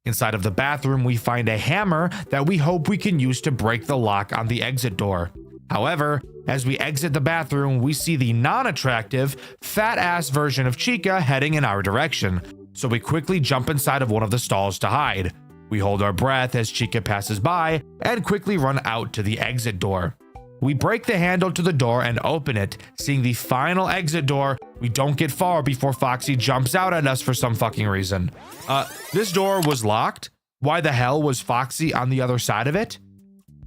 Inside of the bathroom, we find a hammer that we hope we can use to break the lock on the exit door. However, as we exit the bathroom, we see the non-attractive, fat-ass version of Chica heading in our direction, so we quickly jump inside of one of the stalls to hide. We hold our breath as Chica passes by and quickly run out to the exit door. We break the handle to the door and open it, seeing the final exit door. We don't get far before Foxy jumps out at us for some fucking reason. This door was locked. Why the hell was Foxy on the other side of it?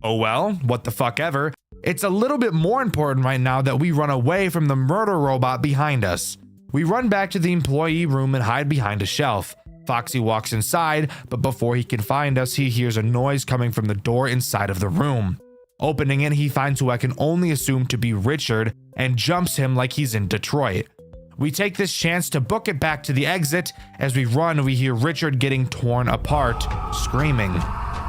Oh well, what the fuck ever. It's a little bit more important right now that we run away from the murder robot behind us. We run back to the employee room and hide behind a shelf. Foxy walks inside, but before he can find us, he hears a noise coming from the door inside of the room. Opening it, he finds who I can only assume to be Richard and jumps him like he's in Detroit. We take this chance to book it back to the exit. As we run, we hear Richard getting torn apart, screaming.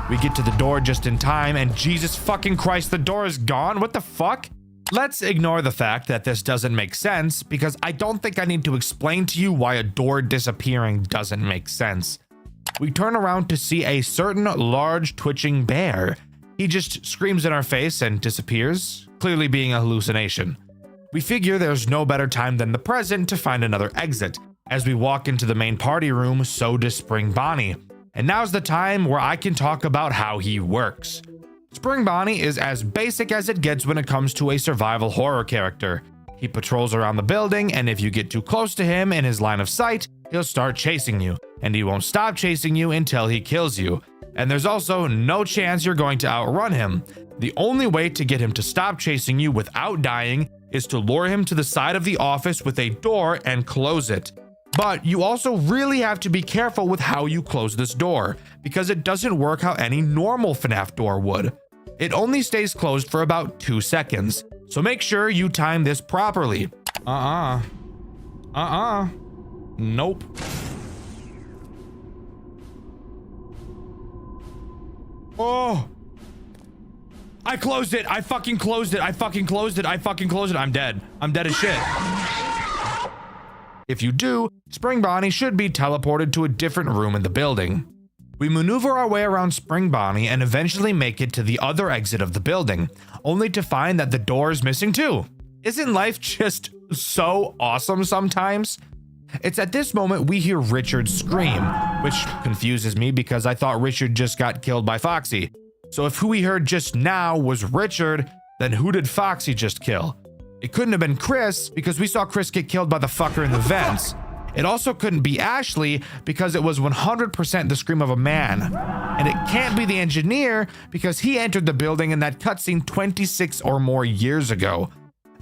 We get to the door just in time, and Jesus fucking Christ, the door is gone. What the fuck? Let's ignore the fact that this doesn't make sense, because I don't think I need to explain to you why a door disappearing doesn't make sense. We turn around to see a certain large twitching bear. He just screams in our face and disappears, clearly being a hallucination. We figure there's no better time than the present to find another exit. As we walk into the main party room, so does Spring Bonnie. And now's the time where I can talk about how he works. Spring Bonnie is as basic as it gets when it comes to a survival horror character. He patrols around the building, and if you get too close to him in his line of sight, he'll start chasing you, and he won't stop chasing you until he kills you. And there's also no chance you're going to outrun him. The only way to get him to stop chasing you without dying is to lure him to the side of the office with a door and close it. But you also really have to be careful with how you close this door, because it doesn't work how any normal FNAF door would. It only stays closed for about 2 seconds, so make sure you time this properly. Nope. Oh! I closed it! I fucking closed it! I fucking closed it! I fucking closed it! I'm dead. I'm dead as shit. If you do, Spring Bonnie should be teleported to a different room in the building. We maneuver our way around Spring Bonnie and eventually make it to the other exit of the building, only to find that the door is missing too. Isn't life just so awesome sometimes? It's at this moment we hear Richard scream, which confuses me because I thought Richard just got killed by Foxy. So if who we heard just now was Richard, then who did Foxy just kill? It couldn't have been Chris because we saw Chris get killed by the fucker in the vents. It also couldn't be Ashley because it was 100% the scream of a man. And it can't be the engineer because he entered the building in that cutscene 26 or more years ago.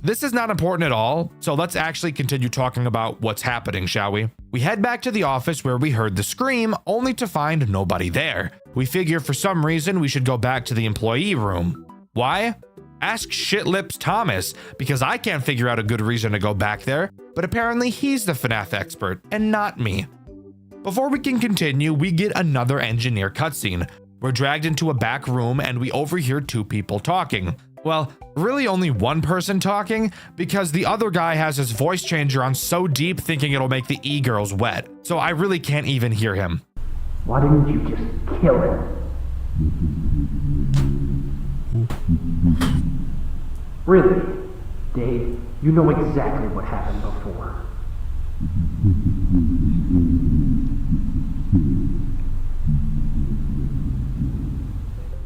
This is not important at all, so let's actually continue talking about what's happening, shall we? We head back to the office where we heard the scream, only to find nobody there. We figure for some reason we should go back to the employee room. Why? Ask Shitlips Thomas, because I can't figure out a good reason to go back there, but apparently he's the FNAF expert, and not me. Before we can continue, we get another engineer cutscene. We're dragged into a back room and we overhear 2 people talking. Well, really only one person talking, because the other guy has his voice changer on so deep thinking it'll make the e-girls wet, so I really can't even hear him. Why didn't you just kill him? Really? Dave, you know exactly what happened before.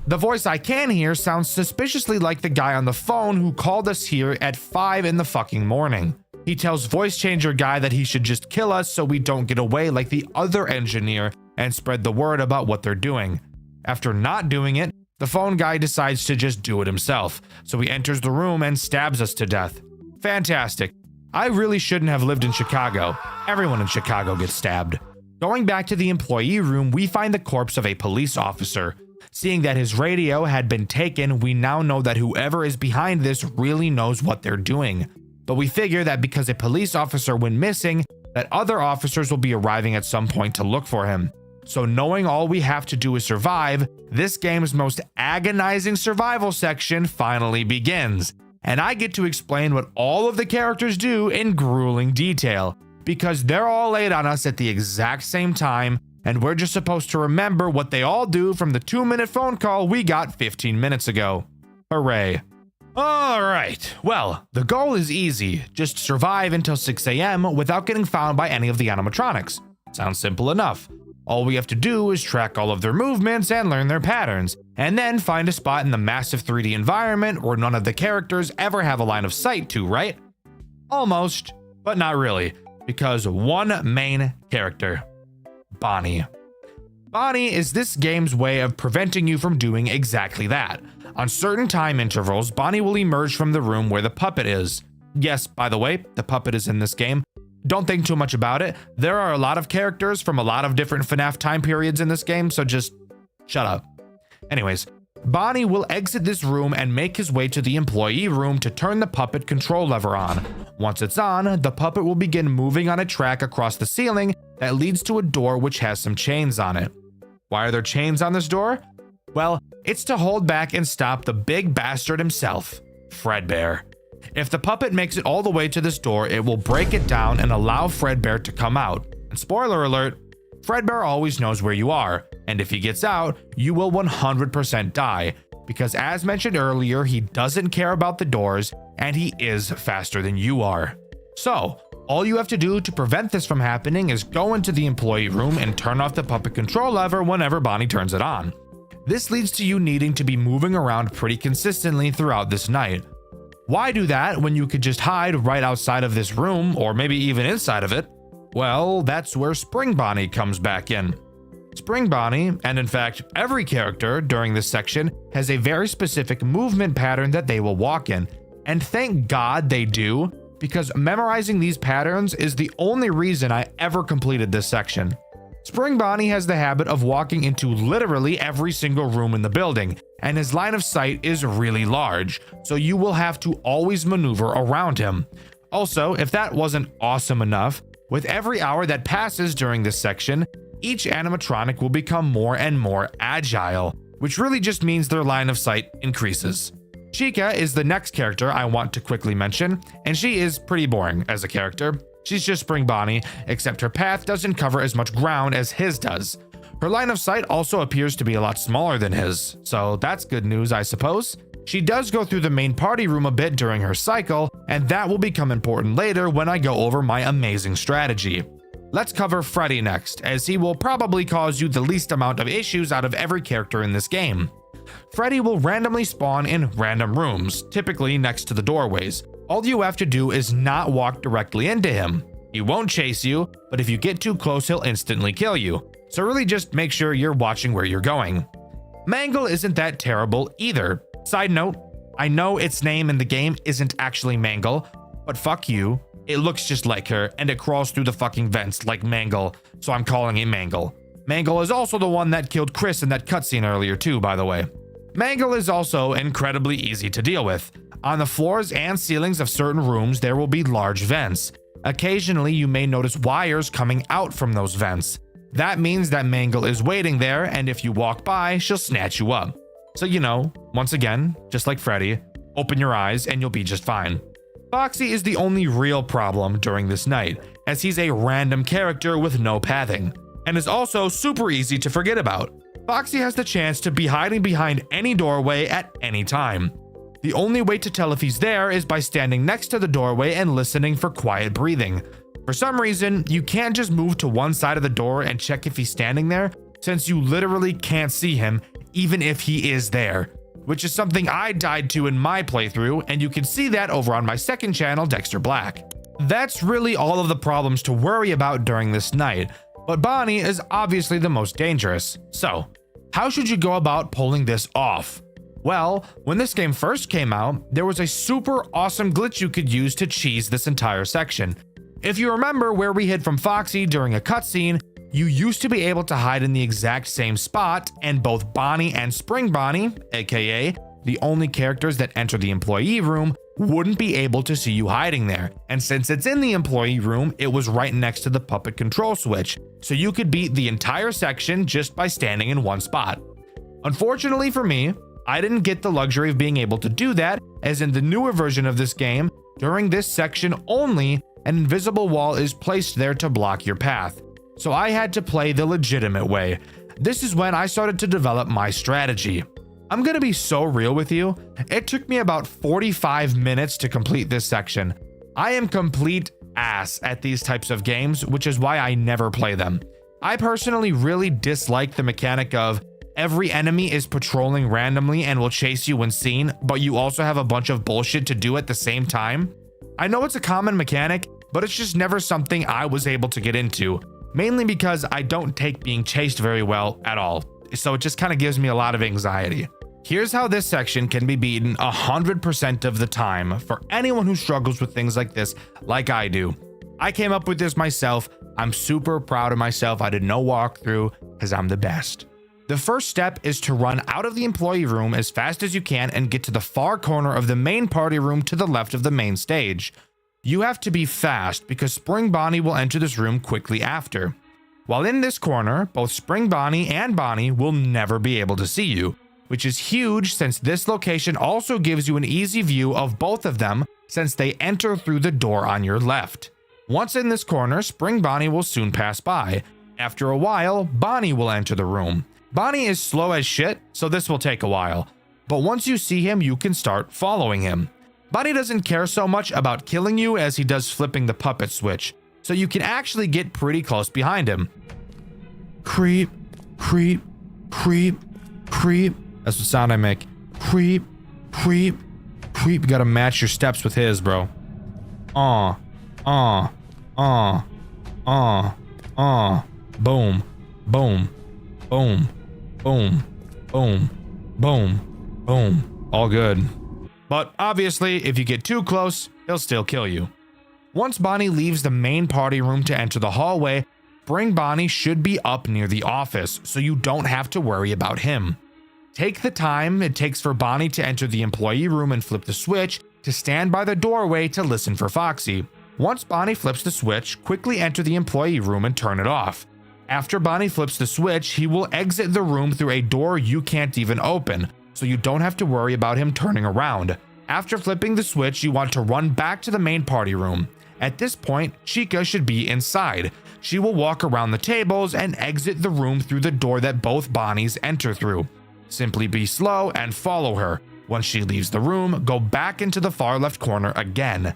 The voice I can hear sounds suspiciously like the guy on the phone who called us here at 5 in the fucking morning. He tells voice changer guy that he should just kill us so we don't get away like the other engineer and spread the word about what they're doing. After not doing it, the phone guy decides to just do it himself, so he enters the room and stabs us to death. Fantastic. I really shouldn't have lived in Chicago. Everyone in Chicago gets stabbed. Going back to the employee room, we find the corpse of a police officer. Seeing that his radio had been taken, we now know that whoever is behind this really knows what they're doing. But we figure that because a police officer went missing, that other officers will be arriving at some point to look for him. So knowing all we have to do is survive, this game's most agonizing survival section finally begins. And I get to explain what all of the characters do in grueling detail, because they're all laid on us at the exact same time, and we're just supposed to remember what they all do from the 2-minute phone call we got 15 minutes ago. Hooray. Alright, well, the goal is easy. Just survive until 6 AM without getting found by any of the animatronics. Sounds simple enough. All we have to do is track all of their movements and learn their patterns, and then find a spot in the massive 3D environment where none of the characters ever have a line of sight to, right? Almost, but not really, because one main character, Bonnie. Bonnie is this game's way of preventing you from doing exactly that. On certain time intervals, Bonnie will emerge from the room where the puppet is. Yes, by the way, the puppet is in this game. Don't think too much about it. There are a lot of characters from a lot of different FNAF time periods in this game, so just shut up. Anyways, Bonnie will exit this room and make his way to the employee room to turn the puppet control lever on. Once it's on, the puppet will begin moving on a track across the ceiling that leads to a door which has some chains on it. Why are there chains on this door? Well, it's to hold back and stop the big bastard himself, Fredbear. If the puppet makes it all the way to this door, it will break it down and allow Fredbear to come out. And spoiler alert, Fredbear always knows where you are, and if he gets out, you will 100% die, because as mentioned earlier, he doesn't care about the doors, and he is faster than you are. So, all you have to do to prevent this from happening is go into the employee room and turn off the puppet control lever whenever Bonnie turns it on. This leads to you needing to be moving around pretty consistently throughout this night. Why do that when you could just hide right outside of this room, or maybe even inside of it? Well, that's where Spring Bonnie comes back in. Spring Bonnie, and in fact every character during this section, has a very specific movement pattern that they will walk in. And thank God they do, because memorizing these patterns is the only reason I ever completed this section. Spring Bonnie has the habit of walking into literally every single room in the building, and his line of sight is really large, so you will have to always maneuver around him. Also, if that wasn't awesome enough, with every hour that passes during this section, each animatronic will become more and more agile, which really just means their line of sight increases. Chica is the next character I want to quickly mention, and she is pretty boring as a character. She's just Spring Bonnie, except her path doesn't cover as much ground as his does. Her line of sight also appears to be a lot smaller than his, so that's good news, I suppose. She does go through the main party room a bit during her cycle, and that will become important later when I go over my amazing strategy. Let's cover Freddy next, as he will probably cause you the least amount of issues out of every character in this game. Freddy will randomly spawn in random rooms, typically next to the doorways. All you have to do is not walk directly into him. He won't chase you, but if you get too close, he'll instantly kill you. So really just make sure you're watching where you're going. Mangle isn't that terrible either. Side note, I know its name in the game isn't actually Mangle, but fuck you. It looks just like her, and it crawls through the fucking vents like Mangle, so I'm calling it Mangle. Mangle is also the one that killed Chris in that cutscene earlier too, by the way. Mangle is also incredibly easy to deal with. On the floors and ceilings of certain rooms, there will be large vents. Occasionally, you may notice wires coming out from those vents. That means that Mangle is waiting there, and if you walk by, she'll snatch you up. So you know, once again, just like Freddy, open your eyes and you'll be just fine. Foxy is the only real problem during this night, as he's a random character with no pathing, and is also super easy to forget about. Foxy has the chance to be hiding behind any doorway at any time. The only way to tell if he's there is by standing next to the doorway and listening for quiet breathing. For some reason, you can't just move to one side of the door and check if he's standing there, since you literally can't see him even if he is there, which is something I died to in my playthrough, and you can see that over on my second channel, Dexter Black. That's really all of the problems to worry about during this night, but Bonnie is obviously the most dangerous. So, how should you go about pulling this off? Well, when this game first came out, there was a super awesome glitch you could use to cheese this entire section. If you remember where we hid from Foxy during a cutscene, you used to be able to hide in the exact same spot, and both Bonnie and Spring Bonnie, aka the only characters that enter the employee room, wouldn't be able to see you hiding there. And since it's in the employee room, it was right next to the puppet control switch, so you could beat the entire section just by standing in one spot. Unfortunately for me, I didn't get the luxury of being able to do that, as in the newer version of this game, during this section only, an invisible wall is placed there to block your path. So I had to play the legitimate way. This is when I started to develop my strategy. I'm gonna be so real with you, it took me about 45 minutes to complete this section. I am complete ass at these types of games, which is why I never play them. I personally really dislike the mechanic of every enemy is patrolling randomly and will chase you when seen, but you also have a bunch of bullshit to do at the same time. I know it's a common mechanic, but it's just never something I was able to get into, mainly because I don't take being chased very well at all. So it just kind of gives me a lot of anxiety. Here's how this section can be beaten 100% of the time for anyone who struggles with things like this, like I do. I came up with this myself. I'm super proud of myself. I did no walkthrough because I'm the best. The first step is to run out of the employee room as fast as you can and get to the far corner of the main party room to the left of the main stage. You have to be fast because Spring Bonnie will enter this room quickly after. While in this corner, both Spring Bonnie and Bonnie will never be able to see you, which is huge since this location also gives you an easy view of both of them since they enter through the door on your left. Once in this corner, Spring Bonnie will soon pass by. After a while, Bonnie will enter the room. Bonnie is slow as shit, so this will take a while. But once you see him, you can start following him. Bonnie doesn't care so much about killing you as he does flipping the puppet switch, so you can actually get pretty close behind him. Creep, creep, creep, creep. That's the sound I make. Creep, creep, creep. You gotta match your steps with his, bro. Boom, boom, boom, boom, boom, boom, boom. All good. But obviously, if you get too close, he'll still kill you. Once Bonnie leaves the main party room to enter the hallway, Spring Bonnie should be up near the office, so you don't have to worry about him. Take the time it takes for Bonnie to enter the employee room and flip the switch to stand by the doorway to listen for Foxy. Once Bonnie flips the switch, quickly enter the employee room and turn it off. After Bonnie flips the switch, he will exit the room through a door you can't even open, so you don't have to worry about him turning around. After flipping the switch, you want to run back to the main party room. At this point, Chica should be inside. She will walk around the tables and exit the room through the door that both Bonnies enter through. Simply be slow and follow her. Once she leaves the room, go back into the far left corner again.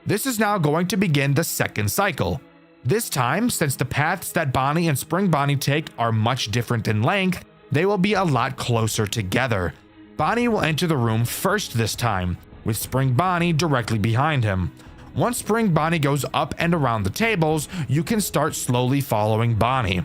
This is now going to begin the second cycle. This time, since the paths that Bonnie and Spring Bonnie take are much different in length, they will be a lot closer together. Bonnie will enter the room first this time, with Spring Bonnie directly behind him. Once Spring Bonnie goes up and around the tables, you can start slowly following Bonnie.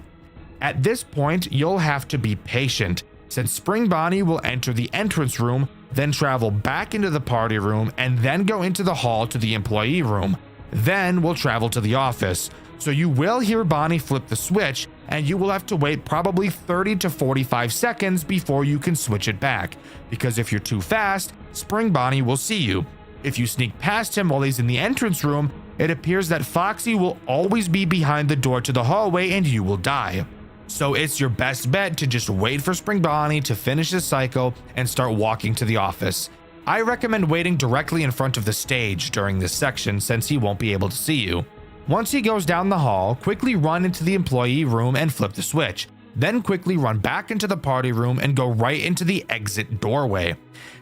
At this point, you'll have to be patient, since Spring Bonnie will enter the entrance room, then travel back into the party room, and then go into the hall to the employee room. Then we'll travel to the office. So you will hear Bonnie flip the switch, and you will have to wait probably 30 to 45 seconds before you can switch it back, because if you're too fast, Spring Bonnie will see you. If you sneak past him while he's in the entrance room, it appears that Foxy will always be behind the door to the hallway and you will die. So it's your best bet to just wait for Spring Bonnie to finish this cycle and start walking to the office. I recommend waiting directly in front of the stage during this section since he won't be able to see you. Once he goes down the hall, quickly run into the employee room and flip the switch. Then quickly run back into the party room and go right into the exit doorway.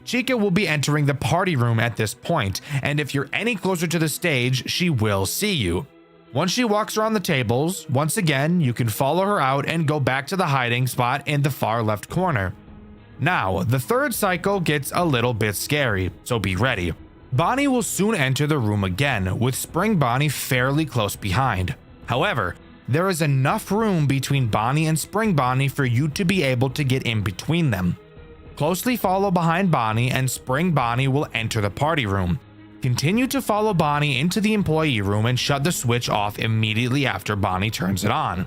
Chica will be entering the party room at this point, and if you're any closer to the stage, she will see you. Once she walks around the tables, once again, you can follow her out and go back to the hiding spot in the far left corner. Now, the third cycle gets a little bit scary, so be ready. Bonnie will soon enter the room again, with Spring Bonnie fairly close behind. However, there is enough room between Bonnie and Spring Bonnie for you to be able to get in between them. Closely follow behind Bonnie and Spring Bonnie will enter the party room. Continue to follow Bonnie into the employee room and shut the switch off immediately after Bonnie turns it on.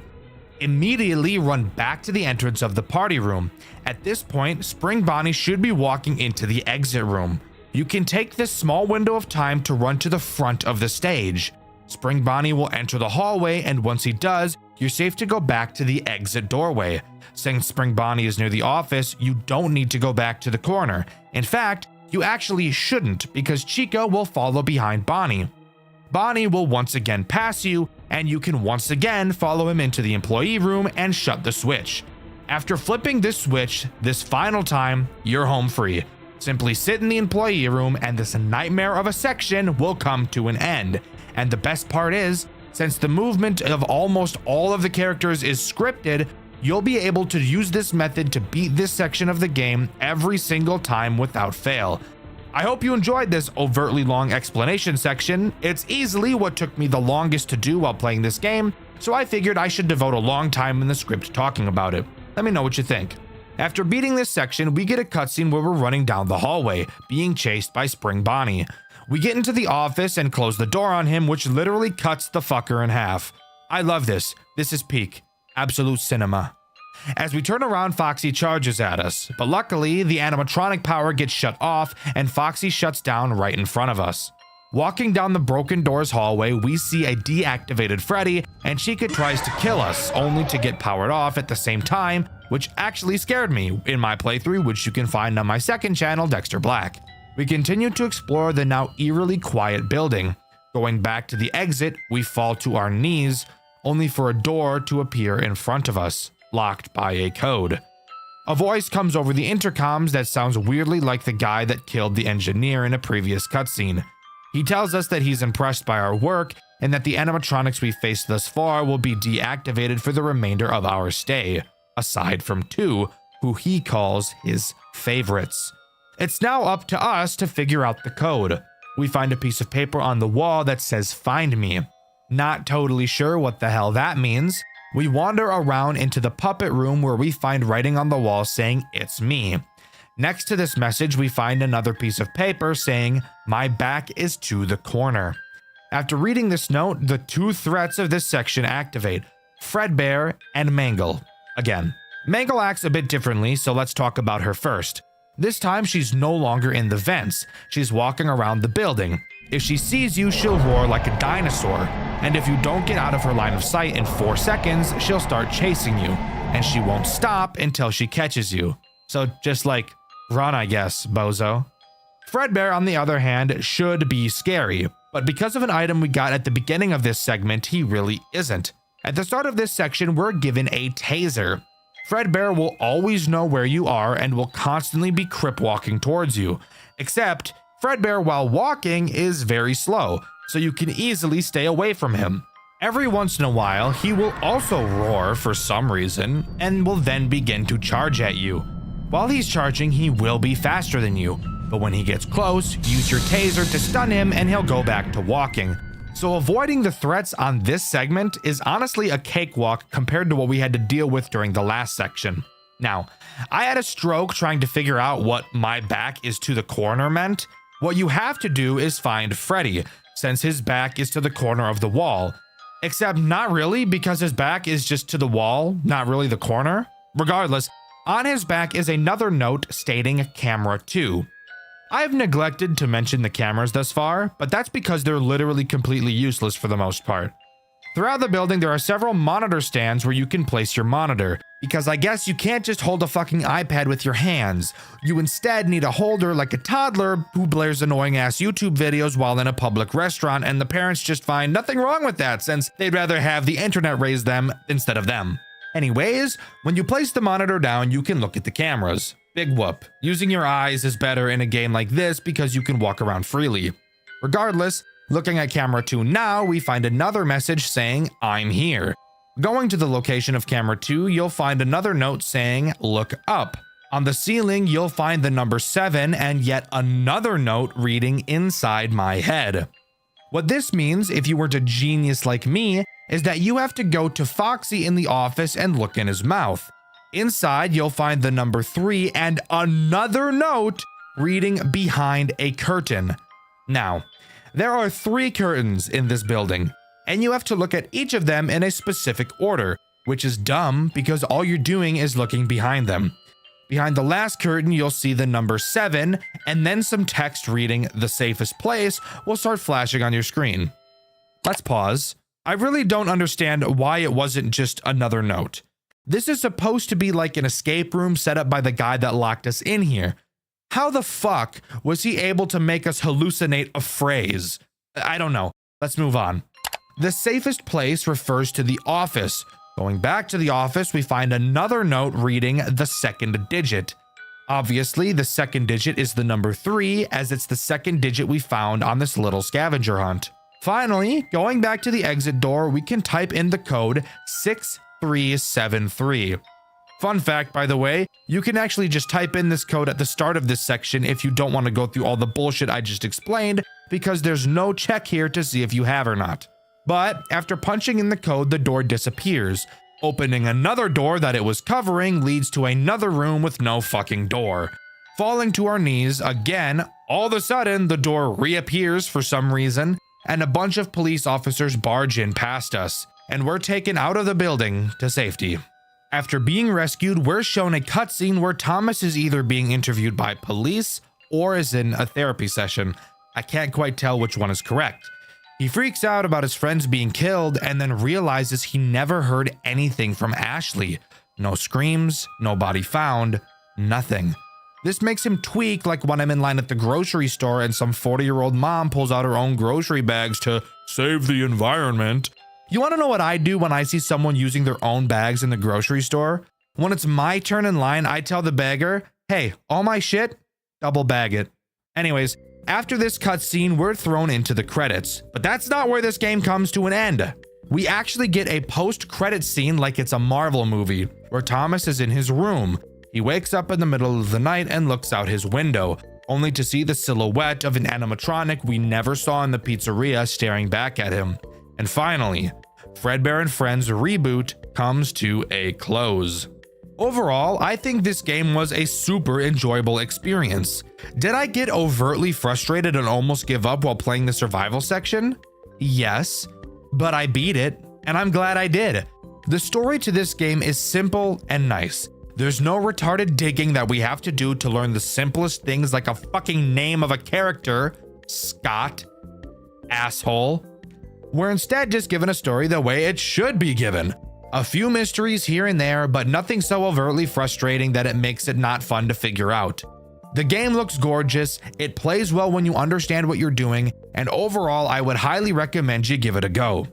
Immediately run back to the entrance of the party room. At this point, Spring Bonnie should be walking into the exit room. You can take this small window of time to run to the front of the stage. Spring Bonnie will enter the hallway, and once he does, you're safe to go back to the exit doorway. Since Spring Bonnie is near the office, you don't need to go back to the corner. In fact, you actually shouldn't, because Chica will follow behind Bonnie. Bonnie will once again pass you, and you can once again follow him into the employee room and shut the switch. After flipping this switch, this final time, you're home free. Simply sit in the employee room and this nightmare of a section will come to an end. And the best part is, Since the movement of almost all of the characters is scripted, you'll be able to use this method to beat this section of the game every single time without fail. I hope you enjoyed this overtly long explanation section. It's easily what took me the longest to do while playing this game, so I figured I should devote a long time in the script talking about it. Let me know what you think. After beating this section, we get a cutscene where we're running down the hallway, being chased by Spring Bonnie. We get into the office and close the door on him, which literally cuts the fucker in half. I love this. This is peak. Absolute cinema. As we turn around, Foxy charges at us, but luckily the animatronic power gets shut off and Foxy shuts down right in front of us. Walking down the broken doors hallway, we see a deactivated Freddy, and Chica tries to kill us, only to get powered off at the same time, which actually scared me in my playthrough, which you can find on my second channel, Dexter Black. We continue to explore the now eerily quiet building. Going back to the exit, we fall to our knees, only for a door to appear in front of us, locked by a code. A voice comes over the intercoms that sounds weirdly like the guy that killed the engineer in a previous cutscene. He tells us that he's impressed by our work and that the animatronics we faced thus far will be deactivated for the remainder of our stay, aside from 2, who he calls his favorites. It's now up to us to figure out the code. We find a piece of paper on the wall that says "Find me." Not totally sure what the hell that means. We wander around into the puppet room where we find writing on the wall saying "It's me." Next to this message, we find another piece of paper saying "My back is to the corner." After reading this note, the 2 threats of this section activate: Fredbear and Mangle. Again, Mangle acts a bit differently, so let's talk about her first. This time, she's no longer in the vents. She's walking around the building. If she sees you, she'll roar like a dinosaur. And if you don't get out of her line of sight in 4 seconds, she'll start chasing you. And she won't stop until she catches you. So just like, run, I guess, bozo. Fredbear, on the other hand, should be scary. But because of an item we got at the beginning of this segment, he really isn't. At the start of this section, we're given a taser. Fredbear will always know where you are and will constantly be crip walking towards you. Except, Fredbear while walking is very slow, so you can easily stay away from him. Every once in a while, he will also roar for some reason, and will then begin to charge at you. While he's charging, he will be faster than you, but when he gets close, use your taser to stun him and he'll go back to walking. So avoiding the threats on this segment is honestly a cakewalk compared to what we had to deal with during the last section. Now, I had a stroke trying to figure out what "my back is to the corner" meant. What you have to do is find Freddy, since his back is to the corner of the wall. Except not really, because his back is just to the wall, not really the corner. Regardless, on his back is another note stating camera 2. I've neglected to mention the cameras thus far, but that's because they're literally completely useless for the most part. Throughout the building, there are several monitor stands where you can place your monitor, because I guess you can't just hold a fucking iPad with your hands. You instead need a holder like a toddler who blares annoying ass YouTube videos while in a public restaurant, and the parents just find nothing wrong with that since they'd rather have the internet raise them instead of them. Anyways, when you place the monitor down, you can look at the cameras. Big whoop. Using your eyes is better in a game like this because you can walk around freely. Regardless, looking at camera 2 now, we find another message saying, "I'm here." Going to the location of camera 2, you'll find another note saying, "Look up." On the ceiling, you'll find the number 7 and yet another note reading "Inside my head." What this means, if you weren't a genius like me, is that you have to go to Foxy in the office and look in his mouth. Inside, you'll find the number 3 and another note reading "Behind a curtain." Now, there are 3 curtains in this building, and you have to look at each of them in a specific order, which is dumb because all you're doing is looking behind them. Behind the last curtain, you'll see the number 7, and then some text reading "The safest place" will start flashing on your screen. Let's pause. I really don't understand why it wasn't just another note. This is supposed to be like an escape room set up by the guy that locked us in here. How the fuck was he able to make us hallucinate a phrase? I don't know. Let's move on. The safest place refers to the office. Going back to the office, we find another note reading the second digit. Obviously, the second digit is the number 3, as it's the second digit we found on this little scavenger hunt. Finally, going back to the exit door, we can type in the code 6373. Fun fact, by the way, you can actually just type in this code at the start of this section if you don't want to go through all the bullshit I just explained, because there's no check here to see if you have or not. But after punching in the code, the door disappears. Opening another door that it was covering leads to another room with no fucking door. Falling to our knees again, all of a sudden the door reappears for some reason, and a bunch of police officers barge in past us, and we're taken out of the building to safety. After being rescued, we're shown a cutscene where Thomas is either being interviewed by police or is in a therapy session. I can't quite tell which one is correct. He freaks out about his friends being killed and then realizes he never heard anything from Ashley. No screams, no body found, nothing. This makes him tweak like when I'm in line at the grocery store and some 40-year-old mom pulls out her own grocery bags to save the environment. You want to know what I do when I see someone using their own bags in the grocery store? When it's my turn in line, I tell the bagger, hey, all my shit, double bag it. Anyways, after this cutscene, we're thrown into the credits. But that's not where this game comes to an end. We actually get a post-credit scene like it's a Marvel movie, where Thomas is in his room. He wakes up in the middle of the night and looks out his window, only to see the silhouette of an animatronic we never saw in the pizzeria staring back at him. And finally, Fredbear and Friends Reboot comes to a close. Overall, I think this game was a super enjoyable experience. Did I get overtly frustrated and almost give up while playing the survival section? Yes, but I beat it, and I'm glad I did. The story to this game is simple and nice. There's no retarded digging that we have to do to learn the simplest things like a fucking name of a character, Scott, asshole. We're instead just given a story the way it should be given. A few mysteries here and there, but nothing so overtly frustrating that it makes it not fun to figure out. The game looks gorgeous, it plays well when you understand what you're doing, and overall I would highly recommend you give it a go.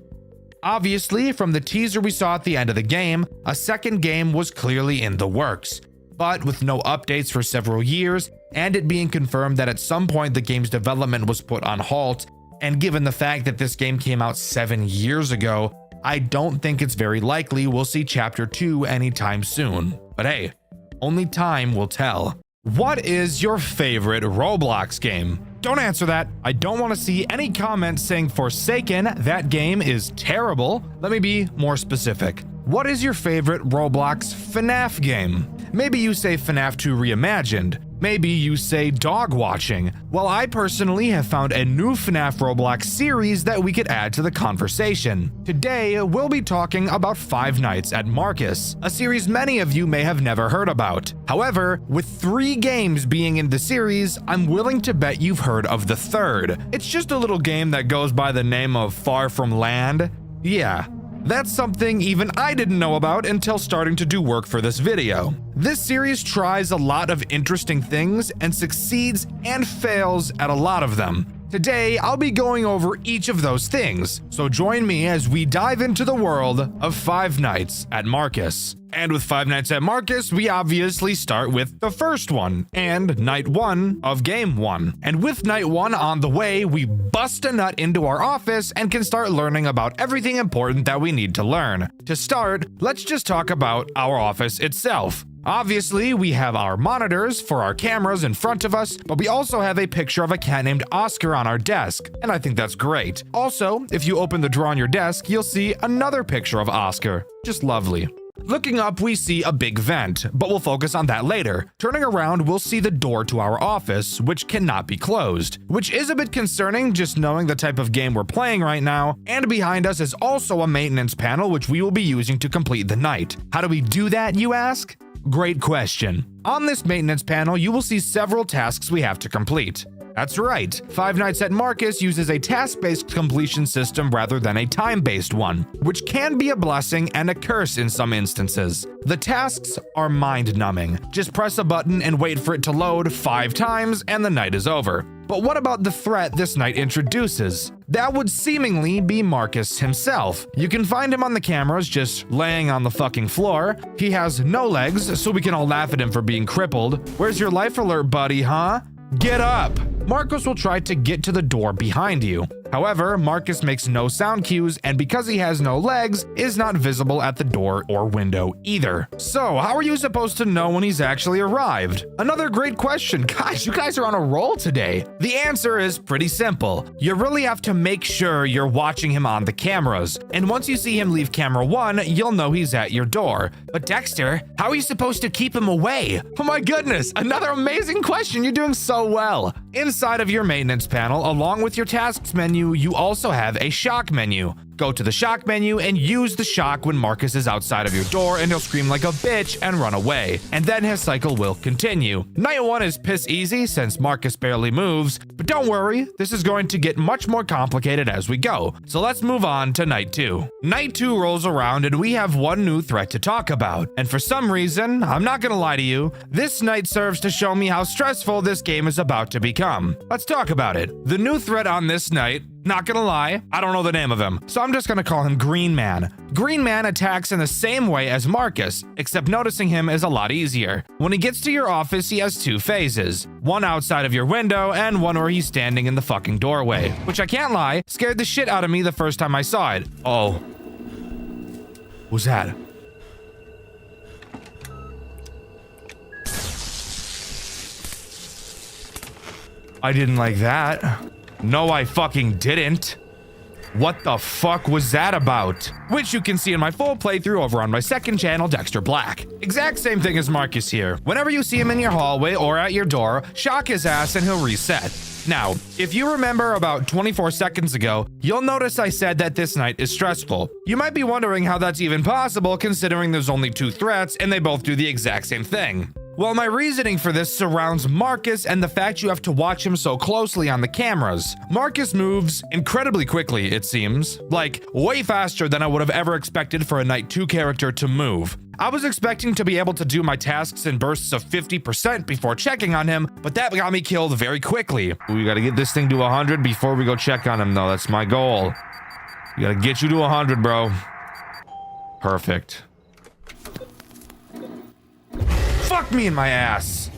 Obviously, from the teaser we saw at the end of the game, a second game was clearly in the works. But with no updates for several years, and it being confirmed that at some point the game's development was put on halt, and given the fact that this game came out 7 years ago, I don't think it's very likely we'll see Chapter 2 anytime soon. But hey, only time will tell. What is your favorite Roblox game? Don't answer that. I don't want to see any comments saying Forsaken, that game is terrible. Let me be more specific. What is your favorite Roblox FNAF game? Maybe you say FNAF 2 Reimagined. Maybe you say dog watching. Well, I personally have found a new FNAF Roblox series that we could add to the conversation. Today, we'll be talking about Five Nights at Marcus, a series many of you may have never heard about. However, with 3 games being in the series, I'm willing to bet you've heard of the third. It's just a little game that goes by the name of Far From Land. Yeah. That's something even I didn't know about until starting to do work for this video. This series tries a lot of interesting things and succeeds and fails at a lot of them. Today, I'll be going over each of those things, so join me as we dive into the world of Five Nights at Marcus. And with Five Nights at Marcus, we obviously start with the first one, and night 1 of game 1. And with night 1 on the way, we bust a nut into our office and can start learning about everything important that we need to learn. To start, let's just talk about our office itself. Obviously, we have our monitors for our cameras in front of us, but we also have a picture of a cat named Oscar on our desk, and I think that's great. Also, if you open the drawer on your desk, you'll see another picture of Oscar. Just lovely. Looking up, we see a big vent, but we'll focus on that later. Turning around, we'll see the door to our office, which cannot be closed, which is a bit concerning just knowing the type of game we're playing right now, and behind us is also a maintenance panel which we will be using to complete the night. How do we do that, you ask? Great question. On this maintenance panel, you will see several tasks we have to complete. That's right, Five Nights at Marcus uses a task-based completion system rather than a time-based one, which can be a blessing and a curse in some instances. The tasks are mind-numbing. Just press a button and wait for it to load 5 times and the night is over. But what about the threat this night introduces? That would seemingly be Marcus himself. You can find him on the cameras just laying on the fucking floor. He has no legs, so we can all laugh at him for being crippled. Where's your life alert, buddy, huh? Get up! Marcus will try to get to the door behind you. However, Marcus makes no sound cues, and because he has no legs, is not visible at the door or window either. So, how are you supposed to know when he's actually arrived? Another great question. Guys, you guys are on a roll today. The answer is pretty simple. You really have to make sure you're watching him on the cameras, and once you see him leave camera 1, you'll know he's at your door. But Dexter, how are you supposed to keep him away? Oh my goodness, another amazing question. You're doing so well. Inside of your maintenance panel, along with your tasks menu, you also have a shock menu. Go to the shock menu and use the shock when Marcus is outside of your door, and he'll scream like a bitch and run away. And then his cycle will continue. Night 1 is piss easy since Marcus barely moves, but don't worry, this is going to get much more complicated as we go. So let's move on to night 2. Night 2 rolls around and we have one new threat to talk about. And for some reason, I'm not gonna lie to you, this night serves to show me how stressful this game is about to become. Let's talk about it. The new threat on this night, not gonna lie, I don't know the name of him, so I'm just gonna call him Green Man. Green Man attacks in the same way as Marcus, except noticing him is a lot easier. When he gets to your office, he has 2 phases. One outside of your window, and one where he's standing in the fucking doorway. Which I can't lie, scared the shit out of me the first time I saw it. Oh. What's that? I didn't like that. No, I fucking didn't. What the fuck was that about? Which you can see in my full playthrough over on my second channel, Dexter Black. Exact same thing as Marcus here. Whenever you see him in your hallway or at your door, shock his ass and he'll reset. Now, if you remember about 24 seconds ago, you'll notice I said that this night is stressful. You might be wondering how that's even possible considering there's only 2 threats and they both do the exact same thing. Well, my reasoning for this surrounds Marcus and the fact you have to watch him so closely on the cameras. Marcus moves incredibly quickly, it seems. Like, way faster than I would have ever expected for a Night 2 character to move. I was expecting to be able to do my tasks in bursts of 50% before checking on him, but that got me killed very quickly. We gotta get this thing to 100 before we go check on him, though. That's my goal. We gotta get you to 100, bro. Perfect. Fuck me in my ass.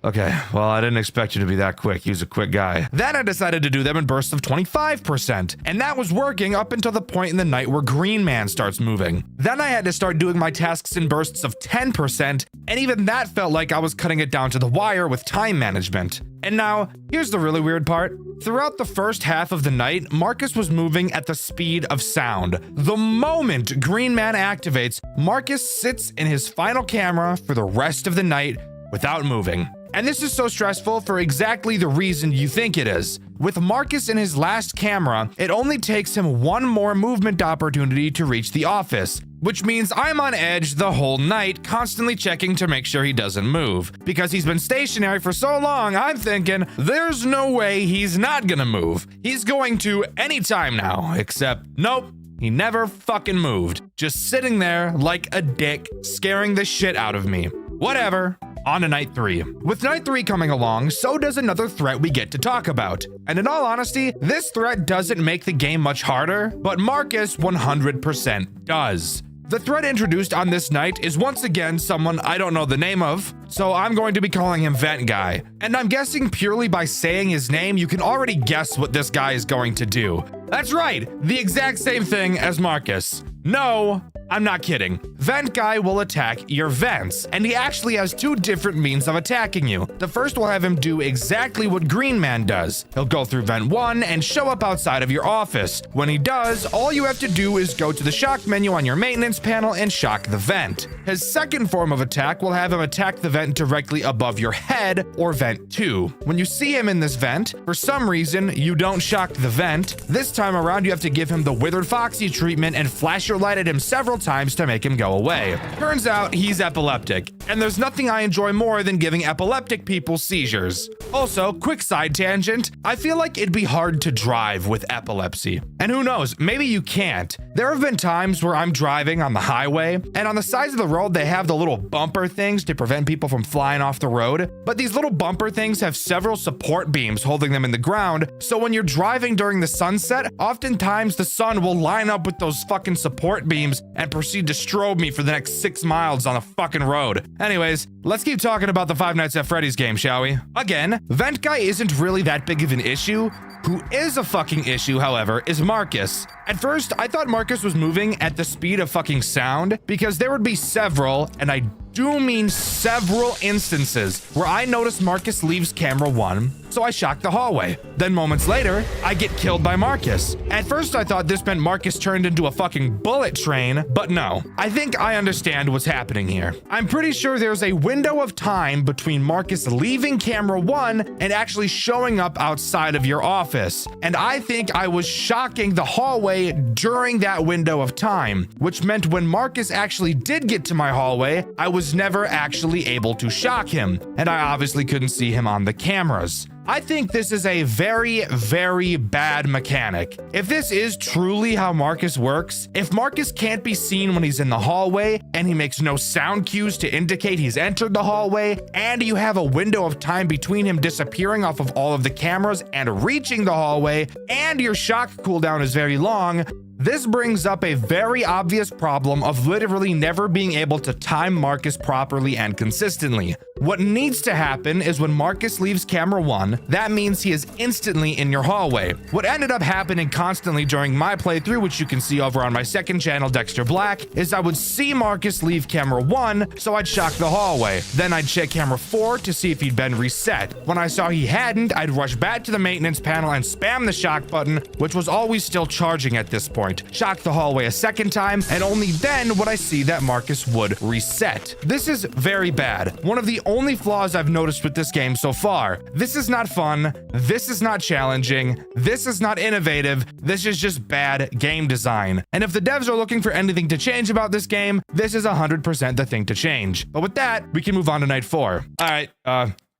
Okay, well, I didn't expect you to be that quick. He was a quick guy. Then I decided to do them in bursts of 25%, and that was working up until the point in the night where Green Man starts moving. Then I had to start doing my tasks in bursts of 10%, and even that felt like I was cutting it down to the wire with time management. And now, here's the really weird part. Throughout the first half of the night, Marcus was moving at the speed of sound. The moment Green Man activates, Marcus sits in his final camera for the rest of the night without moving. And this is so stressful for exactly the reason you think it is. With Marcus in his last camera, it only takes him one more movement opportunity to reach the office, which means I'm on edge the whole night, constantly checking to make sure he doesn't move. Because he's been stationary for so long, I'm thinking, there's no way he's not gonna move. He's going to anytime now, except nope. He never fucking moved, just sitting there like a dick, scaring the shit out of me. Whatever. On to night 3. With night 3 coming along, so does another threat we get to talk about. And in all honesty, this threat doesn't make the game much harder, but Marcus 100% does. The threat introduced on this night is once again someone I don't know the name of, so I'm going to be calling him Vent Guy. And I'm guessing purely by saying his name, you can already guess what this guy is going to do. That's right, the exact same thing as Marcus. No, I'm not kidding. Vent Guy will attack your vents, and he actually has 2 different means of attacking you. The first will have him do exactly what Green Man does. He'll go through vent 1 and show up outside of your office. When he does, all you have to do is go to the shock menu on your maintenance panel and shock the vent. His second form of attack will have him attack the vent directly above your head, or vent 2. When you see him in this vent, for some reason, you don't shock the vent. This time around, you have to give him the Withered Foxy treatment and flash your light at him several times to make him go away. Turns out he's epileptic, and there's nothing I enjoy more than giving epileptic people seizures. Also, quick side tangent, I feel like it'd be hard to drive with epilepsy. And who knows, maybe you can't. There have been times where I'm driving on the highway, and on the sides of the road they have the little bumper things to prevent people from flying off the road, but these little bumper things have several support beams holding them in the ground, so when you're driving during the sunset, oftentimes the sun will line up with those fucking support beams and proceed to strobe me for the next 6 miles on the fucking road. Anyways, let's keep talking about the Five Nights at Freddy's game, shall we? Again, Vent Guy isn't really that big of an issue, Who is a fucking issue, however, is Marcus. At first, I thought Marcus was moving at the speed of fucking sound because there would be several, and I do mean several instances where I noticed Marcus leaves camera 1, so I shocked the hallway. Then moments later, I get killed by Marcus. At first, I thought this meant Marcus turned into a fucking bullet train, but no. I think I understand what's happening here. I'm pretty sure there's a window of time between Marcus leaving camera 1 and actually showing up outside of your office. And I think I was shocking the hallway during that window of time, which meant when Marcus actually did get to my hallway, I was never actually able to shock him, and I obviously couldn't see him on the cameras. I think this is a very, very bad mechanic. If this is truly how Marcus works, if Marcus can't be seen when he's in the hallway, and he makes no sound cues to indicate he's entered the hallway, and you have a window of time between him disappearing off of all of the cameras and reaching the hallway, and your shock cooldown is very long, this brings up a very obvious problem of literally never being able to time Marcus properly and consistently. What needs to happen is when Marcus leaves camera 1, that means he is instantly in your hallway. What ended up happening constantly during my playthrough, which you can see over on my second channel, Dexter Black, is I would see Marcus leave camera 1, so I'd shock the hallway. Then I'd check camera 4 to see if he'd been reset. When I saw he hadn't, I'd rush back to the maintenance panel and spam the shock button, which was always still charging at this point. Shock the hallway a second time, and only then would I see that Marcus would reset. This is very bad. One of the only flaws I've noticed with this game so far. This is not fun. This is not challenging. This is not innovative. This is just bad game design. And if the devs are looking for anything to change about this game, this is 100% the thing to change. But with that, we can move on to night 4. All right,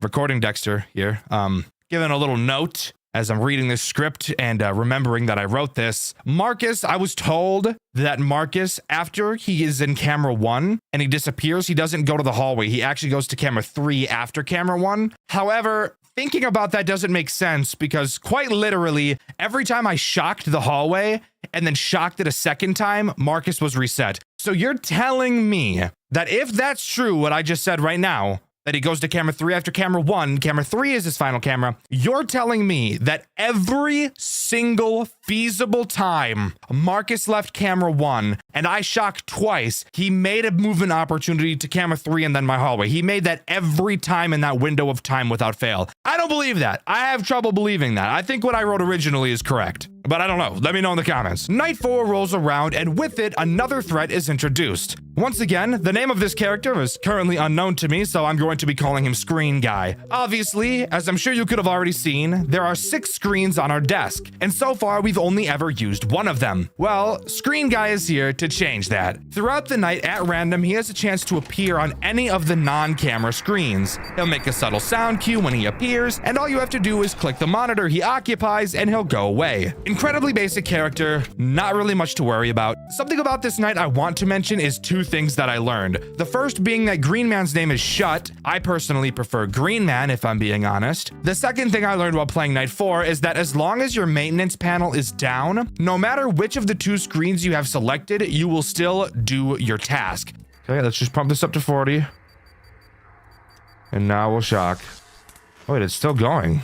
recording Dexter here. Giving a little note as I'm reading this script and remembering that I wrote this. Marcus, I was told that Marcus, after he is in camera 1 and he disappears, he doesn't go to the hallway. He actually goes to camera 3 after camera 1. However, thinking about that doesn't make sense because quite literally, every time I shocked the hallway and then shocked it a second time, Marcus was reset. So you're telling me that if that's true, what I just said right now, that he goes to camera 3 after camera 1, camera 3 is his final camera, you're telling me that every single feasible time Marcus left camera 1 and I shocked twice, he made a movement opportunity to camera 3 and then my hallway. He made that every time in that window of time without fail. I don't believe that. I have trouble believing that. I think what I wrote originally is correct, but I don't know. Let me know in the comments. Night 4 rolls around, and with it, another threat is introduced. Once again, the name of this character is currently unknown to me, so I'm going to be calling him Screen Guy. Obviously, as I'm sure you could have already seen, there are 6 screens on our desk, and so far we've only ever used one of them. Well, Screen Guy is here to change that. Throughout the night, at random, he has a chance to appear on any of the non-camera screens. He'll make a subtle sound cue when he appears, and all you have to do is click the monitor he occupies, and he'll go away. Incredibly basic character, not really much to worry about. Something about this night I want to mention is 2 things that I learned. The first being that Green Man's name is Shut. I personally prefer Green Man, if I'm being honest. The second thing I learned while playing Night 4 is that as long as your maintenance panel is down, no matter which of the 2 screens you have selected, you will still do your task. Okay, let's just pump this up to 40. And now we'll shock. Oh, wait, it's still going.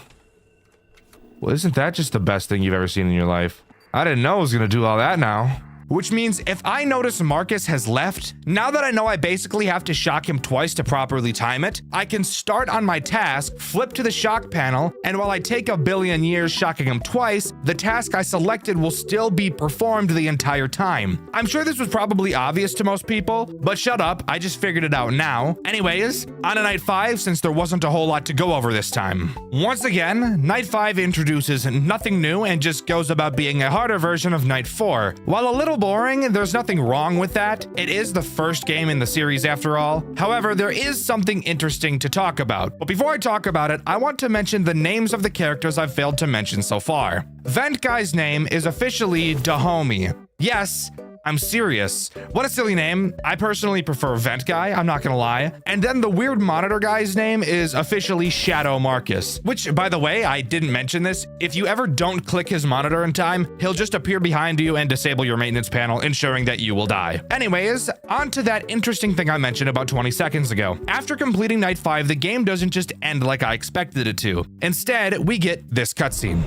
Well, isn't that just the best thing you've ever seen in your life? I didn't know it was gonna do all that now. Which means if I notice Marcus has left, now that I know I basically have to shock him twice to properly time it, I can start on my task, flip to the shock panel, and while I take a billion years shocking him twice, the task I selected will still be performed the entire time. I'm sure this was probably obvious to most people, but shut up, I just figured it out now. Anyways, on to night 5, since there wasn't a whole lot to go over this time. Once again, night 5 introduces nothing new and just goes about being a harder version of night 4. While a little boring, there's nothing wrong with that. It is the first game in the series after all. However, there is something interesting to talk about. But before I talk about it, I want to mention the names of the characters I've failed to mention so far. Vent Guy's name is officially Dahomey. Yes, I'm serious. What a silly name. I personally prefer Vent Guy, I'm not gonna lie. And then the weird monitor guy's name is officially Shadow Marcus, which, by the way, I didn't mention this. If you ever don't click his monitor in time, he'll just appear behind you and disable your maintenance panel, ensuring that you will die. Anyways, on to that interesting thing I mentioned about 20 seconds ago. After completing night 5, the game doesn't just end like I expected it to. Instead, we get this cutscene.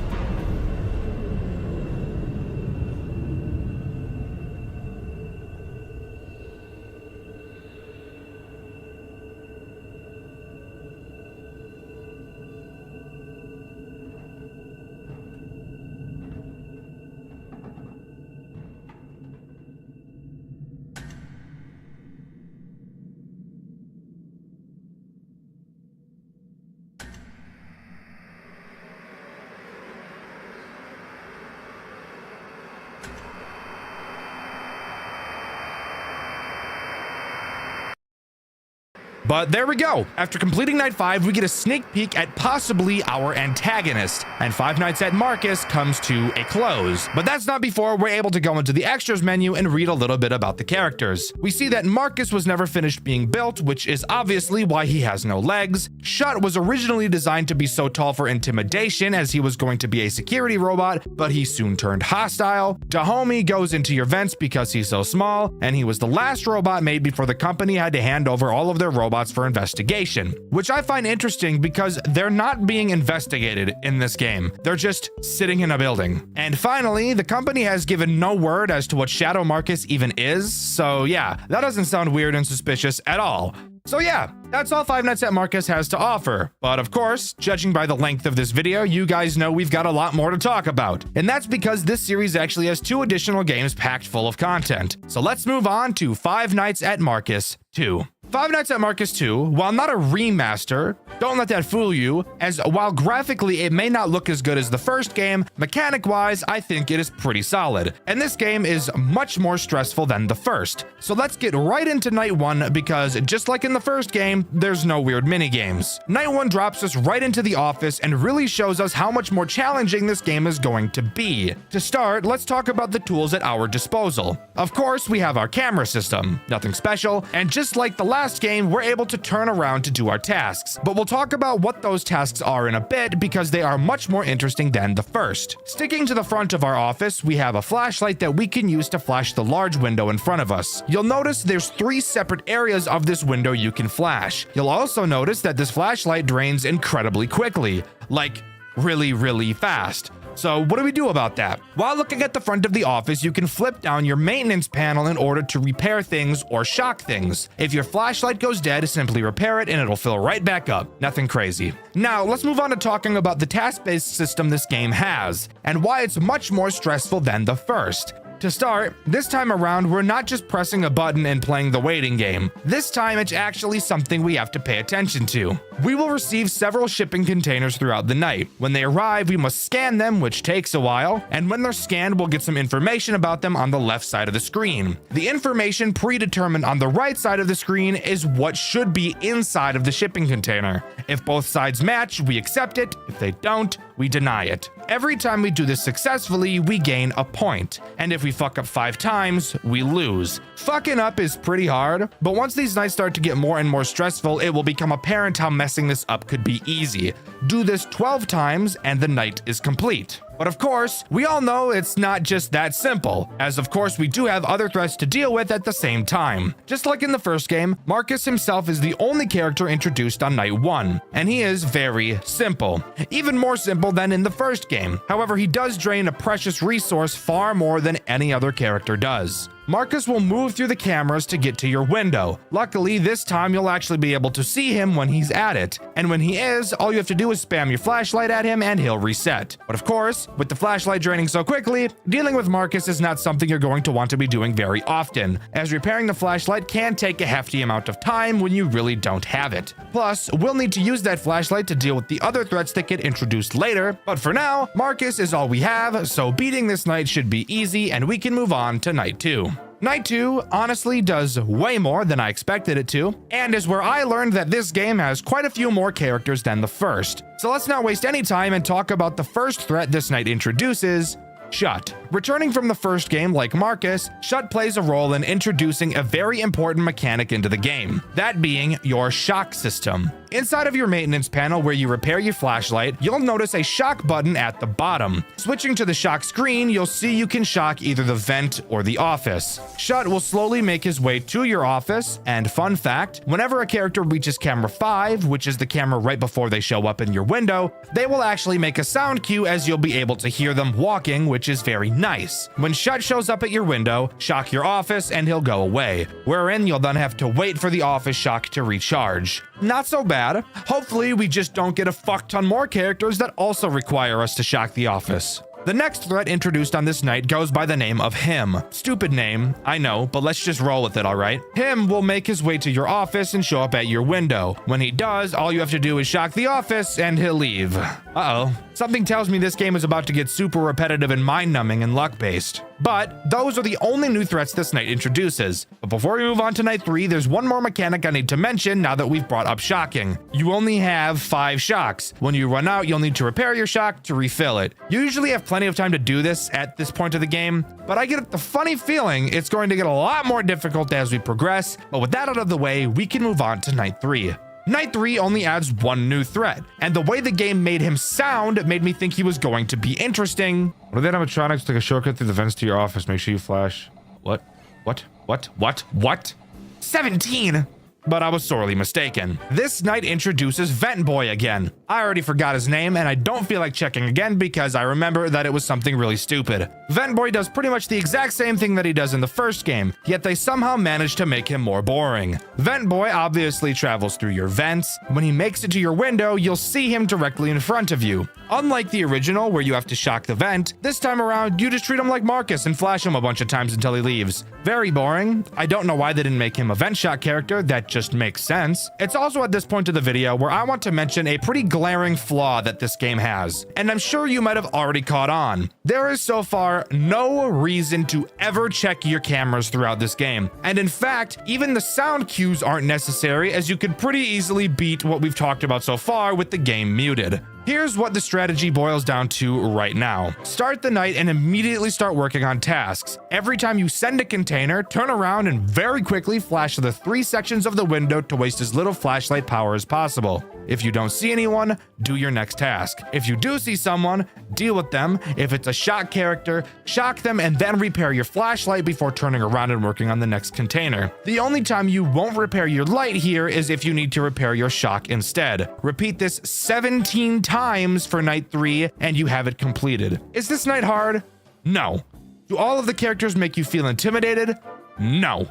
But there we go. After completing night 5, we get a sneak peek at possibly our antagonist, and Five Nights at Marcus comes to a close. But that's not before we're able to go into the extras menu and read a little bit about the characters. We see that Marcus was never finished being built, which is obviously why he has no legs. Shut was originally designed to be so tall for intimidation, as he was going to be a security robot, but he soon turned hostile. Dahomey goes into your vents because he's so small, and he was the last robot made before the company had to hand over all of their robots for investigation, which I find interesting because they're not being investigated in this game. They're just sitting in a building. And finally, the company has given no word as to what Shadow Marcus even is, so yeah, that doesn't sound weird and suspicious at all. So yeah, that's all Five Nights at Marcus has to offer. But of course, judging by the length of this video, you guys know we've got a lot more to talk about. And that's because this series actually has 2 additional games packed full of content. So let's move on to Five Nights at Marcus 2. Five Nights at Marcus 2, while not a remaster, don't let that fool you, as while graphically it may not look as good as the first game, mechanic-wise, I think it is pretty solid. And this game is much more stressful than the first. So let's get right into Night 1, because just like in the first game, there's no weird minigames. Night 1 drops us right into the office and really shows us how much more challenging this game is going to be. To start, let's talk about the tools at our disposal. Of course, we have our camera system, nothing special, and just like the last game, we're able to turn around to do our tasks, but we'll talk about what those tasks are in a bit because they are much more interesting than the first. Sticking to the front of our office, we have a flashlight that we can use to flash the large window in front of us. You'll notice there's 3 separate areas of this window you can flash. You'll also notice that this flashlight drains incredibly quickly, like really fast. So what do we do about that? While looking at the front of the office, you can flip down your maintenance panel in order to repair things or shock things. If your flashlight goes dead, simply repair it and it'll fill right back up. Nothing crazy. Now, let's move on to talking about the task-based system this game has, and why it's much more stressful than the first. To start, this time around, we're not just pressing a button and playing the waiting game. This time, it's actually something we have to pay attention to. We will receive several shipping containers throughout the night. When they arrive, we must scan them, which takes a while, and when they're scanned, we'll get some information about them on the left side of the screen. The information predetermined on the right side of the screen is what should be inside of the shipping container. If both sides match, we accept it. If they don't, we deny it. Every time we do this successfully, we gain a point, and if we fuck up 5 times, we lose. Fucking up is pretty hard, but once these nights start to get more and more stressful, it will become apparent how messing this up could be easy. Do this 12 times and the night is complete. But of course, we all know it's not just that simple, as of course we do have other threats to deal with at the same time. Just like in the first game, Marcus himself is the only character introduced on night 1, and he is very simple. Even more simple than in the first game. However, he does drain a precious resource far more than any other character does. Marcus will move through the cameras to get to your window. Luckily, this time you'll actually be able to see him when he's at it. And when he is, all you have to do is spam your flashlight at him and he'll reset. But of course, with the flashlight draining so quickly, dealing with Marcus is not something you're going to want to be doing very often, as repairing the flashlight can take a hefty amount of time when you really don't have it. Plus, we'll need to use that flashlight to deal with the other threats that get introduced later, but for now, Marcus is all we have, so beating this night should be easy and we can move on to night 2. Night 2 honestly does way more than I expected it to, and is where I learned that this game has quite a few more characters than the first. So let's not waste any time and talk about the first threat this night introduces, Shut. Returning from the first game like Marcus, Shut plays a role in introducing a very important mechanic into the game, that being your shock system. Inside of your maintenance panel where you repair your flashlight, you'll notice a shock button at the bottom. Switching to the shock screen, you'll see you can shock either the vent or the office. Shut will slowly make his way to your office, and fun fact, whenever a character reaches camera 5, which is the camera right before they show up in your window, they will actually make a sound cue as you'll be able to hear them walking, which is very nice. When Shut shows up at your window, shock your office and he'll go away, wherein you'll then have to wait for the office shock to recharge. Not so bad. Hopefully we just don't get a fuck ton more characters that also require us to shock the office. The next threat introduced on this night goes by the name of Him. Stupid name, I know, but let's just roll with it, alright? Him will make his way to your office and show up at your window. When he does, all you have to do is shock the office and he'll leave. Uh-oh. Something tells me this game is about to get super repetitive and mind-numbing and luck-based. But those are the only new threats this night introduces. But before we move on to night 3, there's one more mechanic I need to mention now that we've brought up shocking. You only have 5 shocks. When you run out, you'll need to repair your shock to refill it. You usually have plenty of time to do this at this point of the game, but I get the funny feeling it's going to get a lot more difficult as we progress. But with that out of the way, we can move on to night 3. Night 3 only adds one new threat, and the way the game made him sound made me think he was going to be interesting. What are the animatronics? Take a shortcut through the vents to your office. Make sure you flash. What? 17! But I was sorely mistaken. This night introduces Vent Boy again. I already forgot his name, and I don't feel like checking again because I remember that it was something really stupid. Vent Boy does pretty much the exact same thing that he does in the first game, yet they somehow managed to make him more boring. Vent Boy obviously travels through your vents. When he makes it to your window, you'll see him directly in front of you. Unlike the original, where you have to shock the vent, this time around, you just treat him like Marcus and flash him a bunch of times until he leaves. Very boring. I don't know why they didn't make him a vent shot character. That just makes sense. It's also at this point of the video where I want to mention a pretty glaring flaw that this game has, and I'm sure you might have already caught on. There is so far no reason to ever check your cameras throughout this game. And in fact, even the sound cues aren't necessary, as you could pretty easily beat what we've talked about so far with the game muted. Here's what the strategy boils down to right now. Start the night and immediately start working on tasks. Every time you send a container, turn around and very quickly flash the 3 sections of the window to waste as little flashlight power as possible. If you don't see anyone, do your next task. If you do see someone, deal with them. If it's a shock character, shock them and then repair your flashlight before turning around and working on the next container. The only time you won't repair your light here is if you need to repair your shock instead. Repeat this 17 times for night 3 and you have it completed. Is this night hard? No. Do all of the characters make you feel intimidated? No.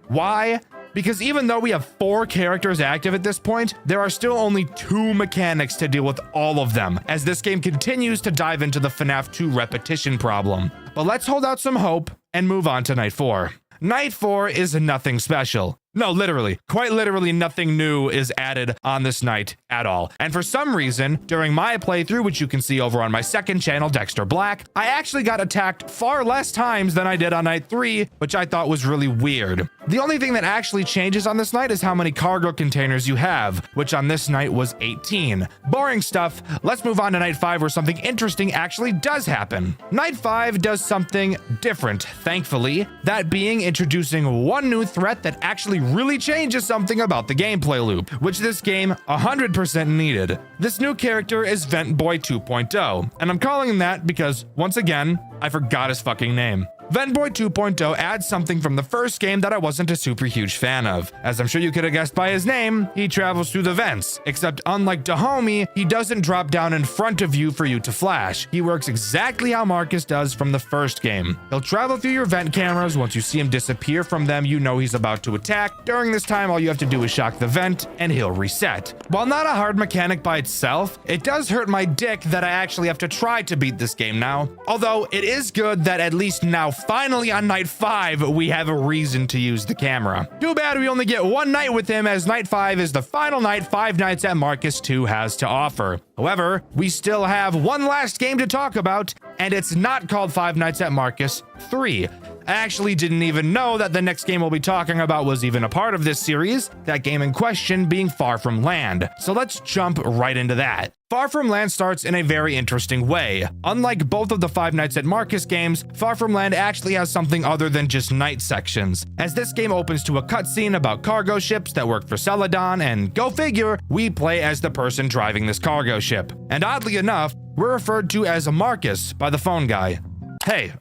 Why? Because even though we have 4 characters active at this point, there are still only 2 mechanics to deal with all of them, as this game continues to dive into the FNAF 2 repetition problem. But let's hold out some hope and move on to night 4. Night 4 is nothing special. No, literally, quite literally nothing new is added on this night at all. And for some reason, during my playthrough, which you can see over on my second channel, Dexter Black, I actually got attacked far less times than I did on night 3, which I thought was really weird. The only thing that actually changes on this night is how many cargo containers you have, which on this night was 18. Boring stuff. Let's move on to night 5 where something interesting actually does happen. Night 5 does something different, thankfully, that being introducing one new threat that actually really changes something about the gameplay loop, which this game 100% needed. This new character is Vent Boy 2.0, and I'm calling him that because, once again, I forgot his fucking name. Vent Boy 2.0 adds something from the first game that I wasn't a super huge fan of. As I'm sure you could have guessed by his name, he travels through the vents, except unlike Dahomey, he doesn't drop down in front of you for you to flash. He works exactly how Marcus does from the first game. He'll travel through your vent cameras. Once you see him disappear from them, you know he's about to attack. During this time, all you have to do is shock the vent, and he'll reset. While not a hard mechanic by itself, it does hurt my dick that I actually have to try to beat this game now. Although, it is good that at least now, finally on night 5, we have a reason to use the camera. Too bad we only get one night with him, as night 5 is the final night Five Nights at Marcus 2 has to offer. However, we still have one last game to talk about, and it's not called Five Nights at Marcus 3. I actually didn't even know that the next game we'll be talking about was even a part of this series, that game in question being Far From Land. So let's jump right into that. Far From Land starts in a very interesting way. Unlike both of the Five Nights at Marcus games, Far From Land actually has something other than just night sections, as this game opens to a cutscene about cargo ships that work for Celadon, and go figure, we play as the person driving this cargo ship. And oddly enough, we're referred to as Marcus by the phone guy. Hey,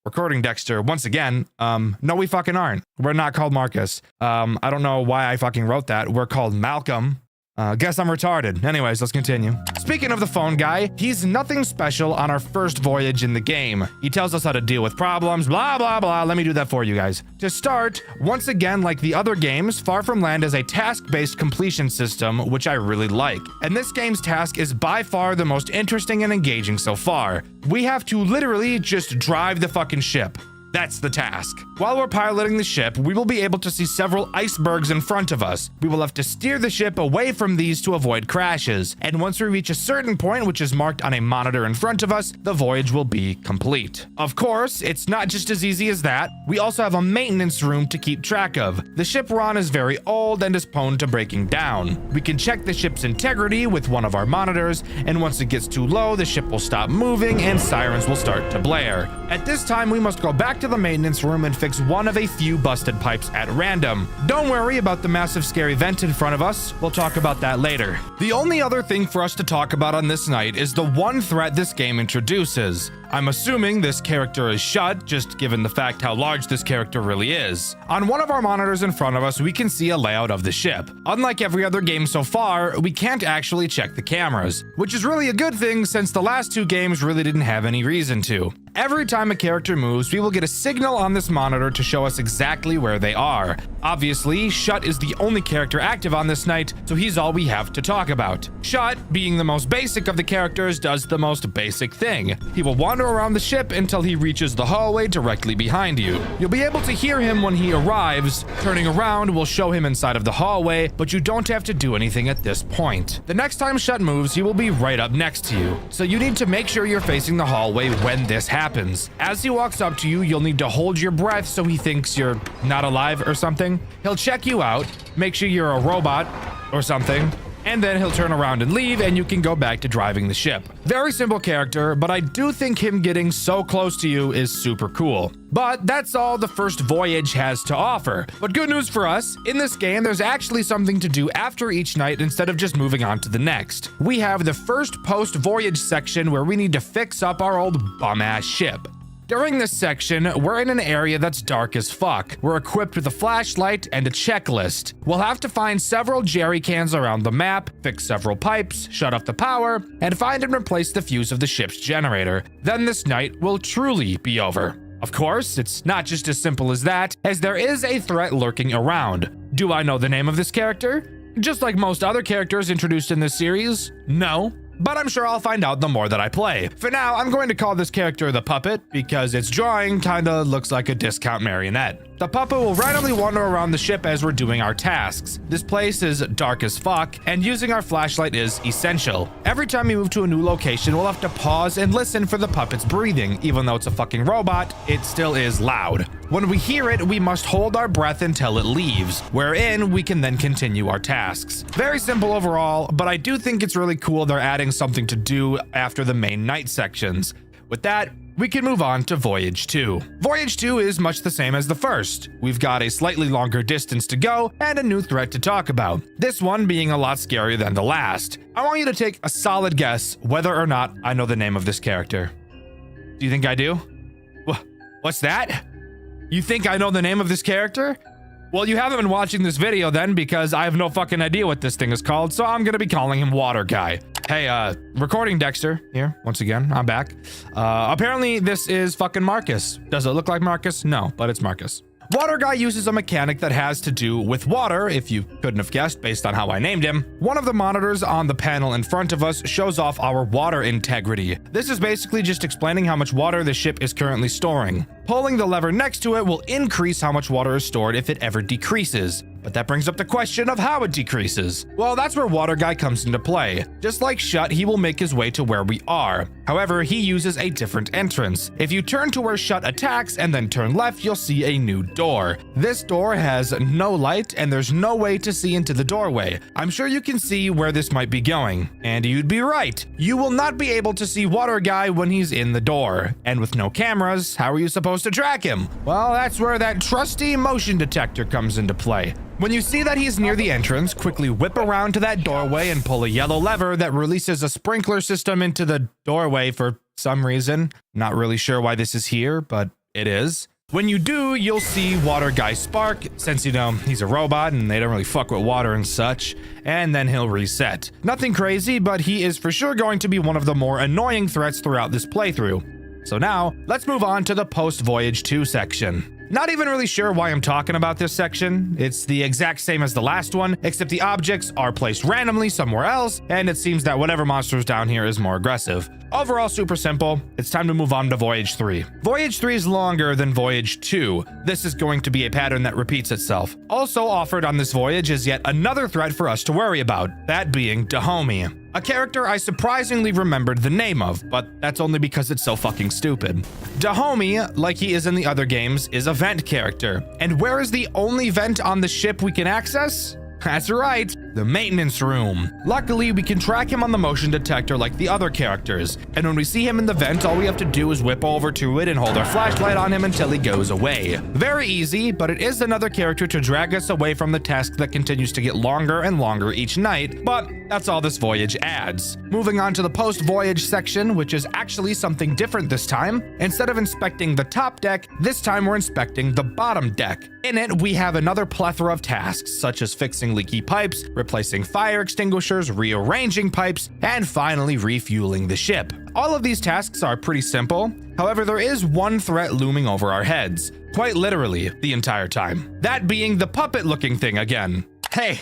recording Dexter once again. No, we fucking aren't. We're not called Marcus. I don't know why I fucking wrote that. We're called Malcolm. Guess I'm retarded. Anyways, let's continue. Speaking of the phone guy, he's nothing special on our first voyage in the game. He tells us how to deal with problems, blah, blah, blah. Let me do that for you guys. To start, once again, like the other games, Far From Land is a task-based completion system, which I really like. And this game's task is by far the most interesting and engaging so far. We have to literally just drive the fucking ship. That's the task. While we're piloting the ship, we will be able to see several icebergs in front of us. We will have to steer the ship away from these to avoid crashes. And once we reach a certain point, which is marked on a monitor in front of us, the voyage will be complete. Of course, it's not just as easy as that. We also have a maintenance room to keep track of. The ship we're on is very old and is prone to breaking down. We can check the ship's integrity with one of our monitors, and once it gets too low, the ship will stop moving and sirens will start to blare. At this time, we must go back to the maintenance room and fix one of a few busted pipes at random. Don't worry about the massive scary vent in front of us. We'll talk about that later. The only other thing for us to talk about on this night is the one threat this game introduces. I'm assuming this character is shut, just given the fact how large this character really is. On one of our monitors in front of us, we can see a layout of the ship. Unlike every other game so far, we can't actually check the cameras, which is really a good thing since the last two games really didn't have any reason to. Every time a character moves, we will get a signal on this monitor to show us exactly where they are. Obviously, Shut is the only character active on this night, so he's all we have to talk about. Shut, being the most basic of the characters, does the most basic thing. He will wander around the ship until he reaches the hallway directly behind you. You'll be able to hear him when he arrives. Turning around will show him inside of the hallway, but you don't have to do anything at this point. The next time Shut moves, he will be right up next to you, so you need to make sure you're facing the hallway when this happens. As he walks up to you, you'll need to hold your breath so he thinks you're not alive or something. He'll check you out, make sure you're a robot or something, and then he'll turn around and leave and you can go back to driving the ship. Very simple character, but I do think him getting so close to you is super cool. But that's all the first voyage has to offer. But good news for us, in this game there's actually something to do after each night instead of just moving on to the next. We have the first post-voyage section where we need to fix up our old bum-ass ship. During this section, we're in an area that's dark as fuck. We're equipped with a flashlight and a checklist. We'll have to find several jerry cans around the map, fix several pipes, shut off the power, and find and replace the fuse of the ship's generator. Then this night will truly be over. Of course, it's not just as simple as that, as there is a threat lurking around. Do I know the name of this character? Just like most other characters introduced in this series, no. But I'm sure I'll find out the more that I play. For now, I'm going to call this character the Puppet because its drawing kinda looks like a discount marionette. The puppet will randomly wander around the ship as we're doing our tasks. This place is dark as fuck, and using our flashlight is essential. Every time we move to a new location, we'll have to pause and listen for the puppet's breathing. Even though it's a fucking robot, it still is loud. When we hear it, we must hold our breath until it leaves, wherein we can then continue our tasks. Very simple overall, but I do think it's really cool they're adding something to do after the main night sections. With that, we can move on to Voyage 2. Voyage 2 is much the same as the first. We've got a slightly longer distance to go and a new threat to talk about. This one being a lot scarier than the last. I want you to take a solid guess whether or not I know the name of this character. Do you think I do? What's that? You think I know the name of this character? Well, you haven't been watching this video then because I have no fucking idea what this thing is called, so I'm gonna be calling him Water Guy. Hey, recording Dexter here, once again, I'm back. Apparently this is fucking Marcus. Does it look like Marcus? No, but it's Marcus. Water Guy uses a mechanic that has to do with water, if you couldn't have guessed based on how I named him. One of the monitors on the panel in front of us shows off our water integrity. This is basically just explaining how much water the ship is currently storing. Pulling the lever next to it will increase how much water is stored if it ever decreases. But that brings up the question of how it decreases. Well, that's where Water Guy comes into play. Just like Shut, he will make his way to where we are. However, he uses a different entrance. If you turn to where Shut attacks and then turn left, you'll see a new door. This door has no light and there's no way to see into the doorway. I'm sure you can see where this might be going. And you'd be right. You will not be able to see Water Guy when he's in the door. And with no cameras, how are you supposed to track him? Well, that's where that trusty motion detector comes into play. When you see that he's near the entrance, quickly whip around to that doorway and pull a yellow lever that releases a sprinkler system into the doorway for some reason. Not really sure why this is here, but it is. When you do, you'll see Water Guy Spark, since, you know, he's a robot and they don't really fuck with water and such, and then he'll reset. Nothing crazy, but he is for sure going to be one of the more annoying threats throughout this playthrough. So now, let's move on to the post-Voyage 2 section. Not even really sure why I'm talking about this section. It's the exact same as the last one, except the objects are placed randomly somewhere else, and it seems that whatever monster is down here is more aggressive. Overall, super simple. It's time to move on to Voyage 3. Voyage 3 is longer than Voyage 2. This is going to be a pattern that repeats itself. Also offered on this voyage is yet another threat for us to worry about, that being Dahomey. A character I surprisingly remembered the name of, but that's only because it's so fucking stupid. Dahomey, like he is in the other games, is a vent character. And where is the only vent on the ship we can access? That's right, the maintenance room. Luckily, we can track him on the motion detector like the other characters, and when we see him in the vent, all we have to do is whip over to it and hold our flashlight on him until he goes away. Very easy, but it is another character to drag us away from the task that continues to get longer and longer each night, but that's all this voyage adds. Moving on to the post-voyage section, which is actually something different this time. Instead of inspecting the top deck, this time we're inspecting the bottom deck. In it, we have another plethora of tasks, such as fixing leaky pipes, replacing fire extinguishers, rearranging pipes, and finally refueling the ship. All of these tasks are pretty simple. However, there is one threat looming over our heads, quite literally the entire time. That being the puppet-looking thing again. Hey,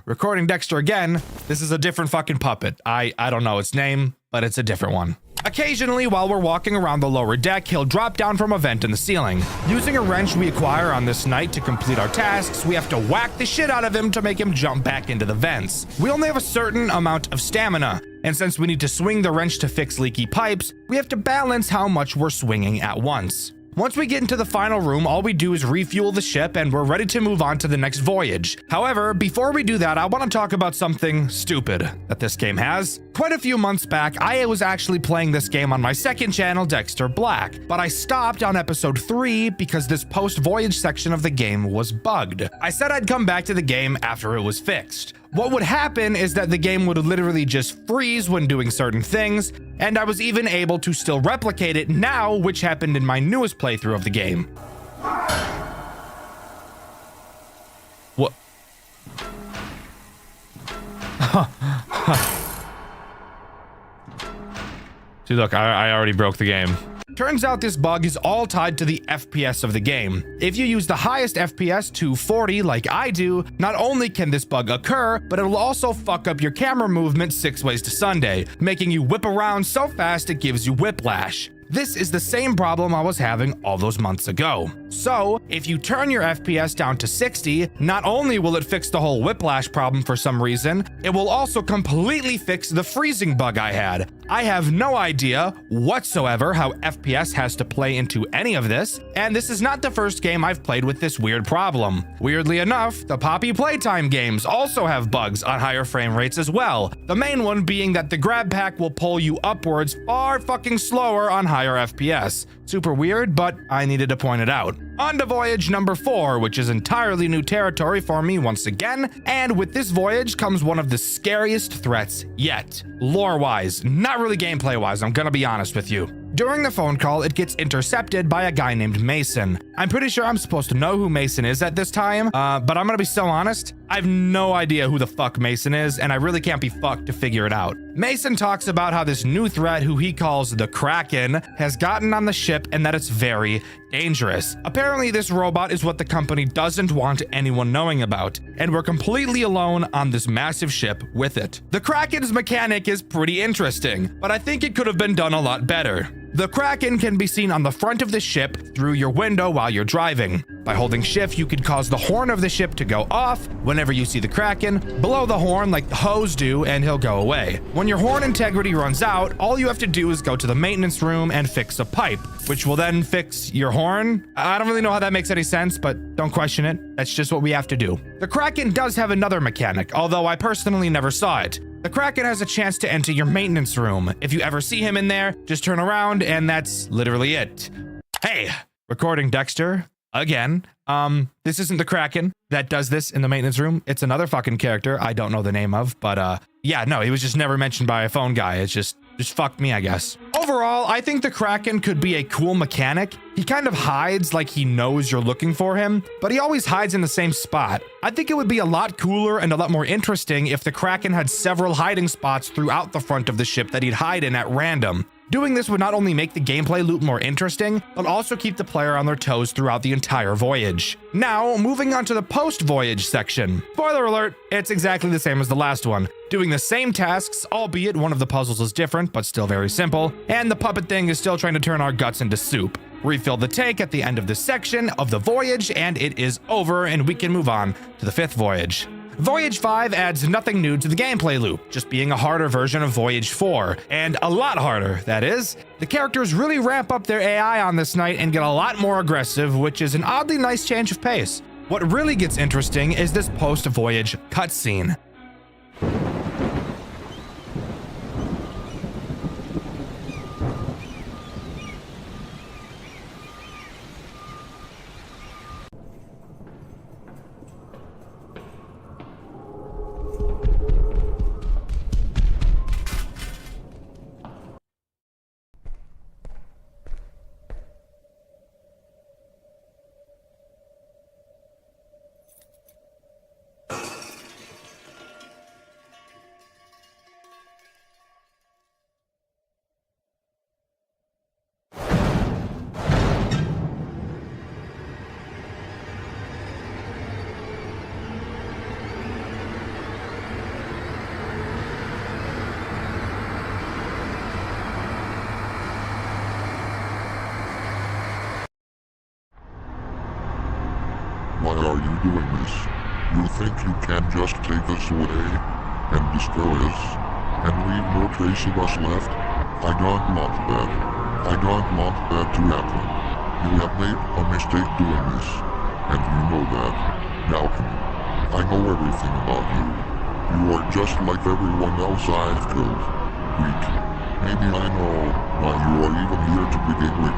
recording Dexter again. This is a different fucking puppet. I don't know its name, but it's a different one. Occasionally, while we're walking around the lower deck, he'll drop down from a vent in the ceiling. Using a wrench we acquire on this night to complete our tasks, we have to whack the shit out of him to make him jump back into the vents. We only have a certain amount of stamina, and since we need to swing the wrench to fix leaky pipes, we have to balance how much we're swinging at once. Once we get into the final room, all we do is refuel the ship and we're ready to move on to the next voyage. However, before we do that, I want to talk about something stupid that this game has. Quite a few months back, I was actually playing this game on my second channel, Dexter Black, but I stopped on episode 3 because this post-voyage section of the game was bugged. I said I'd come back to the game after it was fixed. What would happen is that the game would literally just freeze when doing certain things, and I was even able to still replicate it now, which happened in my newest playthrough of the game. What? See, look, I already broke the game. Turns out this bug is all tied to the FPS of the game. If you use the highest FPS to 40 like I do, not only can this bug occur, but it will also fuck up your camera movement 6 ways to Sunday, making you whip around so fast it gives you whiplash. This is the same problem I was having all those months ago. So, if you turn your FPS down to 60, not only will it fix the whole whiplash problem for some reason, it will also completely fix the freezing bug I had. I have no idea whatsoever how FPS has to play into any of this, and this is not the first game I've played with this weird problem. Weirdly enough, the Poppy Playtime games also have bugs on higher frame rates as well. The main one being that the grab pack will pull you upwards far fucking slower on higher FPS. Super weird, but I needed to point it out. On to voyage number 4, which is entirely new territory for me once again, and with this voyage comes one of the scariest threats yet. Lore-wise, not really gameplay-wise, I'm gonna be honest with you. During the phone call, it gets intercepted by a guy named Mason. I'm pretty sure I'm supposed to know who Mason is at this time, but I'm gonna be so honest, I have no idea who the fuck Mason is, and I really can't be fucked to figure it out. Mason talks about how this new threat, who he calls the Kraken, has gotten on the ship and that it's very dangerous. Apparently, this robot is what the company doesn't want anyone knowing about, and we're completely alone on this massive ship with it. The Kraken's mechanic is pretty interesting, but I think it could have been done a lot better. The Kraken can be seen on the front of the ship through your window while you're driving. By holding shift, you can cause the horn of the ship to go off whenever you see the Kraken, blow the horn like the hose do, and he'll go away. When your horn integrity runs out, all you have to do is go to the maintenance room and fix a pipe, which will then fix your horn. I don't really know how that makes any sense, but don't question it. That's just what we have to do. The Kraken does have another mechanic, although I personally never saw it. The Kraken has a chance to enter your maintenance room. If you ever see him in there, just turn around and that's literally it. Hey, recording Dexter again. This isn't the Kraken that does this in the maintenance room. It's another fucking character I don't know the name of, but yeah, no, he was just never mentioned by a phone guy. It's just fucked me, I guess. Overall, I think the Kraken could be a cool mechanic. He kind of hides like he knows you're looking for him, but he always hides in the same spot. I think it would be a lot cooler and a lot more interesting if the Kraken had several hiding spots throughout the front of the ship that he'd hide in at random. Doing this would not only make the gameplay loop more interesting, but also keep the player on their toes throughout the entire voyage. Now, moving on to the post-voyage section. Spoiler alert, it's exactly the same as the last one. Doing the same tasks, albeit one of the puzzles is different, but still very simple, and the puppet thing is still trying to turn our guts into soup. Refill the tank at the end of this section of the voyage, and it is over, and we can move on to the 5th voyage. Voyage 5 adds nothing new to the gameplay loop, just being a harder version of Voyage 4, and a lot harder, that is. The characters really ramp up their AI on this night and get a lot more aggressive, which is an oddly nice change of pace. What really gets interesting is this post-voyage cutscene. Why are you doing this? You think you can just take us away and destroy us and leave no trace of us left? I don't want that. I don't want that to happen. You have made a mistake doing this, and you know that. Malcolm, I know everything about you. You are just like everyone else I've killed. Weak. Maybe I know why you are even here to begin with.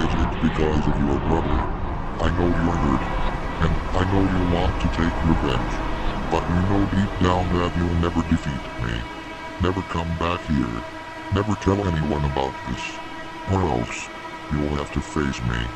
Is it because of your brother? I know you're hurt. And I know you want to take revenge, but you know deep down that you'll never defeat me. Never come back here. Never tell anyone about this, or else you'll have to face me.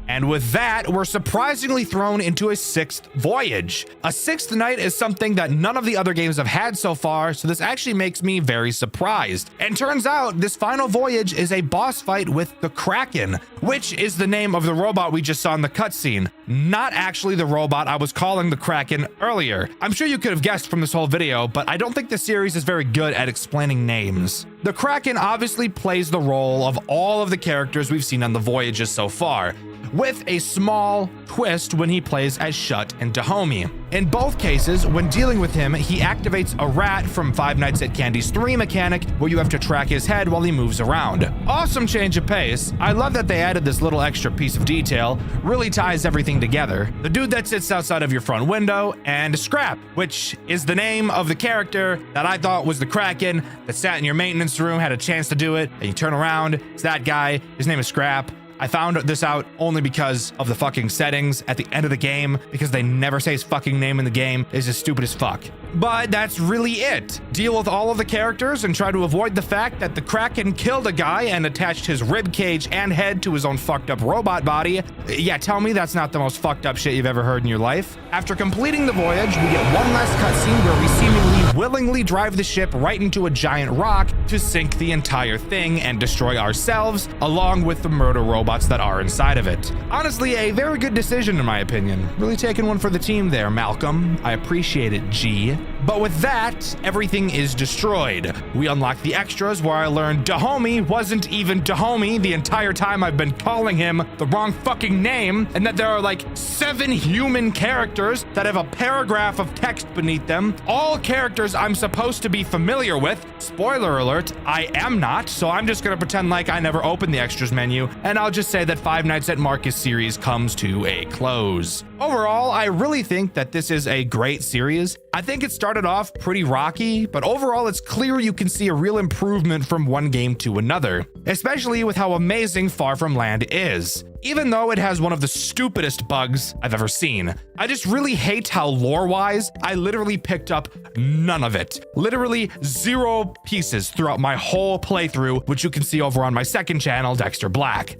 And with that, we're surprisingly thrown into a 6th voyage. A 6th night is something that none of the other games have had so far, so this actually makes me very surprised. And turns out this final voyage is a boss fight with the Kraken, which is the name of the robot we just saw in the cutscene, not actually the robot I was calling the Kraken earlier. I'm sure you could have guessed from this whole video, but I don't think the series is very good at explaining names. The Kraken obviously plays the role of all of the characters we've seen on the voyages so far, with a small twist when he plays as Shut and Dahomey. In both cases, when dealing with him, he activates a rat from Five Nights at Candy's 3 mechanic, where you have to track his head while he moves around. Awesome change of pace. I love that they added this little extra piece of detail, really ties everything together. The dude that sits outside of your front window, and Scrap, which is the name of the character that I thought was the Kraken that sat in your maintenance room, had a chance to do it, and you turn around, it's that guy, his name is Scrap. I found this out only because of the fucking settings at the end of the game, because they never say his fucking name in the game. It's just stupid as fuck. But that's really it. Deal with all of the characters and try to avoid the fact that the Kraken killed a guy and attached his rib cage and head to his own fucked up robot body. Yeah, tell me that's not the most fucked up shit you've ever heard in your life. After completing the voyage, we get one last cutscene where we seemingly willingly drive the ship right into a giant rock to sink the entire thing and destroy ourselves, along with the murder robots that are inside of it. Honestly, a very good decision in my opinion. Really taking one for the team there, Malcolm. I appreciate it, G. But with that, everything is destroyed. We unlock the extras where I learned Dahomey wasn't even Dahomey the entire time I've been calling him the wrong fucking name, and that there are like 7 human characters that have a paragraph of text beneath them, all characters I'm supposed to be familiar with. Spoiler alert, I am not, so I'm just gonna pretend like I never opened the extras menu, and I'll just say that Five Nights at Marcus series comes to a close. Overall, I really think that this is a great series. I think it started off pretty rocky, but overall it's clear you can see a real improvement from one game to another, especially with how amazing Far From Land is. Even though it has one of the stupidest bugs I've ever seen. I just really hate how lore-wise, I literally picked up none of it. Literally 0 pieces throughout my whole playthrough, which you can see over on my second channel, Dexter Black.